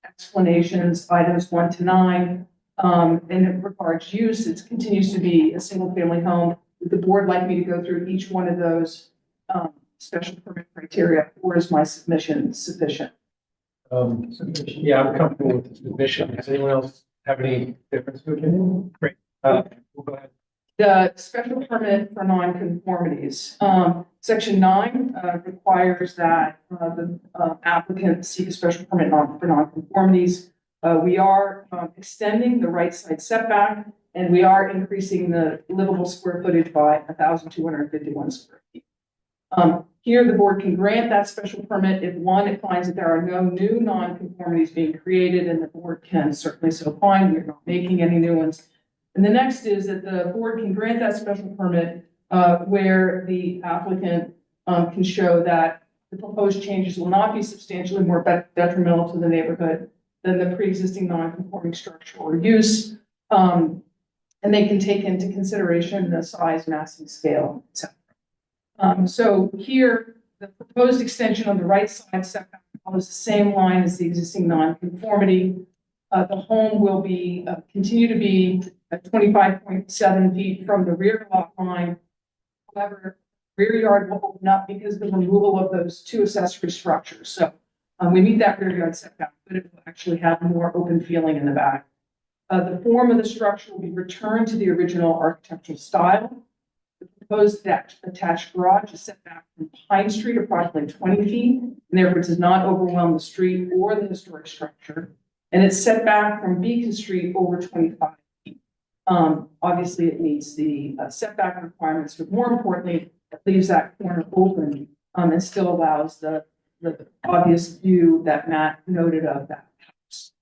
explanations, items 1 to 9. And in regards use, it continues to be a single family home. Would the board like me to go through each one of those special permit criteria, or is my submission sufficient? Yeah, I'm comfortable with the submission. Does anyone else have any difference of opinion? Great. We'll go ahead. The special permit for nonconformities. Section 9 requires that the applicant seek a special permit for nonconformities. We are extending the right side setback, and we are increasing the livable square footage by 1,251 square feet. Here, the board can grant that special permit if, one, it finds that there are no new nonconformities being created, and the board can certainly so find, we're not making any new ones. And the next is that the board can grant that special permit where the applicant can show that the proposed changes will not be substantially more detrimental to the neighborhood than the pre-existing non-conforming structure or use. And they can take into consideration the size, mass, and scale, etc. So here, the proposed extension on the right side setback follows the same line as the existing non-conformity. The home will be continue to be at 25.7 feet from the rear lot line. However, rear yard will open up because of the removal of those two accessory structures. So we meet that rear yard setback, but it will actually have more open feeling in the back. The form of the structure will be returned to the original architectural style. The proposed attached garage is set back from Pine Street approximately 20 feet, and therefore does not overwhelm the street or the historic structure. And it's set back from Beacon Street over 25 feet. Obviously, it meets the setback requirements, but more importantly, it leaves that corner open and still allows the obvious view that Matt noted of that house.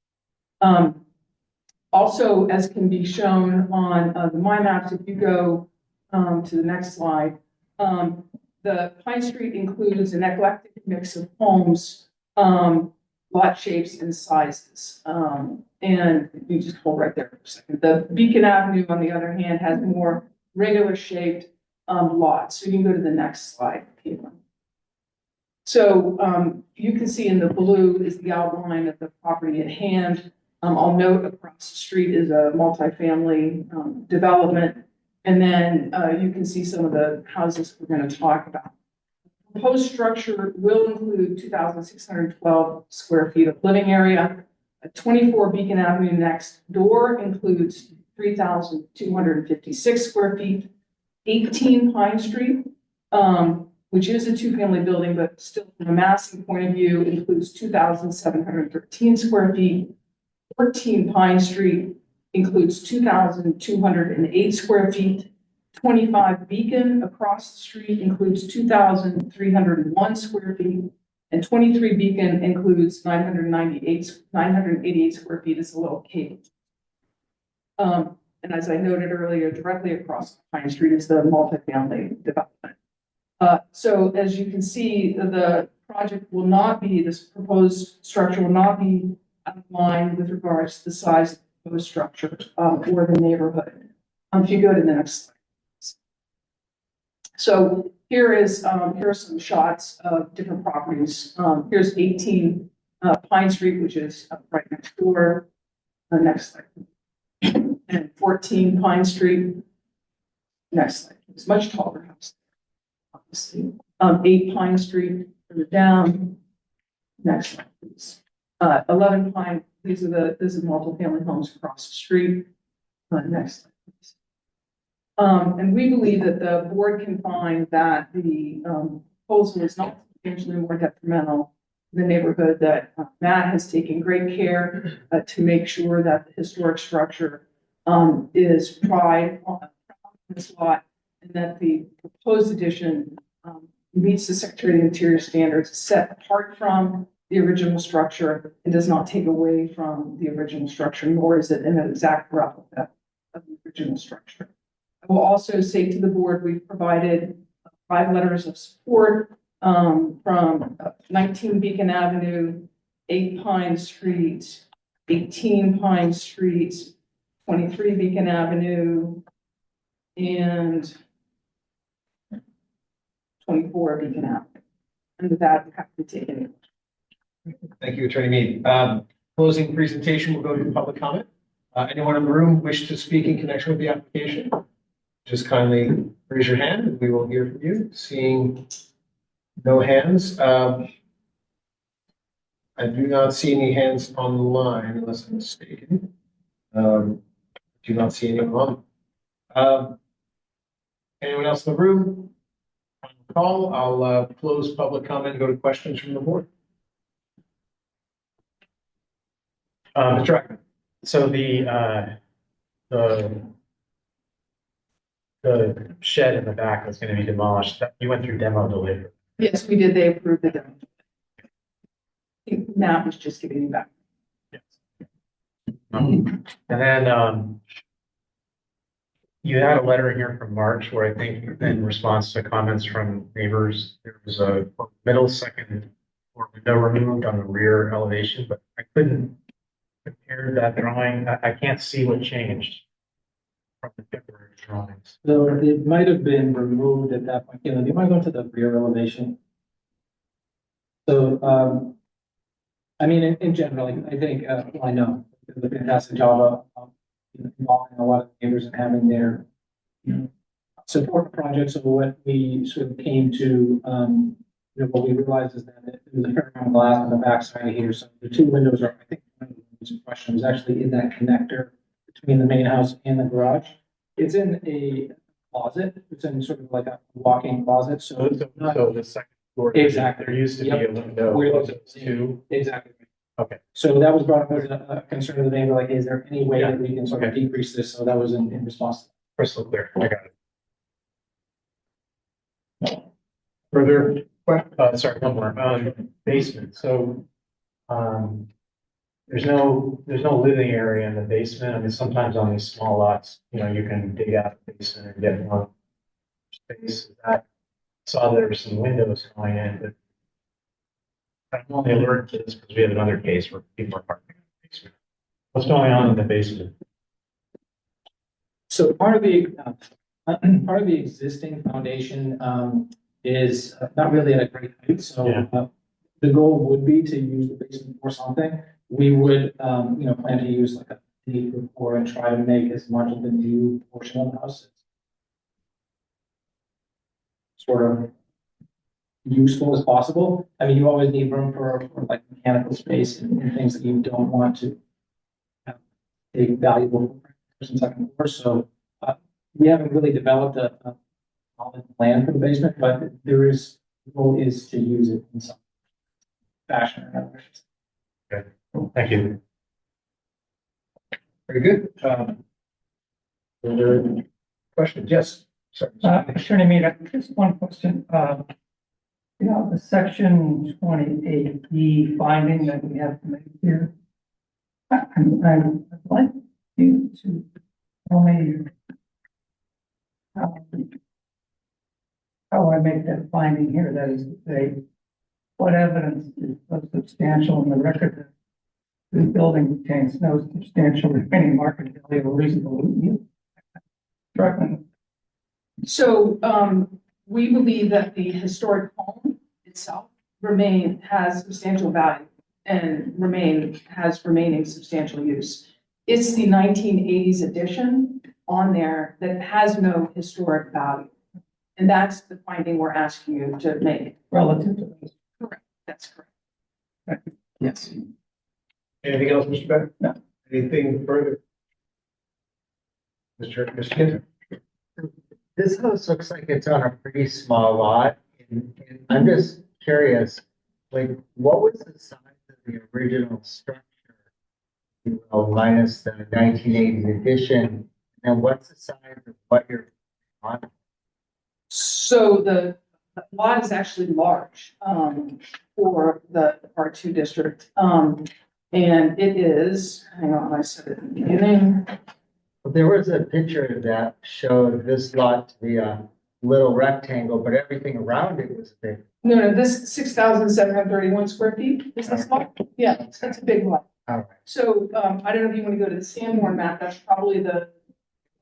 Also, as can be shown on the My Maps, if you go to the next slide, the Pine Street includes an eclectic mix of homes, lot shapes and sizes. And you just hold right there for a second. The Beacon Avenue, on the other hand, has more regular shaped lots. So you can go to the next slide, Caitlin. So you can see in the blue is the outline of the property at hand. I'll note across the street is a multifamily development. And then you can see some of the houses we're going to talk about. The proposed structure will include 2,612 square feet of living area. 24 Beacon Avenue next door includes 3,256 square feet. 18 Pine Street, which is a two-family building, but still from a massing point of view, includes 2,713 square feet. 14 Pine Street includes 2,208 square feet. 25 Beacon across the street includes 2,301 square feet. And 23 Beacon includes 988 square feet. It's a little cave. And as I noted earlier, directly across Pine Street is the multifamily development. So as you can see, the project will not be, this proposed structure will not be out of line with regards to the size of the proposed structure or the neighborhood. If you go to the next slide. So here are some shots of different properties. Here's 18 Pine Street, which is right next door. Next slide. And 14 Pine Street. Next slide. It's much taller house. Obviously. 8 Pine Street further down. Next slide, please. 11 Pine. These are multifamily homes across the street. Next slide, please. And we believe that the board can find that the proposal is not substantially more detrimental to the neighborhood, that Matt has taken great care to make sure that the historic structure is pride on this lot, and that the proposed addition meets the Secretary of the Interior standards set apart from the original structure and does not take away from the original structure, nor is it an exact replica of the original structure. I will also say to the board, we've provided 5 letters of support from 19 Beacon Avenue, 8 Pine Street, 18 Pine Street, 23 Beacon Avenue, and 24 Beacon Avenue. And with that, we have to take it. Thank you, Attorney Mead. Closing presentation, we'll go to public comment. Anyone in the room wish to speak in connection with the application? Just kindly raise your hand and we will hear from you. Seeing no hands. I do not see any hands online unless I'm mistaken. Do not see anyone on. Anyone else in the room? Final call. I'll close public comment and go to questions from the board. Mr. Ackman. So the the shed in the back that's gonna be demolished, that you went through demo delivery. Yes, we did. They approved the demo. I think Matt was just giving you back. And then, you had a letter here from March where I think in response to comments from neighbors, there was a middle second floor window removed on the rear elevation, but I couldn't compare that drawing. I can't see what changed from the temporary drawings. So it might have been removed at that point. You know, do you want to go to the rear elevation? So, I mean, in general, I think, I know, the fantastic job of involving a lot of neighbors and having their, support projects. So what we sort of came to, what we realized is that there was a fair amount of glass on the backside here. So the two windows are, I think, one of the questions was actually in that connector between the main house and the garage. It's in a closet. It's in sort of like a walk-in closet. So it's not. So the second floor. Exactly. There used to be a window. Where Was those it two? Exactly. Okay. So that was brought up as a concern of the neighbor, like, is there any way Yeah. that we can sort of decrease this? So that was in response. Crystal clear. I got it. Further, sorry, one more, basement. So, there's no living area in the basement. I mean, sometimes on these small lots, you can dig out the basement and get more space. Saw there were some windows going in, but I'm only alerted to this because we have another case where people are parking in the basement. What's going on in the basement? So part of the existing foundation, is not really at a great height. So, Yeah. The goal would be to use the basement for something. We would, plan to use like a deep rapport and try to make as much of the new portion of the house sort of useful as possible. I mean, you always need room for like mechanical space and things that you don't want to have a valuable first and second floor. So, we haven't really developed a solid plan for the basement, but the goal is to use it in some fashion or another. Okay, thank you. Very good. Other questions? Yes. Sorry. Attorney Mead, just one question. The section 28E finding that we have to make here. I'd like you to tell me how I make that finding here. That is to say, what evidence is substantial in the record that the building contains no substantial remaining market value or reasonable use? Struggling. So, we believe that the historic home itself has substantial value and has remaining substantial use. It's the 1980s addition on there that has no historic value. And that's the finding we're asking you to make. Relative to this. Correct. That's correct. Yes. Anything else, Mr. Becker? No. Anything further? Mr. Kinzer? This house looks like it's on a pretty small lot. And I'm just curious, like, what was the size of the original structure? Minus the 1980s addition, and what's the size of what you're on? So the lot is actually large, for the R2 district. And it is, hang on, I said it in the beginning. There was a picture that showed this lot to be a little rectangle, but everything around it was big. No, this 6,731 square feet is this lot? Yeah, that's a big lot. All right. So, I don't know if you want to go to the Sanborn map, that's probably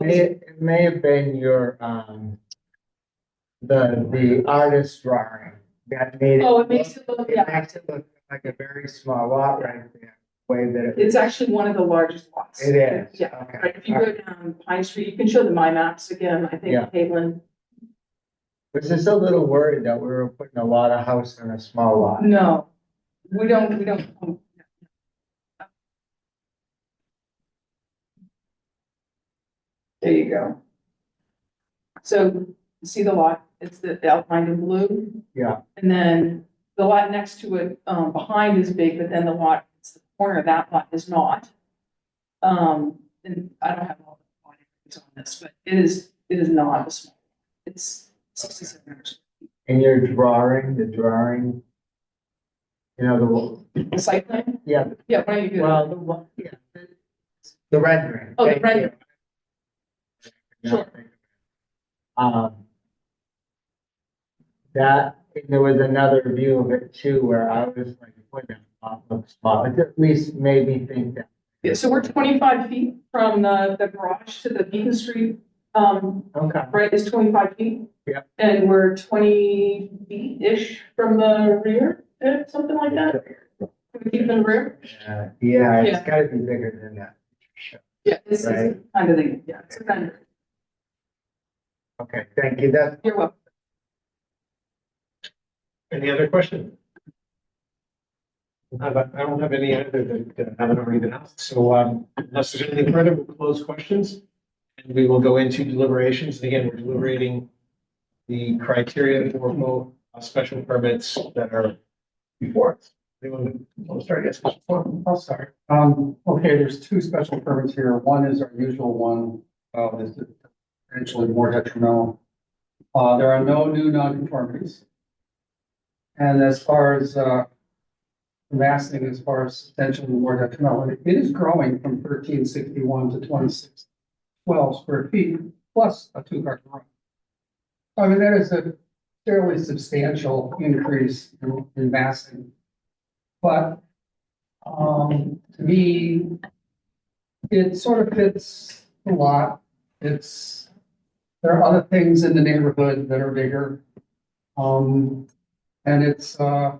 It may have been your, the artist drawing that made it. Oh, it makes it look, It yeah, makes it look like a very small lot right there, way that it. it's actually one of the largest lots. It is. Yeah, Okay. right, if you go down Pine Street, you can show the my maps again, I Yeah. think, Caitlin. Was just a little worried that we were putting a lot of house in a small lot. No, we don't. There you go. So, you see the lot, it's the outlined in blue, Yeah. and then the lot next to it, behind is big, but then the lot, it's the corner of that lot is not. And I don't have all the lines on this, but It is not a small, it's 6,700. In your drawing, the drawing, you know, The site plan? yeah, Yeah, why don't you do that? well, the one, yeah. The rendering. Oh, the Thank you. rendering. Sure. Um. That, and there was another view of it too, where I was like, boy, that lot looks small. It at least made me think that. Yeah, so we're 25 feet from the garage to the Beacon Street, Okay. right, is 25 feet. Yeah. And we're 20 feet-ish from the rear, something like that. 20 feet from the rear. Yeah, it's Yeah. gotta be bigger than that. Yeah, it's Right. kind of the, yeah, it's kind of, Okay, thank you. That's you're welcome. Any other questions? I don't have any other that haven't already been asked. So unless there's anything further, we'll close questions. And we will go into deliberations. And again, we're deliberating the criteria for both special permits that are before us. Anyone want to start? Yes, I'll start. Okay, there's two special permits here. One is our usual one, is potentially more detrimental. There are no new nonconformities. And as far as, massing, as far as potentially more detrimental, it is growing from 1361 to 2612 square feet, plus a two-car garage. I mean, that is a fairly substantial increase in massing. But, to me, it sort of fits a lot. There are other things in the neighborhood that are bigger. And it's, the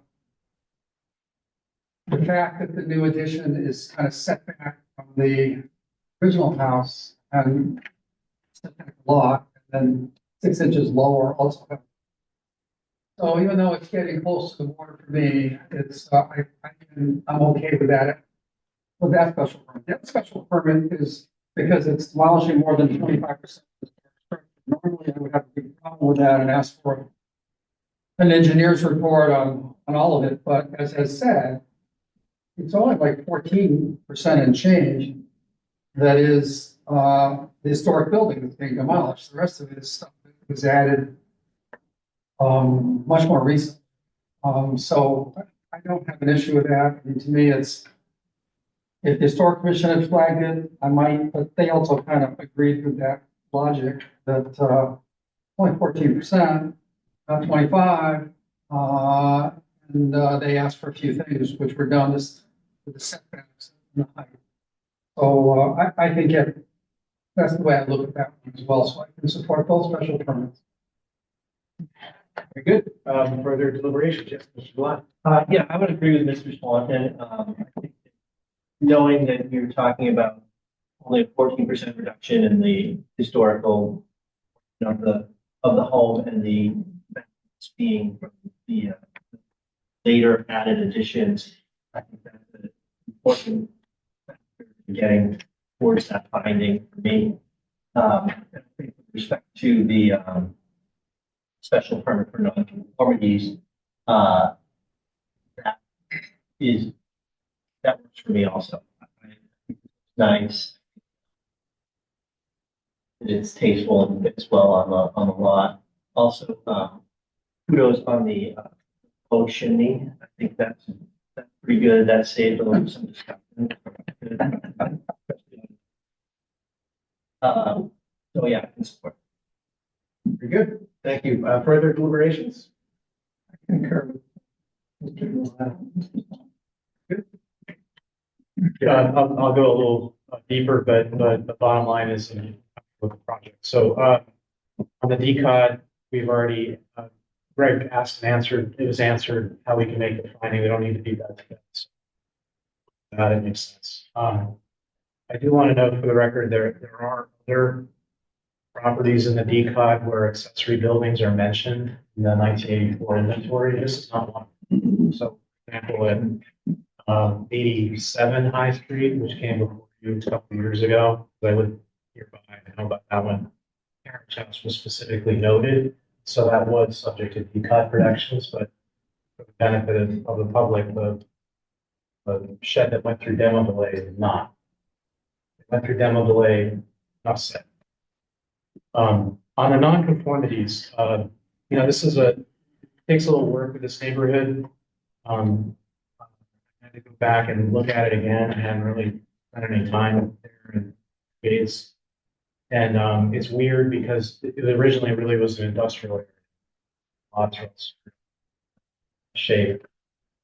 fact that the new addition is kind of set back from the original house and set back a lot, and then 6 inches lower also. So even though it's getting close to the water for me, it's, I'm okay with that. With that special permit. That special permit is because it's demolishing more than 25%. Normally, I would have a big problem with that and ask for an engineer's report on all of it, but as I said, it's only like 14% and change that is, the historic building that's being demolished. The rest of it is stuff that was added, much more recent. So I don't have an issue with that. I mean, to me, it's, if the historic commission had flagged it, I might, but they also kind of agreed with that logic that, only 14%, not 25. And they asked for a few things which were done this with the setbacks and the height. So I think that's the way I look at that one as well. So I can support both special permits. Very good. Further deliberations? Yes, Mr. Black. Yeah, I would agree with Mr. Swanton. I think knowing that you're talking about only a 14% reduction in the historical of the home and the benefits being from the later added additions, I think that's an important factor in getting towards that finding for me. And I think with respect to the special permit for non-conformities, that works for me also. I think it's nice. It's tasteful and fits well on the lot. Also, kudos on the oak chimney. I think that's pretty good. That saved a little some discussion. So yeah, I can support. Very good. Thank you. Further deliberations? I concur with Mr. Black. I'll go a little deeper, but the bottom line is with the project. So on the DCOD, we've already, Greg asked and answered, it was answered how we can make the finding. We don't need to do that together. So that makes sense. I do want to note for the record, there are other properties in the DCOD where accessory buildings are mentioned in the 1984 inventory. This is not one. So, for example, in 87 High Street, which came before you a couple of years ago, I live nearby. I know about that one. Parents' house was specifically noted, so that was subject to DCOD protections, but for the benefit of the public, the shed that went through demo delay is not. It went through demo delay, not set. On the nonconformities, this takes a little work with this neighborhood. I had to go back and look at it again. I hadn't really spent any time there in days. And it's weird because it originally really was an industrial area. Lots of shape.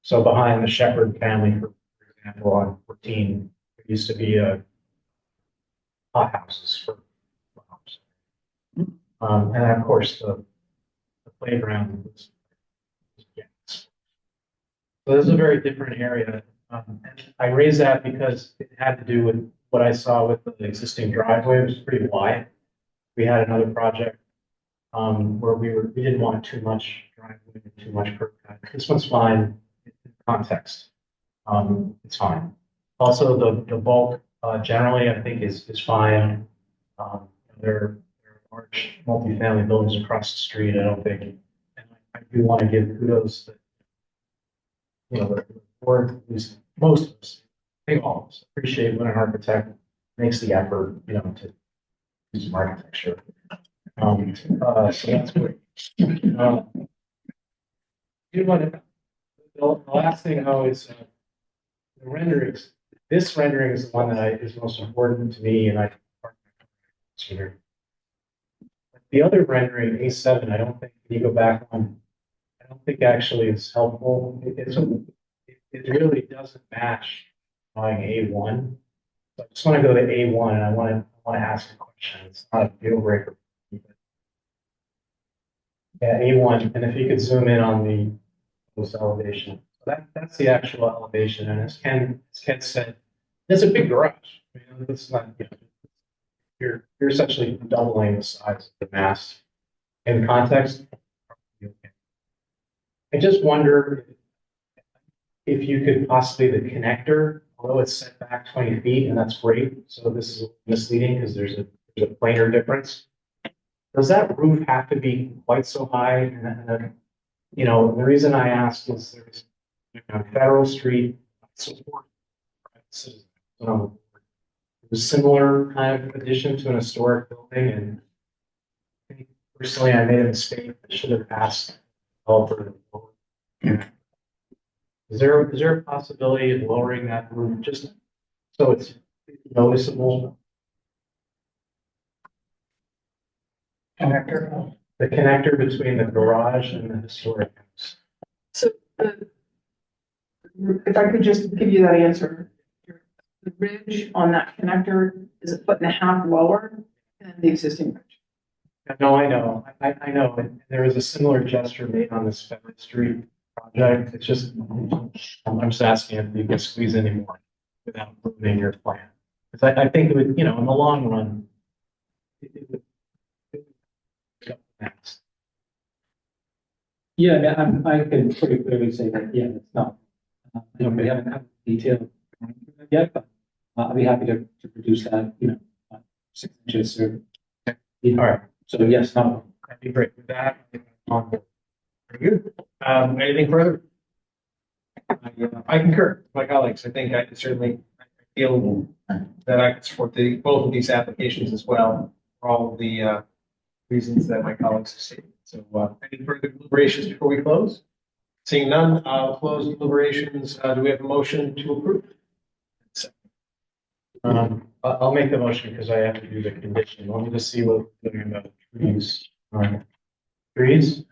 So behind the Shepherd family, for example, on 14, there used to be a hothouses for farms. And of course, the playground was so this is a very different area. And I raised that because it had to do with what I saw with the existing driveway. It was pretty wide. We had another project where we didn't want too much driveway and too much curb cut. This one's fine in context. It's fine. Also, the bulk generally I think is fine. There are large multifamily buildings across the street. I don't think, and I do want to give kudos that the board, at least most of us, I think all of us appreciate when an architect makes the effort, to do some architecture. So that's great. The last thing though is the renderings. This rendering is the one that is most important to me, and I here. The other rendering, A7, I don't think, can you go back on? I don't think actually is helpful. It really doesn't match drawing A1. So I just want to go to A1 and I want to ask a question. It's not a deal breaker. Yeah, A1, and if you could zoom in on the post elevation. So that's the actual elevation, and as Ken said, there's a big garage. It's not, you're essentially doubling the size of the mass. In context, I just wonder if you could possibly the connector, although it's set back 20 feet, and that's great. So this is misleading because there's a planar difference. Does that roof have to be quite so high? And the reason I asked is there's Federal Street support citizens. It was a similar kind of addition to an historic building, and I think personally I made a mistake. I should have asked the developer to lower. Is there a possibility of lowering that roof just so it's noticeable? Connector? The connector between the garage and the historic house. So, if I could just give you that answer. The ridge on that connector is 1.5 feet lower than the existing ridge. No, I know. I know. And there was a similar gesture made on this Federal Street project. It's just, I'm just asking if you can squeeze any more without ruining your plan. Because I think it would, in the long run, it would go next. Yeah, I can pretty clearly say that, yeah, it's not. We haven't had detailed yet, but I'll be happy to produce that, 6 inches or. All right. So yes, no. That'd be great. With that, very good. Anything further? I concur with my colleagues. I think I certainly feel that I can support both of these applications as well, for all of the reasons that my colleagues have stated. So any further deliberations before we close? Seeing none, I'll close deliberations. Do we have a motion to approve? I'll make the motion because I have to do the condition. Let me just see what we're doing about trees. Trees?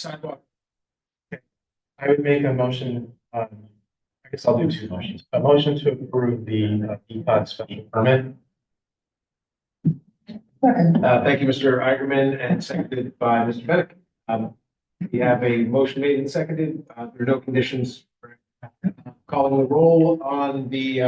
Sidewalk. Okay. I would make a motion, I guess I'll do 2 motions. A motion to approve the EPOD special permit. Thank you, Mr. Igerman, and seconded by Mr. Bennett. We have a motion made and seconded. There are no conditions. Calling the roll on the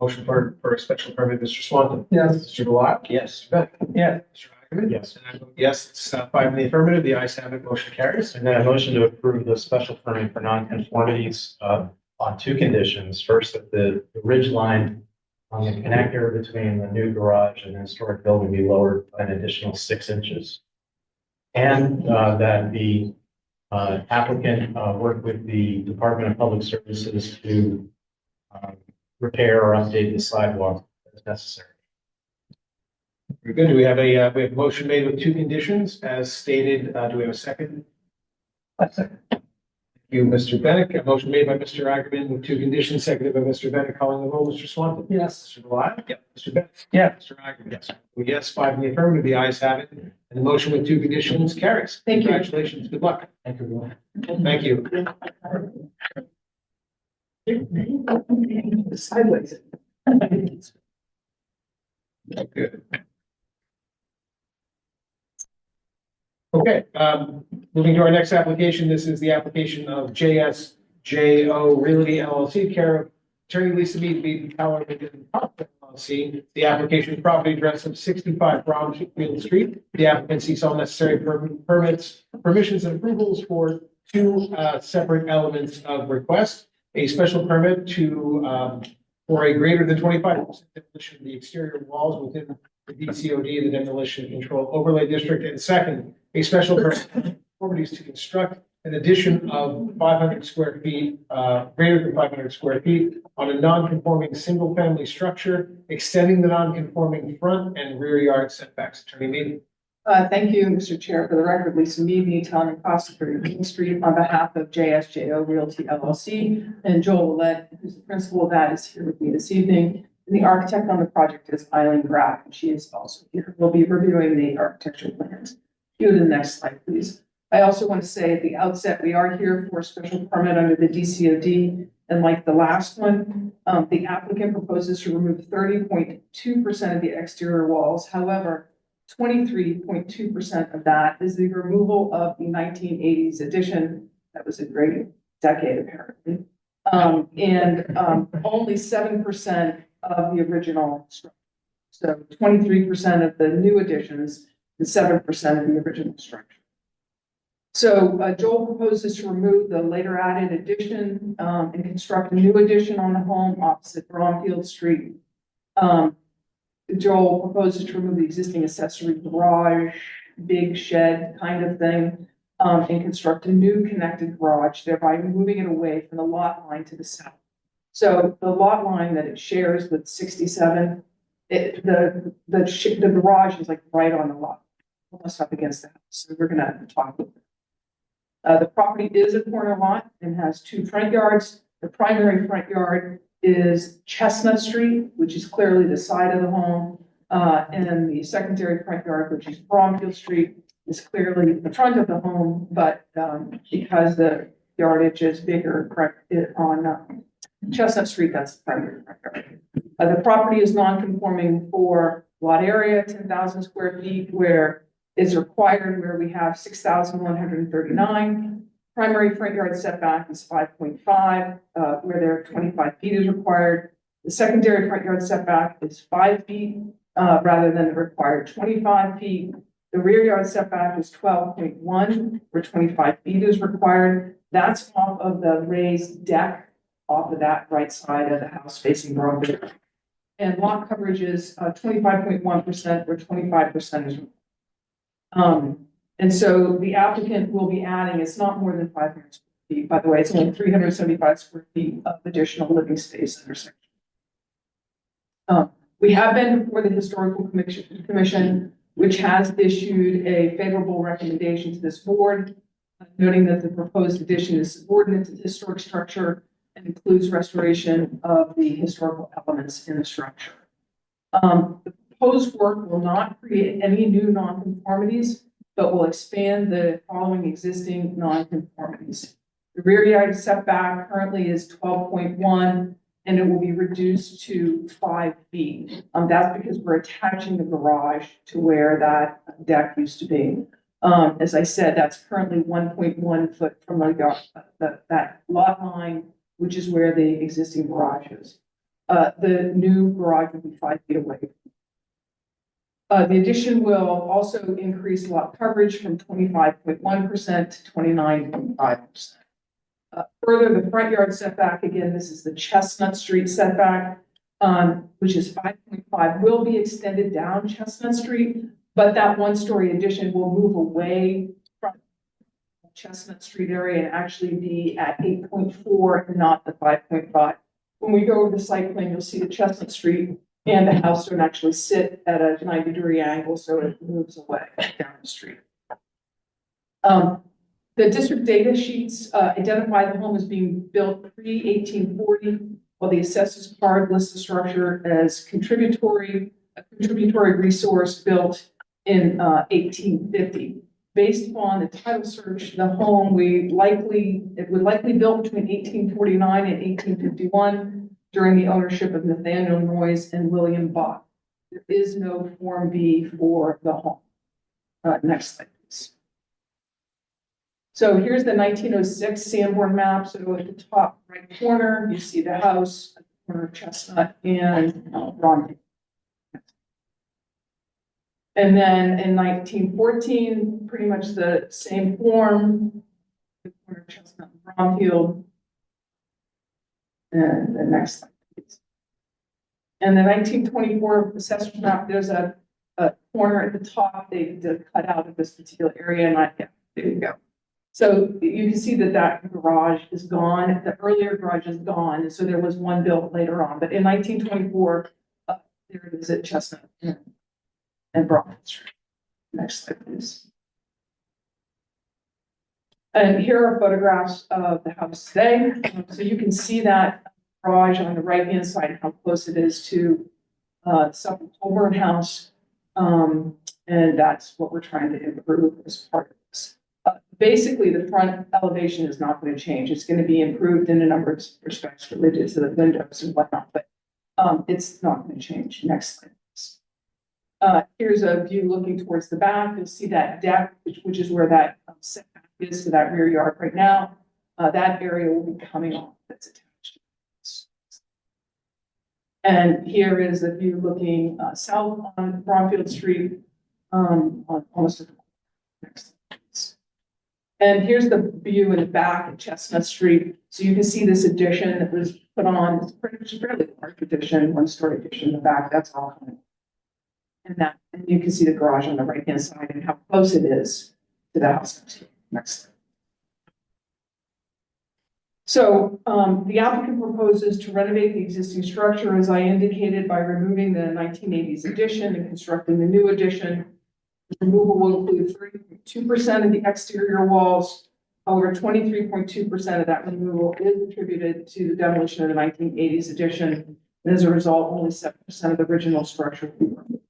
motion for a special permit, Mr. Swanton. Yes. Mr. Delotte. Yes. Mr. Bennett. Yeah. Mr. Igerman. Yes. And I vote yes, it's 5 in the affirmative. The ayes have it, motion carries. And then a motion to approve the special permit for nonconformities on 2 conditions. First, that the ridge line on the connector between the new garage and the historic building be lowered by an additional 6 inches. And that the applicant work with the Department of Public Services to repair or update the sidewalk that has necessary. Very good. Do we have we have a motion made with two conditions as stated. Do we have a second? Thank you, Mr. Bennett. A motion made by Mr. Ackerman with two conditions, seconded by Mr. Bennett. Calling the roll, Mr. Swanton. Yes. Mr. Delisle. Yep. Mr. Bennett. Yeah. Mr. Ackerman. Yes. Yes, 5 in the affirmative. The ayes have it. And the motion with two conditions carries. Thank you. Congratulations. Good luck. Thank you. Thank you. Sideways. Good. Okay, moving to our next application. This is the application of JSJO Realty LLC, care of Attorney Lisa Mead, Power LLC. The application property address of 65 Brownfield Street. The applicant seeks all necessary permits, permissions, and approvals for two separate elements of request. A special permit to for a greater than 25% demolition of the exterior walls within the DCOD, the Demolition Control Overlay District, and second, a special permit for properties to construct an addition of 500 square feet, greater than 500 square feet on a non-conforming single-family structure, extending the non-conforming front and rear yard setbacks. Attorney Mead. Thank you, Mr. Chair. For the record, Lisa Mead, Town and Costa 30 Main Street, on behalf of JSJO Realty LLC, and Joel Willett, who's the principal of that, is here with me this evening. And the architect on the project is Eileen Graff, and she is also here. We'll be reviewing the architectural plans. Go to the next slide, please. I also want to say at the outset, we are here for a special permit under the DCOD. And like the last one, the applicant proposes to remove 30.2% of the exterior walls. However, 23.2% of that is the removal of the 1980s addition. That was a great decade, apparently. Only 7% of the original structure. So 23% of the new additions and 7% of the original structure. So Joel proposes to remove the later added addition and construct a new addition on the home opposite Bromfield Street. Joel proposes to remove the existing accessory garage, big shed kind of thing, and construct a new connected garage, thereby moving it away from the lot line to the south. So the lot line that it shares with 67, the garage is like right on the lot, almost up against the house. So we're gonna talk about that. The property is a corner lot and has two front yards. The primary front yard is Chestnut Street, which is clearly the side of the home. And the secondary front yard, which is Bromfield Street, is clearly the front of the home, but because the yardage is bigger on Chestnut Street, that's the primary front yard. The property is non-conforming for lot area, 10,000 square feet, where is required, where we have 6,139. Primary front yard setback is 5.5, where there are 25 feet is required. The secondary front yard setback is 5 feet, rather than the required 25 feet. The rear yard setback is 12.1, where 25 feet is required. That's off of the raised deck off of that right side of the house facing Bromfield. And lot coverage is 25.1%, where 25% is required. And so the applicant will be adding, it's not more than 500 square feet, by the way, it's only 375 square feet of additional living space intersection. We have been before the Historical Commission, which has issued a favorable recommendation to this board, noting that the proposed addition is subordinate to the historic structure and includes restoration of the historical elements in the structure. The proposed work will not create any new nonconformities, but will expand the following existing nonconformities. The rear yard setback currently is 12.1, and it will be reduced to 5 feet. That's because we're attaching the garage to where that deck used to be. As I said, that's currently 1.1 foot from that lot line, which is where the existing garage is. The new garage will be 5 feet away. The addition will also increase lot coverage from 25.1% to 29.5%. Further, the front yard setback, again, this is the Chestnut Street setback, which is 5.5, will be extended down Chestnut Street, but that one-story addition will move away from Chestnut Street area and actually be at 8.4, not the 5.5. When we go over the site plan, you'll see the Chestnut Street And the house don't actually sit at a 90-degree angle, so it moves away down the street. The district data sheets identify the home as being built pre-1840, while the assessors card lists the structure as a contributory resource built in 1850. Based upon the title search, the home would likely built between 1849 and 1851 during the ownership of Nathaniel Noyes and William Bach. There is no Form B for the home. Next slide, please. So here's the 1906 Sanborn map. So at the top right corner, you see the house, at the corner of Chestnut and Romney. And then in 1914, pretty much the same form, the corner of Chestnut and Bromfield. And the next slide, please. And the 1924 assessor's map, there's a corner at the top they did cut out of this particular area, and there you go. So you can see that that garage is gone. The earlier garage is gone, and so there was one built later on. But in 1924, there it is at Chestnut and Bromfield Street. Next slide, please. And here are photographs of the house today. So you can see that garage on the right-hand side, how close it is to Suffolk Holborn House. And that's what we're trying to improve as part of this. Basically, the front elevation is not going to change. It's going to be improved in a number of respects related to the windows and whatnot, but it's not going to change. Next slide, please. Here's a view looking towards the back. You'll see that deck, which is where that setback is to that rear yard right now. That area will be coming off. That's attached to this. And here is a view looking south on Bromfield Street, on almost at the next. And here's the view in the back of Chestnut Street. So you can see this addition that was put on. It's pretty fairly large addition, one-story addition in the back. That's all coming. And you can see the garage on the right-hand side and how close it is to the house. Next slide. So the applicant proposes to renovate the existing structure, as I indicated, by removing the 1980s addition and constructing the new addition. The removal will include 30.2% of the exterior walls. However, 23.2% of that removal is attributed to the demolition of the 1980s addition. And as a result, only 7% of the original structure will be removed.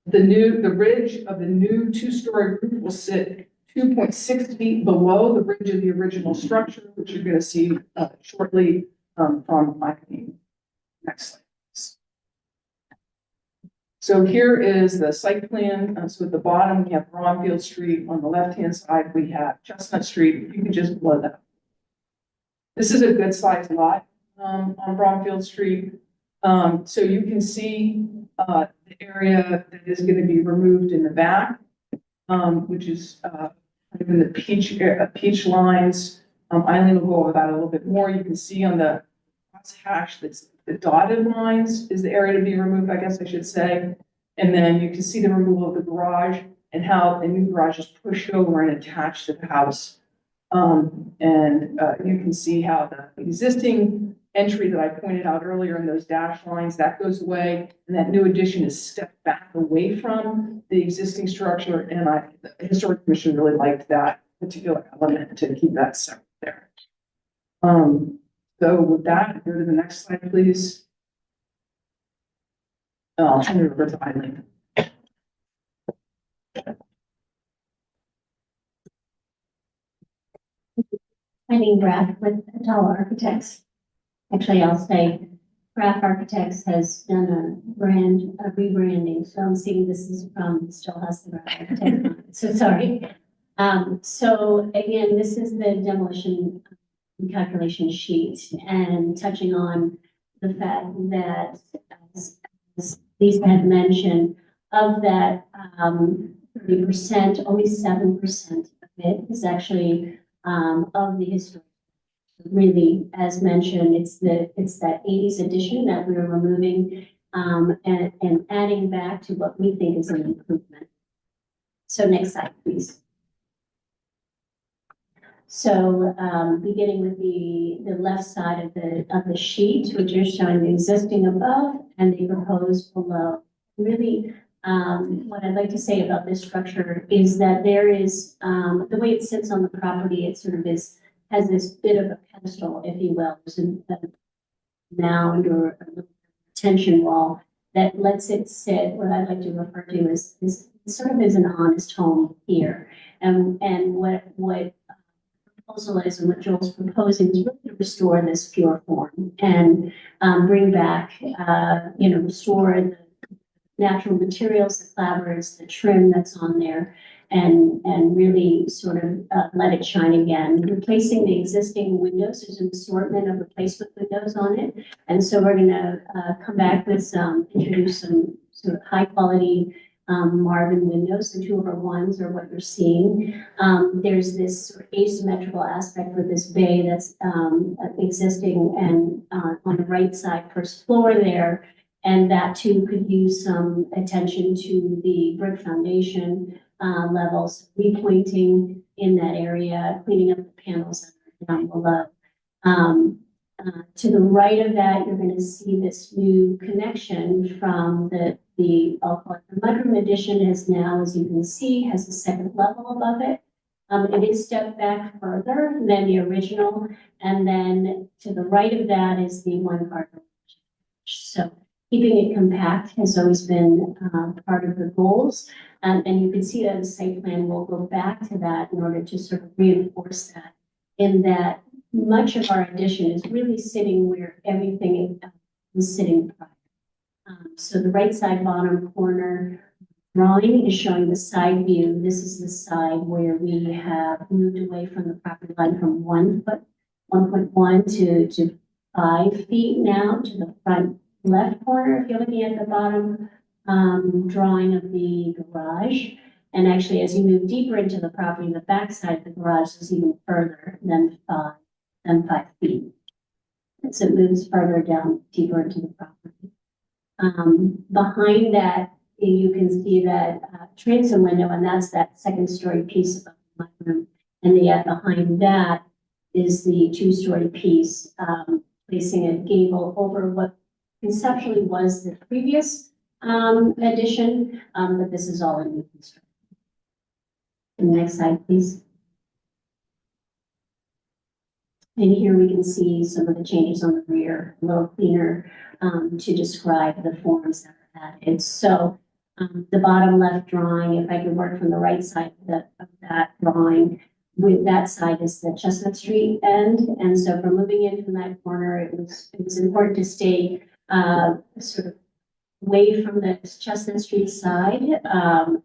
The ridge of the new two-story roof will sit 2.6 feet below the ridge of the original structure, which you're going to see shortly from my next slide. So here is the site plan. So at the bottom, we have Bromfield Street. On the left-hand side, we have Chestnut Street. You can just blow that up. This is a good sized lot on Bromfield Street. So you can see the area that is going to be removed in the back, which is kind of in the peach lines. Eileen will go over that a little bit more. You can see on the hash that's the dotted lines is the area to be removed, I guess I should say. And then you can see the removal of the garage and how the new garage is pushed over and attached to the house. And you can see how the existing entry that I pointed out earlier in those dashed lines, that goes away. And that new addition is stepped back away from the existing structure. And the Historic Commission really liked that particular element to keep that separate there. So with that, go to the next slide, please. I'll turn it over to Eileen. Eileen Graff with Atala Architects. Actually, I'll say Graff Architects has done a rebranding. So I'm seeing this is from still has the Graff Architect. So sorry. So again, this is the demolition calculation sheet and touching on the fact that as Lisa had mentioned, of that 30%, only 7% of it is actually of the historic. Really, as mentioned, it's that 80s addition that we're removing and adding back to what we think is an improvement. So next slide, please. So, beginning with the left side of the sheet, which is showing the existing above and the proposed below. Really, what I'd like to say about this structure is that there is, the way it sits on the property, it sort of has this bit of a pedestal, if you will. There's a mound or a retention wall that lets it sit, what I like to refer to as sort of as an honest home here. And what proposal is and what Joel's proposing is really to restore this pure form and bring back, restore the natural materials, the clapboards, the trim that's on there, and really sort of let it shine again. Replacing the existing windows, there's an assortment of replacement windows on it. And so we're gonna come back with introduce some sort of high quality Marvin windows. The 2/1s are what you're seeing. There's this sort of asymmetrical aspect with this bay that's existing and on the right side, first floor there. And that too could use some attention to the brick foundation levels, repointing in that area, cleaning up the panels that are down below. To the right of that, you're going to see this new connection from I'll call it the mudroom addition is now, as you can see, has a second level above it. It is stepped back further than the original. And then to the right of that is the one-car garage. So keeping it compact has always been part of the goals. And you can see that the site plan will go back to that in order to sort of reinforce that, in that much of our addition is really sitting where everything was sitting prior. So the right side bottom corner drawing is showing the side view. This is the side where we have moved away from the property line from 1.1 to 5 feet now to the front left corner. If you're looking at the bottom drawing of the garage, and actually as you move deeper into the property, the back side of the garage is even further than 5 feet. And so it moves further down, deeper into the property. Behind that, you can see that transom window, and that's that second story piece above the mudroom. And yet behind that is the 2-story piece, placing a gable over what conceptually was the previous addition, but this is all in new construction. And next slide, please. And here we can see some of the changes on the rear, a little cleaner to describe the forms that are added. So the bottom left drawing, if I can work from the right side of that drawing, with that side is the Chestnut Street end. And so from moving in from that corner, it was important to stay sort of away from the Chestnut Street side and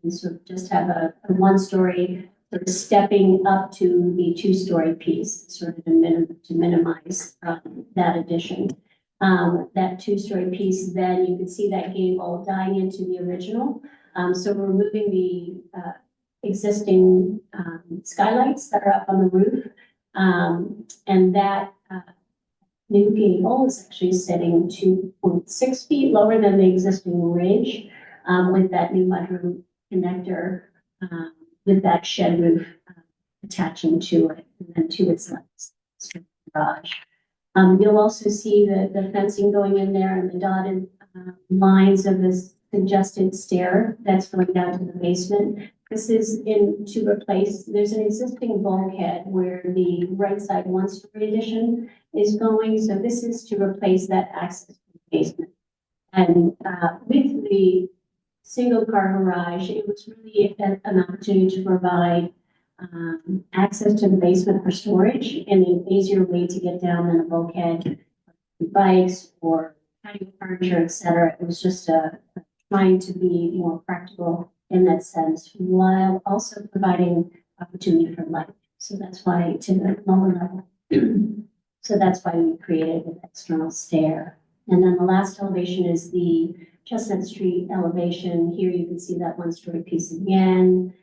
sort of just have a 1-story sort of stepping up to the 2-story piece, sort of to minimize that addition. That 2-story piece, then you can see that gable dying into the original. So we're removing the existing skylights that are up on the roof. And that new gable is actually sitting 2.6 feet lower than the existing ridge with that new mudroom connector with that shed roof attaching to it and then to its left garage. You'll also see the fencing going in there and the dotted lines of this suggested stair that's going down to the basement. This is to replace, there's an existing bulkhead where the right side 1-story addition is going. So this is to replace that access to the basement. And with the single car garage, it was really an opportunity to provide access to the basement for storage and an easier way to get down than a bulkhead, bikes or patio furniture, etc. It was just trying to be more practical in that sense, while also providing opportunity for light. So that's why to the lower level. So that's why we created an external stair. And then the last elevation is the Chestnut Street elevation. Here you can see that 1-story piece again,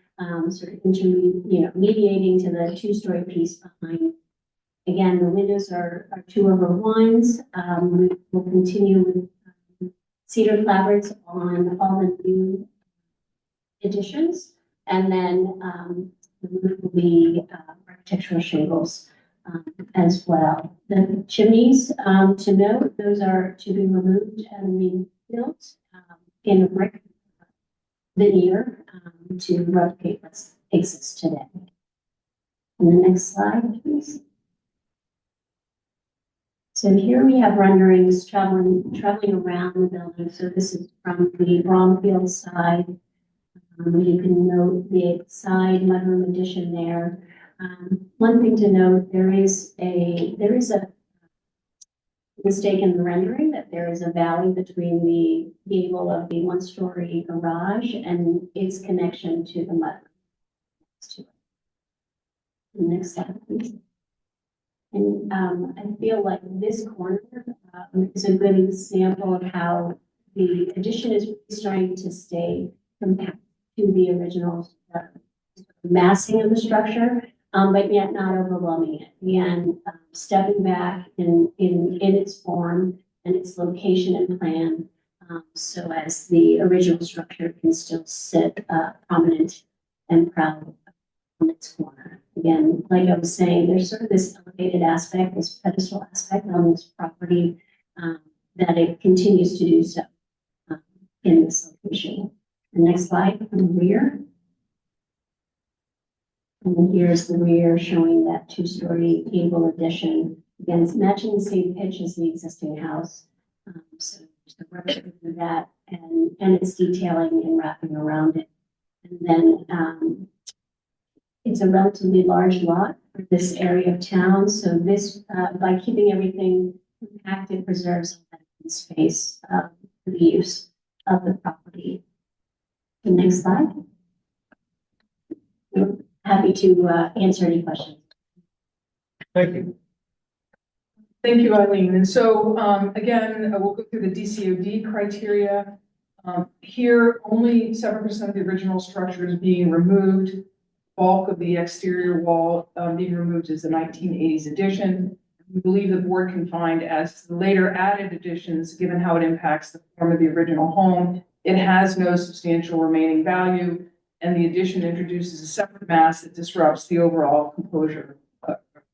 sort of mediating to the 2-story piece behind. Again, the windows are 2/1s. We will continue with cedar clapboards on all the new additions, and then the roof will be architectural shingles as well. The chimneys, to note, those are to be removed and rebuilt in a brick veneer to replicate what exists today. And the next slide, please. So here we have renderings traveling around the building. So this is from the Bromfield side. You can note the side mudroom addition there. One thing to note, there is a mistake in the rendering that there is a valley between the gable of the one-story garage and its connection to the mudroom. Next slide, please. And I feel like this corner is a good example of how the addition is starting to stay compact to the original massing of the structure, but yet not overwhelming it. Again, stepping back in its form and its location and plan, so as the original structure can still sit prominent and proud on its corner. Again, like I was saying, there's sort of this elevated aspect, this pedestal aspect on this property that it continues to do so in this location. The next slide from the rear. And here's the rear showing that two-story gable addition. Again, it's matching the same pitch as the existing house. So there's the replicate of that and its detailing and wrapping around it. And then it's a relatively large lot for this area of town. So this, by keeping everything compact, it preserves space for the use of the property. The next slide. We're happy to answer any questions. Thank you. Thank you, Eileen. And so, again, we'll go through the DCOD criteria. Here, only 7% of the original structure is being removed. Bulk of the exterior wall being removed is the 1980s addition. We believe the board can find as to the later added additions, given how it impacts the form of the original home, it has no substantial remaining value, and the addition introduces a separate mass that disrupts the overall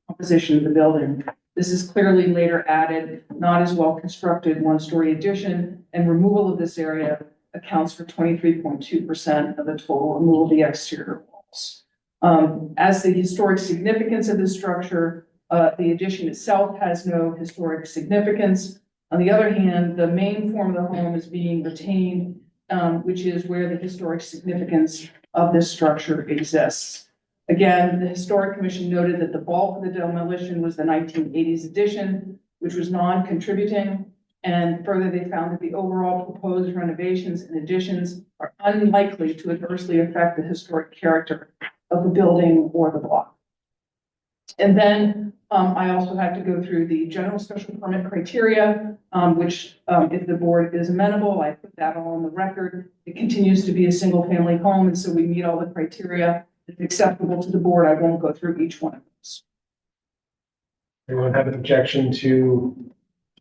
composition of the building. This is clearly later added, not as well constructed one-story addition, and removal of this area accounts for 23.2% of the total removal of the exterior walls. As the historic significance of the structure, the addition itself has no historic significance. On the other hand, the main form of the home is being retained, which is where the historic significance of this structure exists. Again, the Historic Commission noted that the bulk of the demolition was the 1980s addition, which was non-contributing. And further, they found that the overall proposed renovations and additions are unlikely to adversely affect the historic character of the building or the block. And then I also have to go through the general special permit criteria, which if the board is amenable, I put that all on the record. It continues to be a single family home, and so we meet all the criteria. If acceptable to the board, I won't go through each one of those. Anyone have an objection to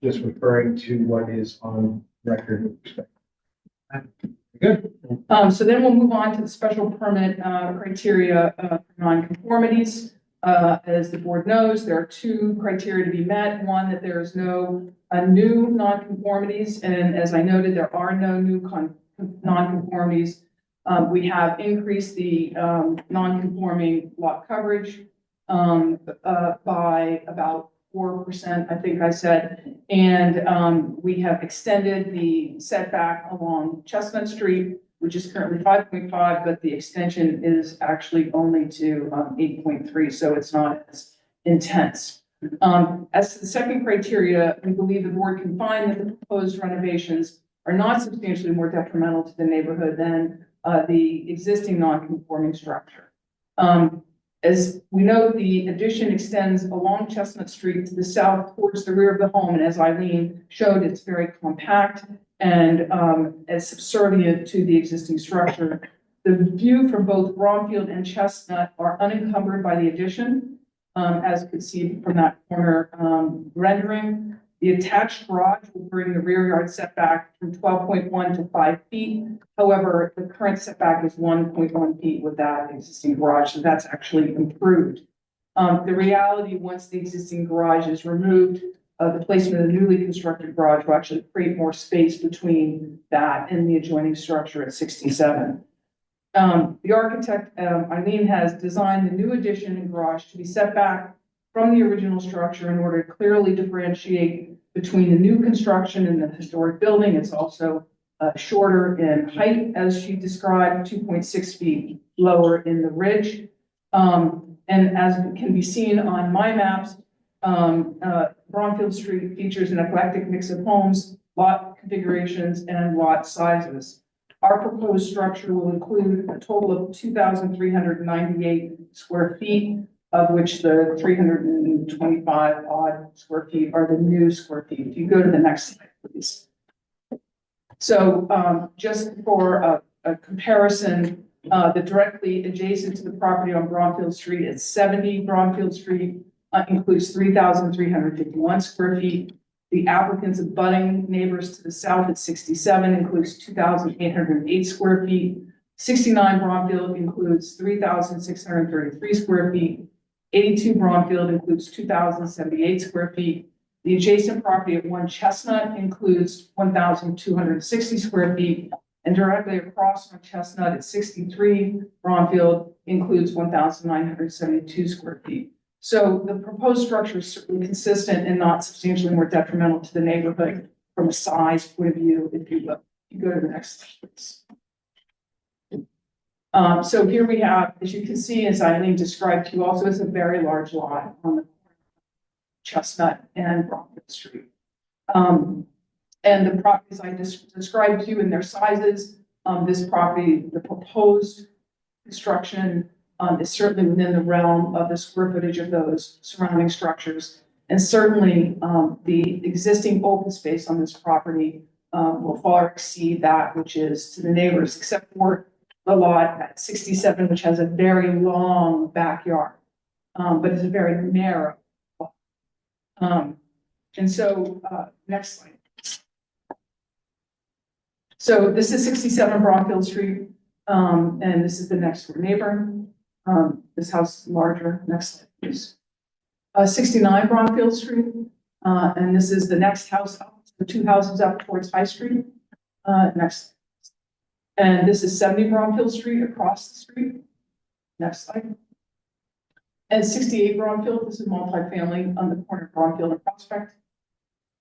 just referring to what is on record with respect? Good. So then we'll move on to the special permit criteria for nonconformities. As the board knows, there are two criteria to be met. One, that there is no new nonconformities, and as I noted, there are no new nonconformities. We have increased the non-conforming lot coverage by about 4%, I think I said, and we have extended the setback along Chestnut Street, which is currently 5.5, but the extension is actually only to 8.3, so it's not as intense. As to the second criteria, we believe the board can find that the proposed renovations are not substantially more detrimental to the neighborhood than the existing non-conforming structure. As we know, the addition extends along Chestnut Street to the south towards the rear of the home, and as Eileen showed, it's very compact and as subservient to the existing structure. The view from both Bromfield and Chestnut are unencumbered by the addition, as you can see from that corner rendering. The attached garage will bring the rear yard setback from 12.1 to 5 feet. However, the current setback is 1.1 feet with that existing garage, so that's actually improved. The reality, once the existing garage is removed, the placement of the newly constructed garage will actually create more space between that and the adjoining structure at 67. The architect, Eileen, has designed the new addition and garage to be set back from the original structure in order to clearly differentiate between the new construction and the historic building. It's also shorter in height, as she described, 2.6 feet lower in the ridge. And as can be seen on my maps, Bromfield Street features an eclectic mix of homes, lot configurations, and lot sizes. Our proposed structure will include a total of 2,398 square feet, of which the 325 odd square feet are the new square feet. If you go to the next slide, please. So just for a comparison, the directly adjacent to the property on Bromfield Street at 70 Bromfield Street includes 3,351 square feet. The applicant's abutting neighbors to the south at 67 includes 2,808 square feet. 69 Bromfield includes 3,633 square feet. 82 Bromfield includes 2,078 square feet. The adjacent property at 1 Chestnut includes 1,260 square feet. And directly across from Chestnut at 63 Bromfield includes 1,972 square feet. So the proposed structure is certainly consistent and not substantially more detrimental to the neighborhood from a size point of view, if you will. You go to the next slide, please. So here we have, as you can see, as Eileen described to you, also is a very large lot on the Chestnut and Bromfield Street. And the properties I described to you in their sizes, this property, the proposed construction is certainly within the realm of the square footage of those surrounding structures. And certainly the existing open space on this property will far exceed that which is to the neighbors, except for the lot at 67, which has a very long backyard, but it's a very narrow lot. And so next slide. So this is 67 Bromfield Street, and this is the next door neighbor. This house is larger. Next slide, please. 69 Bromfield Street, and this is the next house up, the 2 houses up towards High Street. Next. And this is 70 Bromfield Street across the street. Next slide. And 68 Bromfield, this is multifamily on the corner of Bromfield and Prospect.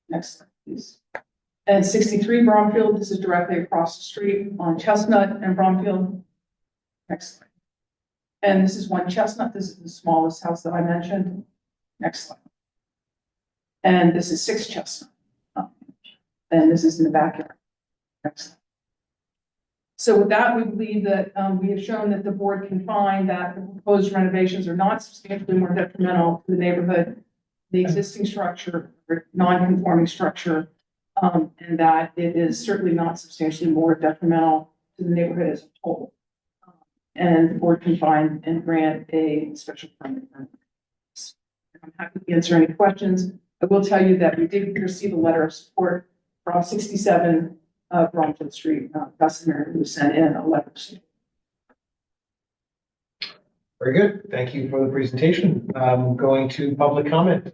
Next slide, please. And 63 Bromfield, this is directly across the street on Chestnut and Bromfield. Next slide. And this is 1 Chestnut, this is the smallest house that I mentioned. Next slide. And this is 6 Chestnut. And this is in the backyard. Next slide. So with that, we believe that we have shown that the board can find that the proposed renovations are not substantially more detrimental to the neighborhood, the existing structure, or non-conforming structure, and that it is certainly not substantially more detrimental to the neighborhood as a whole. And the board can find and grant a special permit. I'm happy to answer any questions. I will tell you that we did receive a letter of support from 67 Bromfield Street. Gus and Mary, who sent in a letter. Very good. Thank you for the presentation. Going to public comment.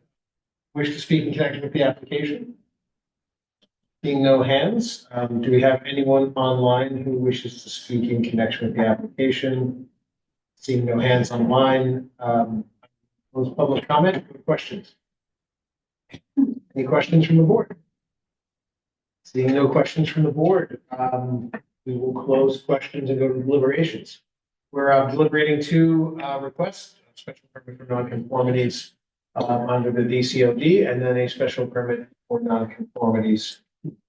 Wish to speak in connection with the application? Seeing no hands, do we have anyone online who wishes to speak in connection with the application? Seeing no hands online, close public comment. Any questions? Any questions from the board? Seeing no questions from the board, we will close questions and go to deliberations. We're deliberating 2 requests: a special permit for nonconformities under the DCOD, and then a special permit for nonconformities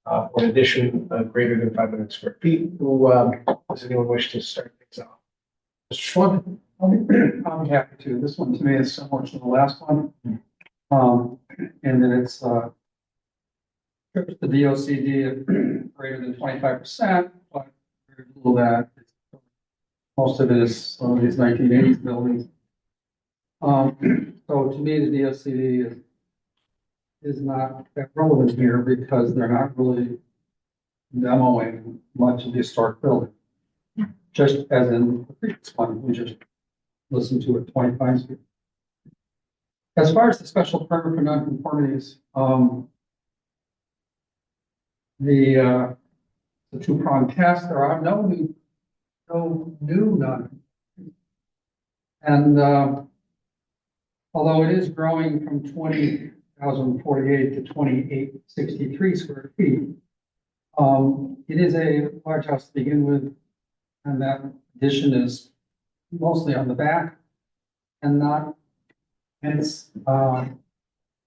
for an addition greater than 500 square feet. Who does anyone wish to start things off? Mr. Schwann. I'm happy to. This one to me is similar to the last one. And then it's the DOCD of greater than 25%, but very little that. Most of it is some of these 1980s buildings. So to me, the DOCD is not that relevant here because they're not really demoing much of the historic building. Just as in the previous one, we just listened to it 20 times. As far as the special permit for nonconformities, the two-pronged test, there are no new non. And, although it is growing from 20,048 to 2,863 square feet, it is a large house to begin with, and that addition is mostly on the back and it's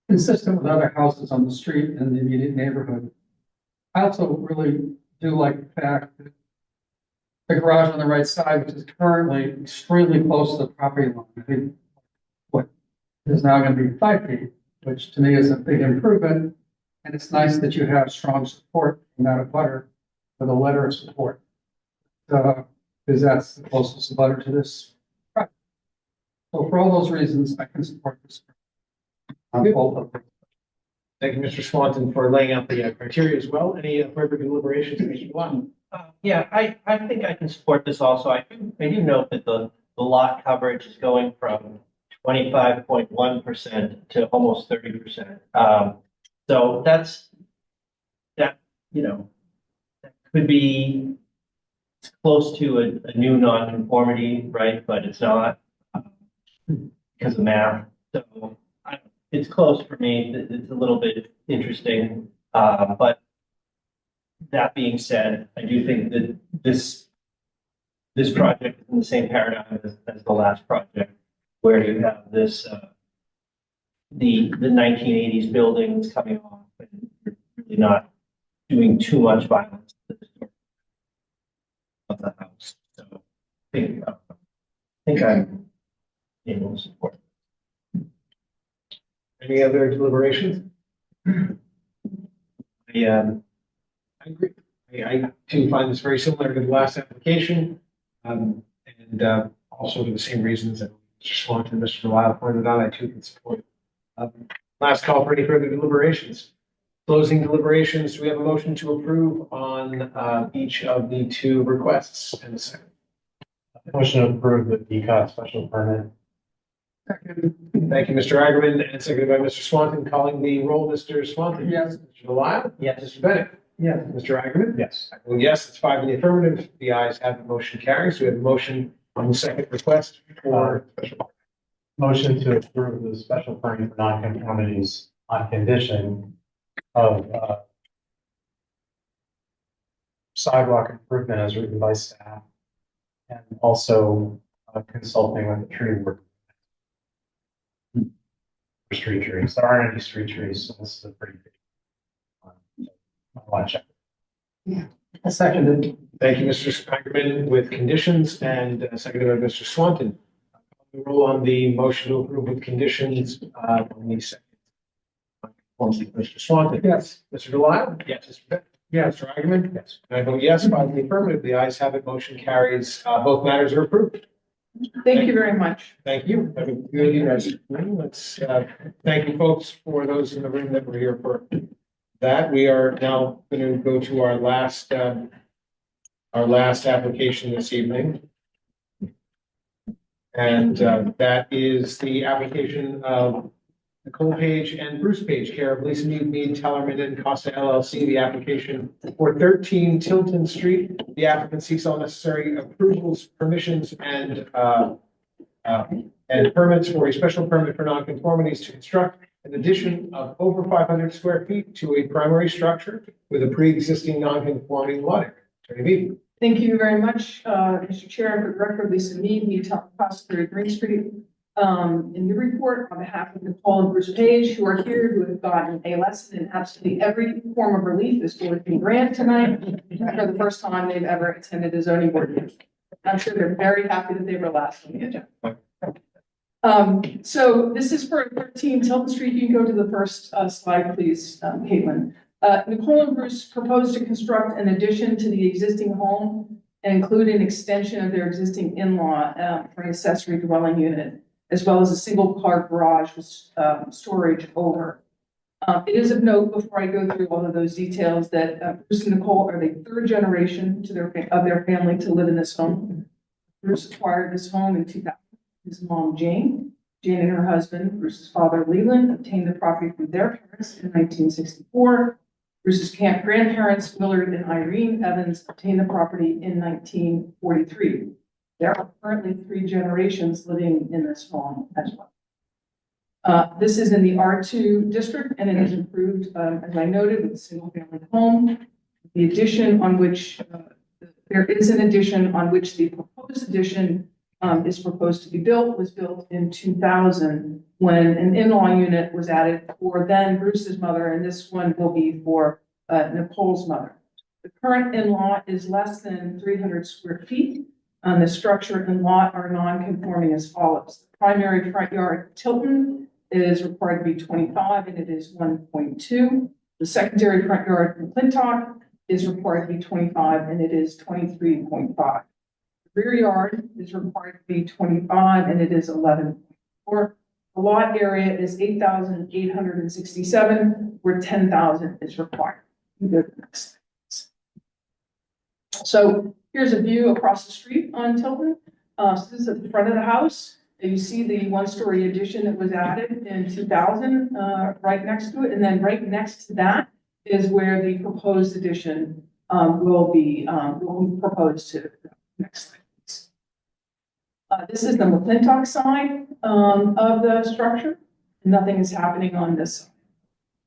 consistent with other houses on the street in the immediate neighborhood. I also really do like the fact that the garage on the right side, which is currently extremely close to the property line, I think what is now going to be 5 feet, which to me is a big improvement. And it's nice that you have strong support from that abutter with a letter of support. Because that's the closest abutter to this project. So for all those reasons, I can support this. Thank you, Mr. Swanton, for laying out the criteria as well. Any further deliberations, Mr. Blunt? Yeah, I think I can support this also. I do note that the lot coverage is going from 25.1% to almost 30%. So that, that could be close to a new nonconformity, right? But it's not because of math. So it's close for me. It's a little bit interesting. But that being said, I do think that this project is in the same paradigm as the last project, where you have this the 1980s buildings coming off and really not doing too much violence to the story of the house. So I think I'm able to support. Any other deliberations? I agree. I too find this very similar to the last application, and also for the same reasons that Mr. Swanton and Mr. Delisle pointed out, I too can support. Last call for any further deliberations. Closing deliberations, do we have a motion to approve on each of the two requests? And a second. Motion to approve the DCOT special permit. Thank you, Mr. Ackerman, and seconded by Mr. Swanton. Calling the roll, Mr. Swanton. Yes. Mr. Delisle. Yes. Mr. Bennett. Yes. Mr. Ackerman. Yes. Well, yes, it's 5 in the affirmative. The ayes have the motion carries. We have a motion on the second request for special. Motion to approve the special permit for nonconformities on condition of sidewalk improvement as written by staff, and also consulting with the tree work. Street trees. There aren't any street trees, so this is a pretty big watch. Yeah. Seconded. Thank you, Mr. Ackerman, with conditions, and seconded by Mr. Swanton. The roll on the motion to approve with conditions on the second. Mr. Swanton. Yes. Mr. Delisle. Yes. Mr. Bennett. Yes. Mr. Ackerman. Yes. And I vote yes, 5 in the affirmative. The ayes have it. Motion carries. Both matters are approved. Thank you very much. Thank you. Have a good evening. Let's thank you, folks, for those in the room that were here for that. We are now going to go to our last application this evening. And that is the application of Nicole Page and Bruce Page, care of Lisa Mead, Tellerman and Costa LLC, the application for 13 Tilton Street. The applicant seeks all necessary approvals, permissions, and permits for a special permit for nonconformities to construct an addition of over 500 square feet to a primary structure with a pre-existing nonconforming lot area. Attorney Mead. Thank you very much, Mr. Chair. For the record, Lisa Mead, Costa 30 Green Street. In your report, on behalf of Nicole and Bruce Page, who are here, who have gotten a lesson in absolutely every form of relief this board can grant tonight, for the first time they've ever attended a zoning board meeting. I'm sure they're very happy that they were last on the agenda. So this is for 13 Tilton Street. You can go to the first slide, please, Caitlin. Nicole and Bruce proposed to construct an addition to the existing home and include an extension of their existing in-law for an accessory dwelling unit, as well as a single-car garage with storage over. It is of note, before I go through all of those details, that Bruce and Nicole are the third generation of their family to live in this home. Bruce acquired this home in 2000. His mom, Jane, Jane and her husband, Bruce's father Leland, obtained the property from their parents in 1964. Bruce's grandparents, Willard and Irene Evans, obtained the property in 1943. There are currently 3 generations living in this home as well. This is in the R2 district, and it is improved, as I noted, with a single-family home. The addition on which there is an addition on which the proposed addition is proposed to be built was built in 2000 when an in-law unit was added for then Bruce's mother, and this one will be for Nicole's mother. The current in-law is less than 300 square feet. The structure and lot are non-conforming as follows. The primary front yard Tilton is required to be 25 and it is 1.2. The secondary front yard from Clintock is required to be 25 and it is 23.5. The rear yard is required to be 25 and it is 11.4. The lot area is 8,867, where 10,000 is required. We go to the next slide. So here's a view across the street on Tilton. So this is at the front of the house. You see the 1-story addition that was added in 2000 right next to it. And then right next to that is where the proposed addition will be proposed to. Next slide, please. This is the McClintock side of the structure. Nothing is happening on this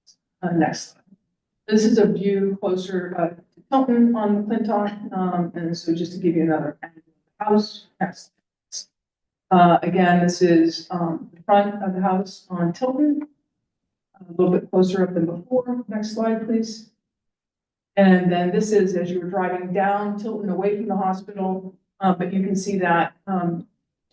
side. Next slide. This is a view closer to Tilton on McClintock. And so just to give you another house. Next. Again, this is the front of the house on Tilton. A little bit closer up than before. Next slide, please. And then this is as you were driving down Tilton away from the hospital, but you can see that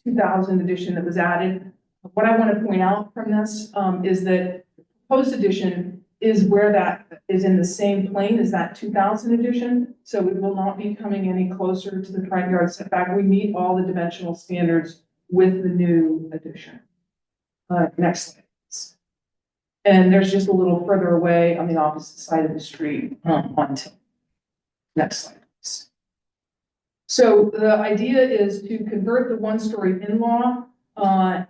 2000 addition that was added. What I want to point out from this is that the proposed addition is where that is in the same plane as that 2000 addition. So we will not be coming any closer to the front yard setback. We meet all the dimensional standards with the new addition. Next slide. And there's just a little further away on the opposite side of the street on Tilton. Next slide, please. So the idea is to convert the 1-story in-law,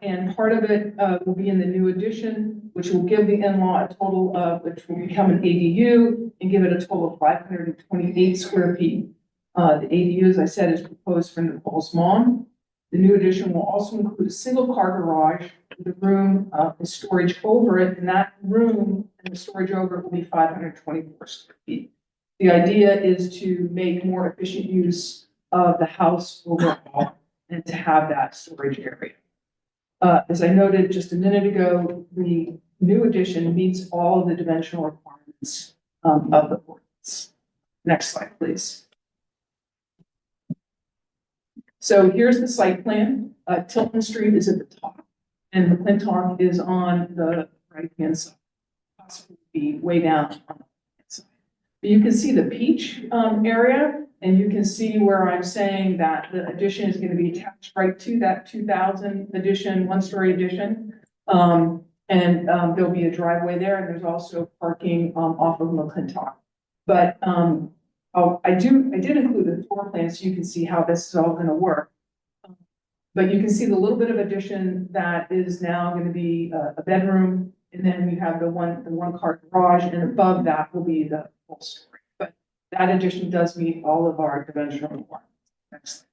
and part of it will be in the new addition, which will give the in-law a total of, which will become an ADU and give it a total of 528 square feet. The ADU, as I said, is proposed for Nicole's mom. The new addition will also include a single car garage with a room and storage over it, and that room and the storage over it will be 524 square feet. The idea is to make more efficient use of the house overall and to have that storage area. As I noted just a minute ago, the new addition meets all of the dimensional requirements of the ordinance. Next slide, please. So here's the site plan. Tilton Street is at the top, and McClintock is on the right-hand side, possibly be way down on the right-hand side. But you can see the peach area, and you can see where I'm saying that the addition is going to be attached right to that 2000 addition, 1-story addition. There'll be a driveway there, and there's also parking off of McClintock. But I did include the floor plan so you can see how this is all going to work. But you can see the little bit of addition that is now going to be a bedroom, and then you have the one car garage, and above that will be the full story. But that addition does meet all of our dimensional requirements. Next slide.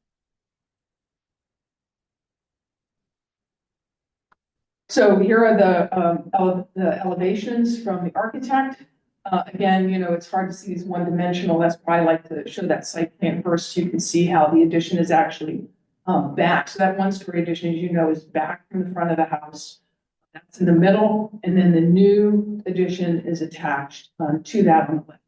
So here are the elevations from the architect. Again, you know, it's hard to see these one-dimensional. That's why I like to show that site plan first so you can see how the addition is actually back. So that 1-story addition, as you know, is back from the front of the house. That's in the middle, and then the new addition is attached to that on the left.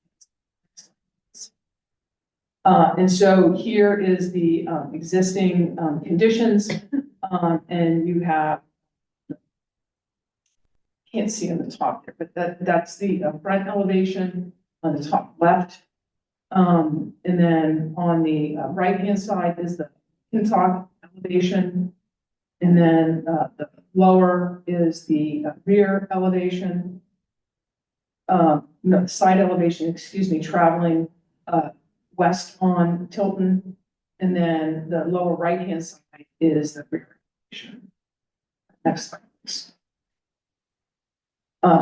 And so here is the existing conditions, and you have, can't see on the top there, but that's the front elevation on the top left. And then on the right-hand side is the McClintock elevation. And then the lower is the rear elevation. No, the side elevation, excuse me, traveling west on Tilton. And then the lower right-hand side is the rear elevation. Next slide, please.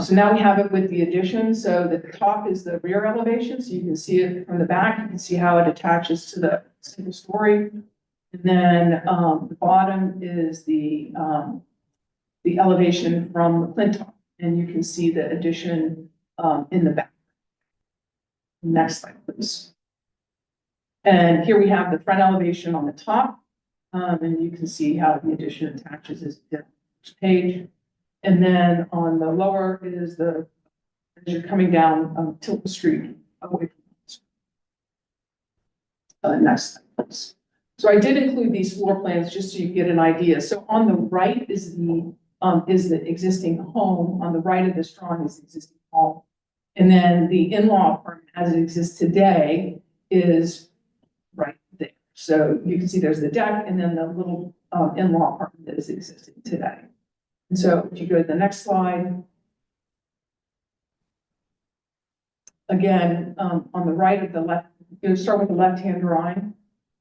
So now we have it with the addition. So the top is the rear elevation, so you can see it from the back. You can see how it attaches to the single story. And then the bottom is the elevation from the plinth, and you can see the addition in the back. Next slide, please. And here we have the front elevation on the top, and you can see how the addition attaches is the first page. And then on the lower is as you're coming down Tilton Street away from next slide, please. So I did include these floor plans just so you get an idea. So on the right is the existing home. On the right of this drawing is the existing home. And then the in-law apartment as it exists today is right there. So you can see there's the deck and then the little in-law apartment that is existing today. And so if you go to the next slide. Again, on the right of the left, you start with the left-hand drawing.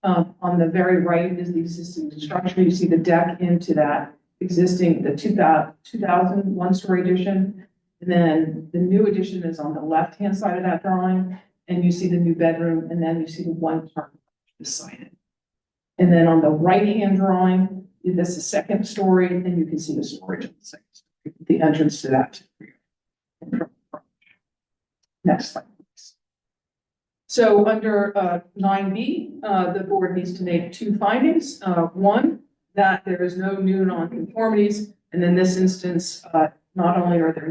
On the very right is the existing structure. You see the deck into that existing, the 2000 one-story addition. And then the new addition is on the left-hand side of that drawing. And you see the new bedroom, and then you see the one part beside it. And then on the right-hand drawing, that's the second story, and you can see the storage of the second story, the entrance to that. Next slide, please. So under 9B, the board needs to make two findings. One, that there is no new nonconformities, and in this instance, not only are there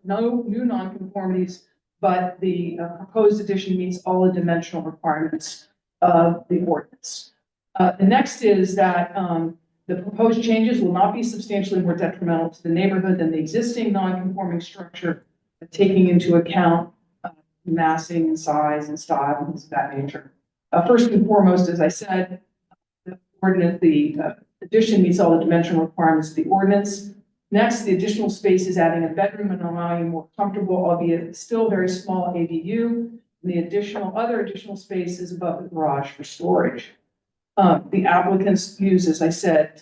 no new nonconformities, but the proposed addition meets all the dimensional requirements of the ordinance. The next is that the proposed changes will not be substantially more detrimental to the neighborhood than the existing non-conforming structure, taking into account massing and size and style and things of that nature. First and foremost, as I said, the addition meets all the dimensional requirements of the ordinance. Next, the additional space is adding a bedroom and allowing a more comfortable, albeit still very small ADU. The other additional space is above the garage for storage. The applicants use, as I said,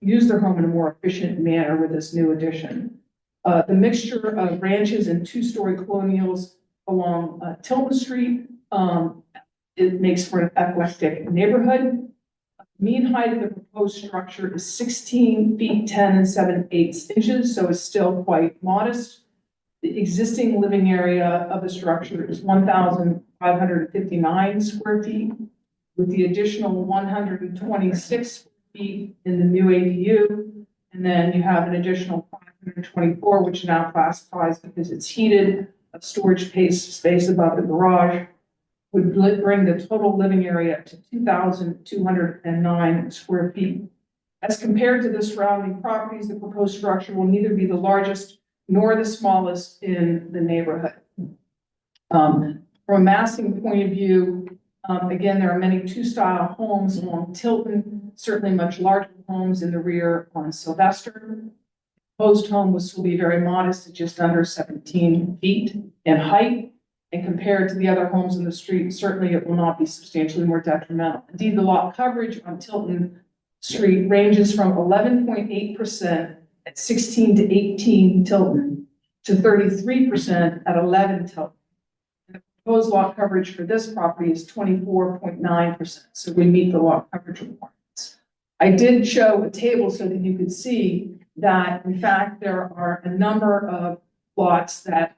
use their home in a more efficient manner with this new addition. The mixture of ranches and two-story colonials along Tilton Street, it makes for an eclectic neighborhood. Mean height of the proposed structure is 16 feet 10 7/8 inches, so it's still quite modest. The existing living area of the structure is 1,559 square feet, with the additional 126 feet in the new ADU. And then you have an additional 524, which now classifies because it's heated, a storage space above the garage, would bring the total living area to 2,209 square feet. As compared to the surrounding properties, the proposed structure will neither be the largest nor the smallest in the neighborhood. From a massing point of view, again, there are many two-style homes along Tilton, certainly much larger homes in the rear on Sylvester. Proposed home will be very modest at just under 17 feet in height. And compared to the other homes in the street, certainly it will not be substantially more detrimental. Indeed, the lot coverage on Tilton Street ranges from 11.8% at 16 to 18 Tilton to 33% at 11 Tilton. And the proposed lot coverage for this property is 24.9%, so we meet the lot coverage requirements. I did show a table so that you could see that, in fact, there are a number of lots that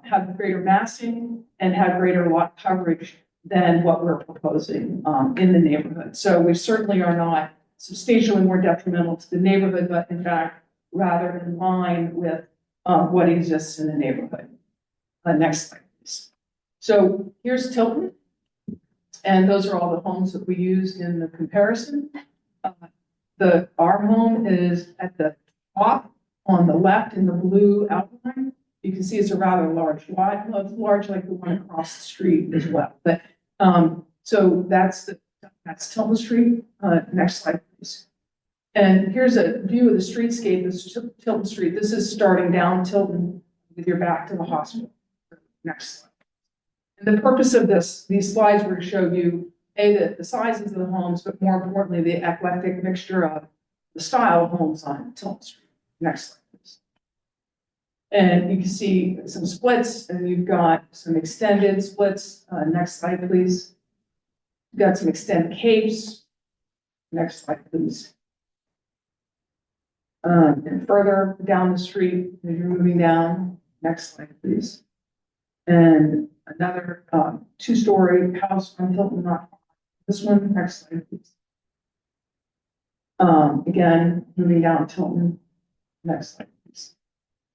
have greater massing and have greater lot coverage than what we're proposing in the neighborhood. So we certainly are not substantially more detrimental to the neighborhood, but in fact, rather in line with what exists in the neighborhood. Next slide, please. So here's Tilton, and those are all the homes that we used in the comparison. Our home is at the top on the left in the blue outline. You can see it's a rather large lot. Well, it's large like the one across the street as well. But so that's Tilton Street. Next slide, please. And here's a view of the streetscape of Tilton Street. This is starting down Tilton with your back to the hospital. Next slide. And the purpose of these slides were to show you, the sizes of the homes, but more importantly, the eclectic mixture of the style of homes on Tilton Street. Next slide, please. And you can see some splits, and you've got some extended splits. Next slide, please. You've got some extended capes. Next slide, please. And further down the street, as you're moving down, next slide, please. And another two-story house on Tilton, not this one. Next slide, please. Again, moving down Tilton. Next slide, please.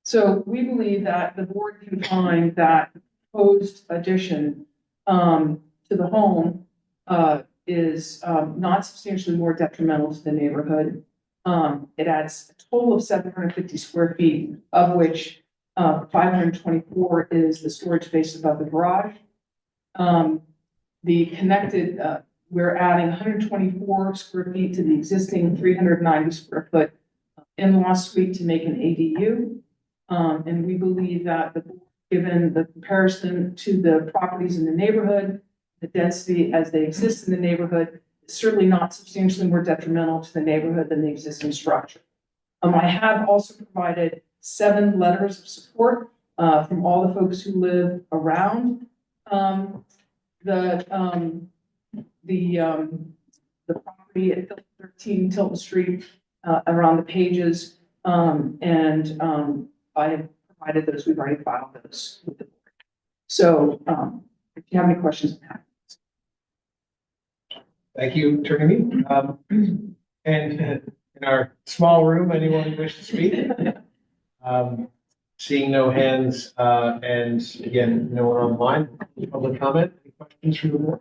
So we believe that the board can find that proposed addition to the home is not substantially more detrimental to the neighborhood. It adds a total of 750 square feet, of which 524 is the storage space above the garage. The connected, we're adding 124 square feet to the existing 390 square foot in-law suite to make an ADU. And we believe that given the comparison to the properties in the neighborhood, the density as they exist in the neighborhood, is certainly not substantially more detrimental to the neighborhood than the existing structure. I have also provided 7 letters of support from all the folks who live around the property at 13 Tilton Street, around the pages, and I have provided those. We've already filed those with the board. So if you have any questions, I'm happy. Thank you, Attorney. And in our small room, anyone who wishes to speak? Seeing no hands, and again, no one online, public comment, any questions from the board?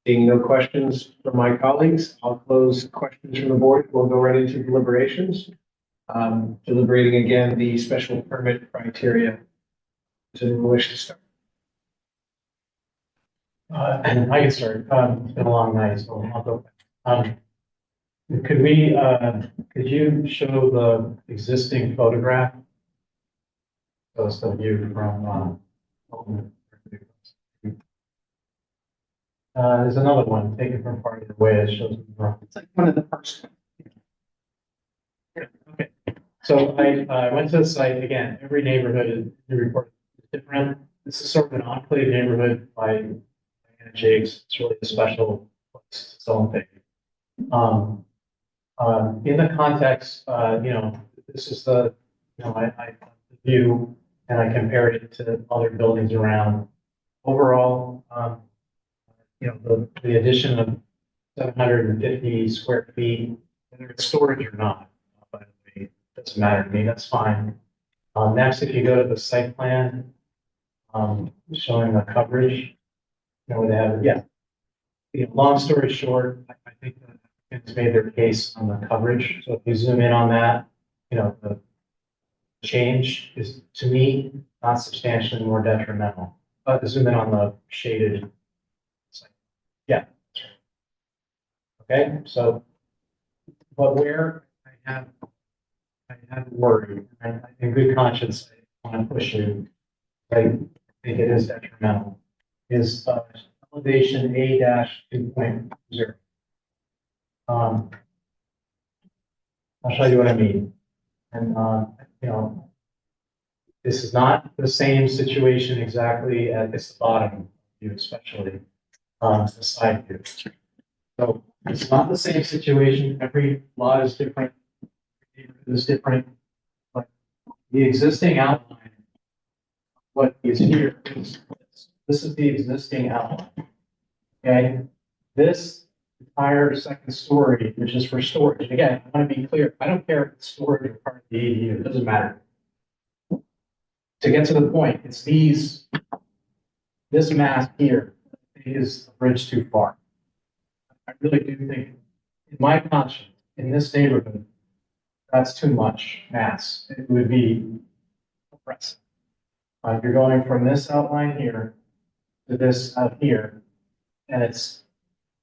Seeing no questions from my colleagues, I'll close questions from the board. We'll go right into deliberations. Deliberating again the special permit criteria. Does anyone wish to start? I can start. It's been a long night, so I'll go. Could you show the existing photograph? Those of you from, there's another one taken from part of the way it shows. It's like one of the first. Okay. So I went to the site again. Every neighborhood in Newburyport is different. This is sort of an enclave neighborhood by Anna Jakes. It's really a special place. It's its own thing. In the context, this is the, I the view, and I compared it to other buildings around. Overall, the addition of 750 square feet, whether it's storage or not, by the way, doesn't matter to me. That's fine. Next, if you go to the site plan, showing the coverage, they have, long story short, I think that it's made their case on the coverage. So if you zoom in on that, the change is, to me, not substantially more detrimental. But zoom in on the shaded site. Yeah. Okay, so, but where I have worry, and in good conscience, I want to push you, I think it is detrimental, is elevation A-2.0. I'll show you what I mean. And, this is not the same situation exactly at this bottom view, especially the side view. So it's not the same situation. Every lot is different. Neighborhood is different. But the existing outline, what is here is this is the existing outline. Okay, this entire second story, which is for storage. Again, I want to be clear. I don't care if it's storage or part of the ADU. It doesn't matter. To get to the point, it's this mass here is a bridge too far. I really do think, in my conscience, in this neighborhood, that's too much mass. It would be oppressive. You're going from this outline here to this out here, and it's,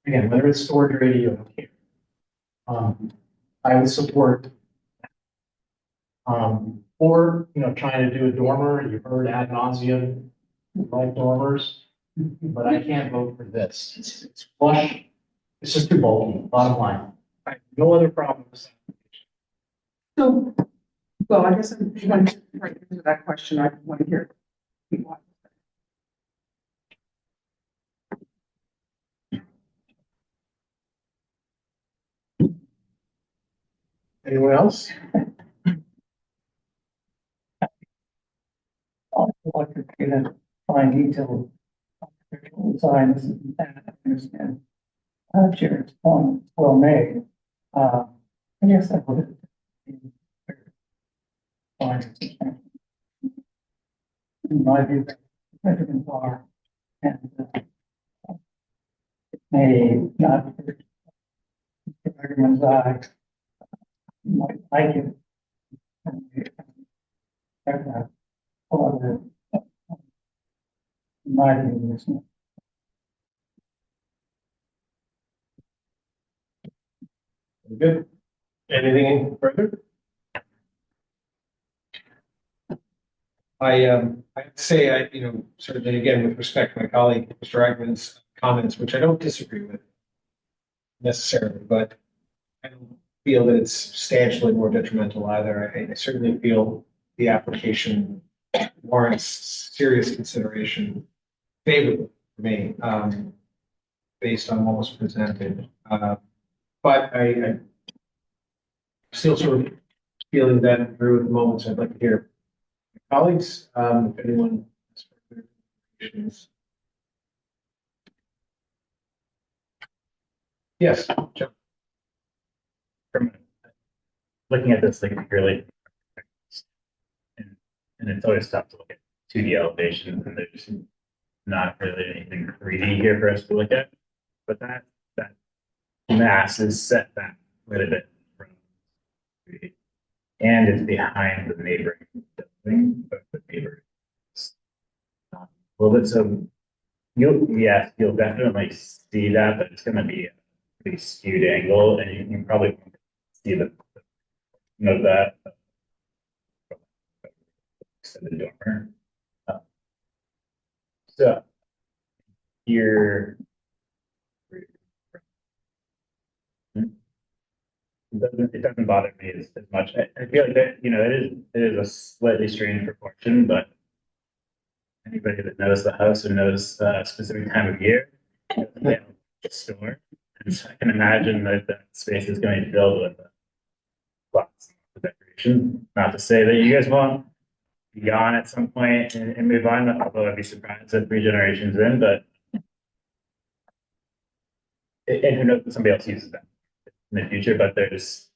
again, whether it's storage or ADU, I don't care. I would support or, trying to do a dormer. You've heard ad nauseum, like dormers, but I can't vote for this. It's flush. It's just too bulky, bottom line. I have no other problem with this. So, well, I guess I'm going to right into that question. I want to hear. Anyone else? I'd like to get a fine detail architectural design, and I understand. Jared's point, well made. I guess I would. In my view, significant are, and it may not. Everyone's eye might like it. However, in my view, it's not. Good. Anything further? I have to say, certainly again, with respect to my colleague, Mr. Eichmann's comments, which I don't disagree with necessarily, but I don't feel that it's substantially more detrimental either. I certainly feel the application warrants serious consideration favorably for me, based on what was presented. But I still sort of feeling that through at the moment, so I'd like to hear my colleagues, if anyone has further questions. Yes, Joe. From looking at this like purely, and it's always tough to look at 2D elevations, and there's not really anything 3D here for us to look at. But that mass is set back quite a bit from 3D, and it's behind the neighboring building, but the neighbor. Well, that's you'll definitely see that, but it's going to be a pretty skewed angle, and you can probably see the of that extended dormer. So here, it doesn't bother me as much. I feel like that, it is a slightly strange proportion, but anybody that knows the house or knows a specific time of year, the store, and so I can imagine that space is going to be filled with lots of decoration. Not to say that you guys won't be gone at some point and move on, although I'd be surprised at 3 generations in, but and who knows if somebody else uses that in the future, but there's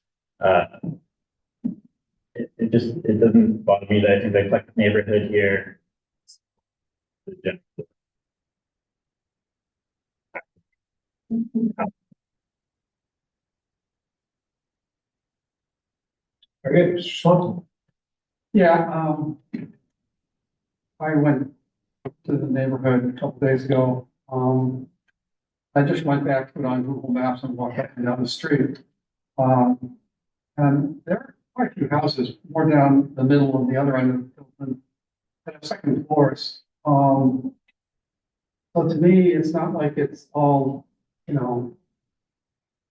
it doesn't bother me that I think the collective neighborhood here. Very good, Mr. Swanton. Yeah, I went to the neighborhood a couple days ago. I just went back to it on Google Maps and walked up and down the street. And there are quite a few houses more down the middle and the other end of the building that have second floors. So to me, it's not like it's all,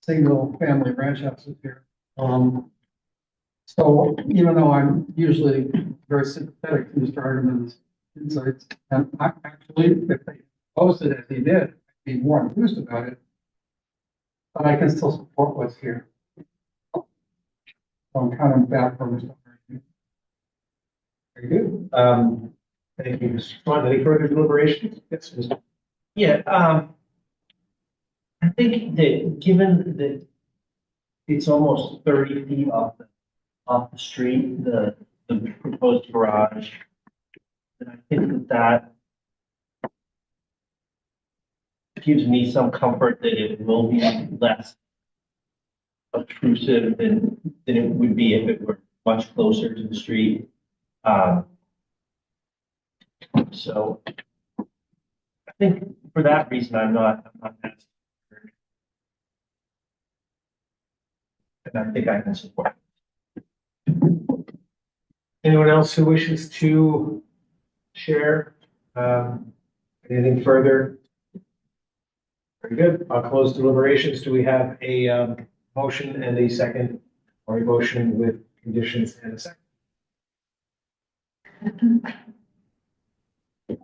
single family ranch houses here. So even though I'm usually very sympathetic to Mr. Hardiman's insights, and I actually, if they proposed it as he did, I'd be more enthused about it. But I can still support what's here. So I'm kind of back for Mr. Hardiman. Very good. Thank you, Mr. Swanton. Any further deliberations? Yes, Mr. Yeah, I think that given that it's almost 30 feet off the street, the proposed garage, and I think that gives me some comfort that it will be less obtrusive than it would be if it were much closer to the street. So I think for that reason, I'm not that scared. And I think I can support it. Anyone else who wishes to share anything further? Very good. I'll close deliberations. Do we have a motion and a second, or a motion with conditions and a second.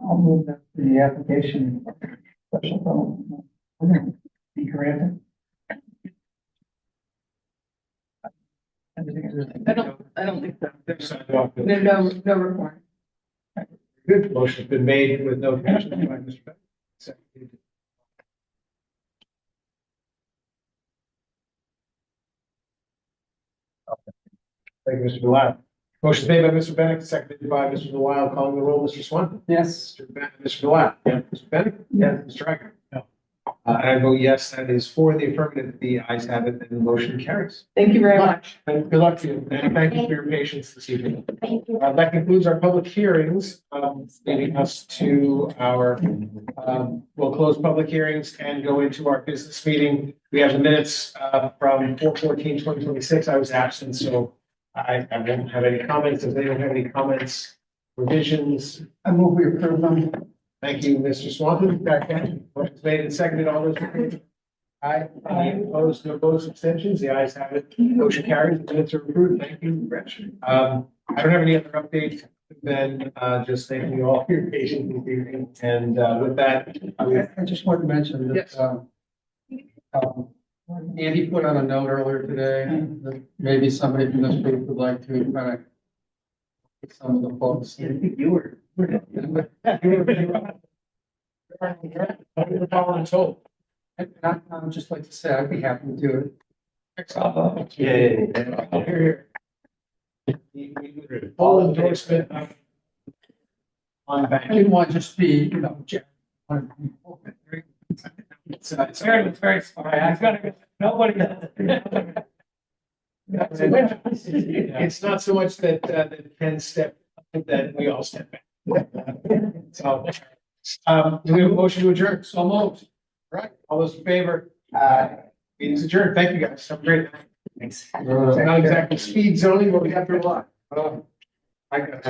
I'll move that the application for special permit be granted. I don't think so. They've signed off. No requirement. Good, motion's been made with no conditions by Mr. Beck. Seconded. Thank you, Mr. Delisle. Motion's made by Mr. Bennett, seconded by Mr. Delisle, calling the roll, Mr. Swan. Yes. Mr. Delisle. Yeah. Mr. Bennett. Yeah. Mr. Aguirre. No. And I vote yes, that is for the affirmative, the ayes have it, and the motion carries. Thank you very much. And good luck to you, and thank you for your patience this evening. Thank you. That concludes our public hearings, leading us to our, we'll close public hearings and go into our business meeting. We have the minutes, from 4/14/2026. I was absent, so I won't have any comments. If they don't have any comments, revisions, I move we approve them. thank you, Mr. Swanton. Motion's made and seconded. All those in favor? Aye. Any opposed? No opposed, abstentions? The ayes have it. Motion carries. The minutes are approved. Thank you, Rich. I don't have any other updates than, just thanking you all for your patience this evening. And, with that, I just wanted to mention Yes. that, Andy put on a note earlier today that maybe somebody from this group would like to kind of get some of the folks. you were. You're following told. And I would just like to say I'd be happy to do it. Here, here. Full endorsement of- on I back. didn't want to just be, Jack. It's Very smart. I've got to, nobody. It's not so much that, that Ken stepped, that we all step back. So, do we have a motion to adjourn? So moved. Right, all those in favor? Meeting's adjourned. Thank you, guys. Have a great night. Thanks. Not exactly speed zoning, but we got through a lot. I got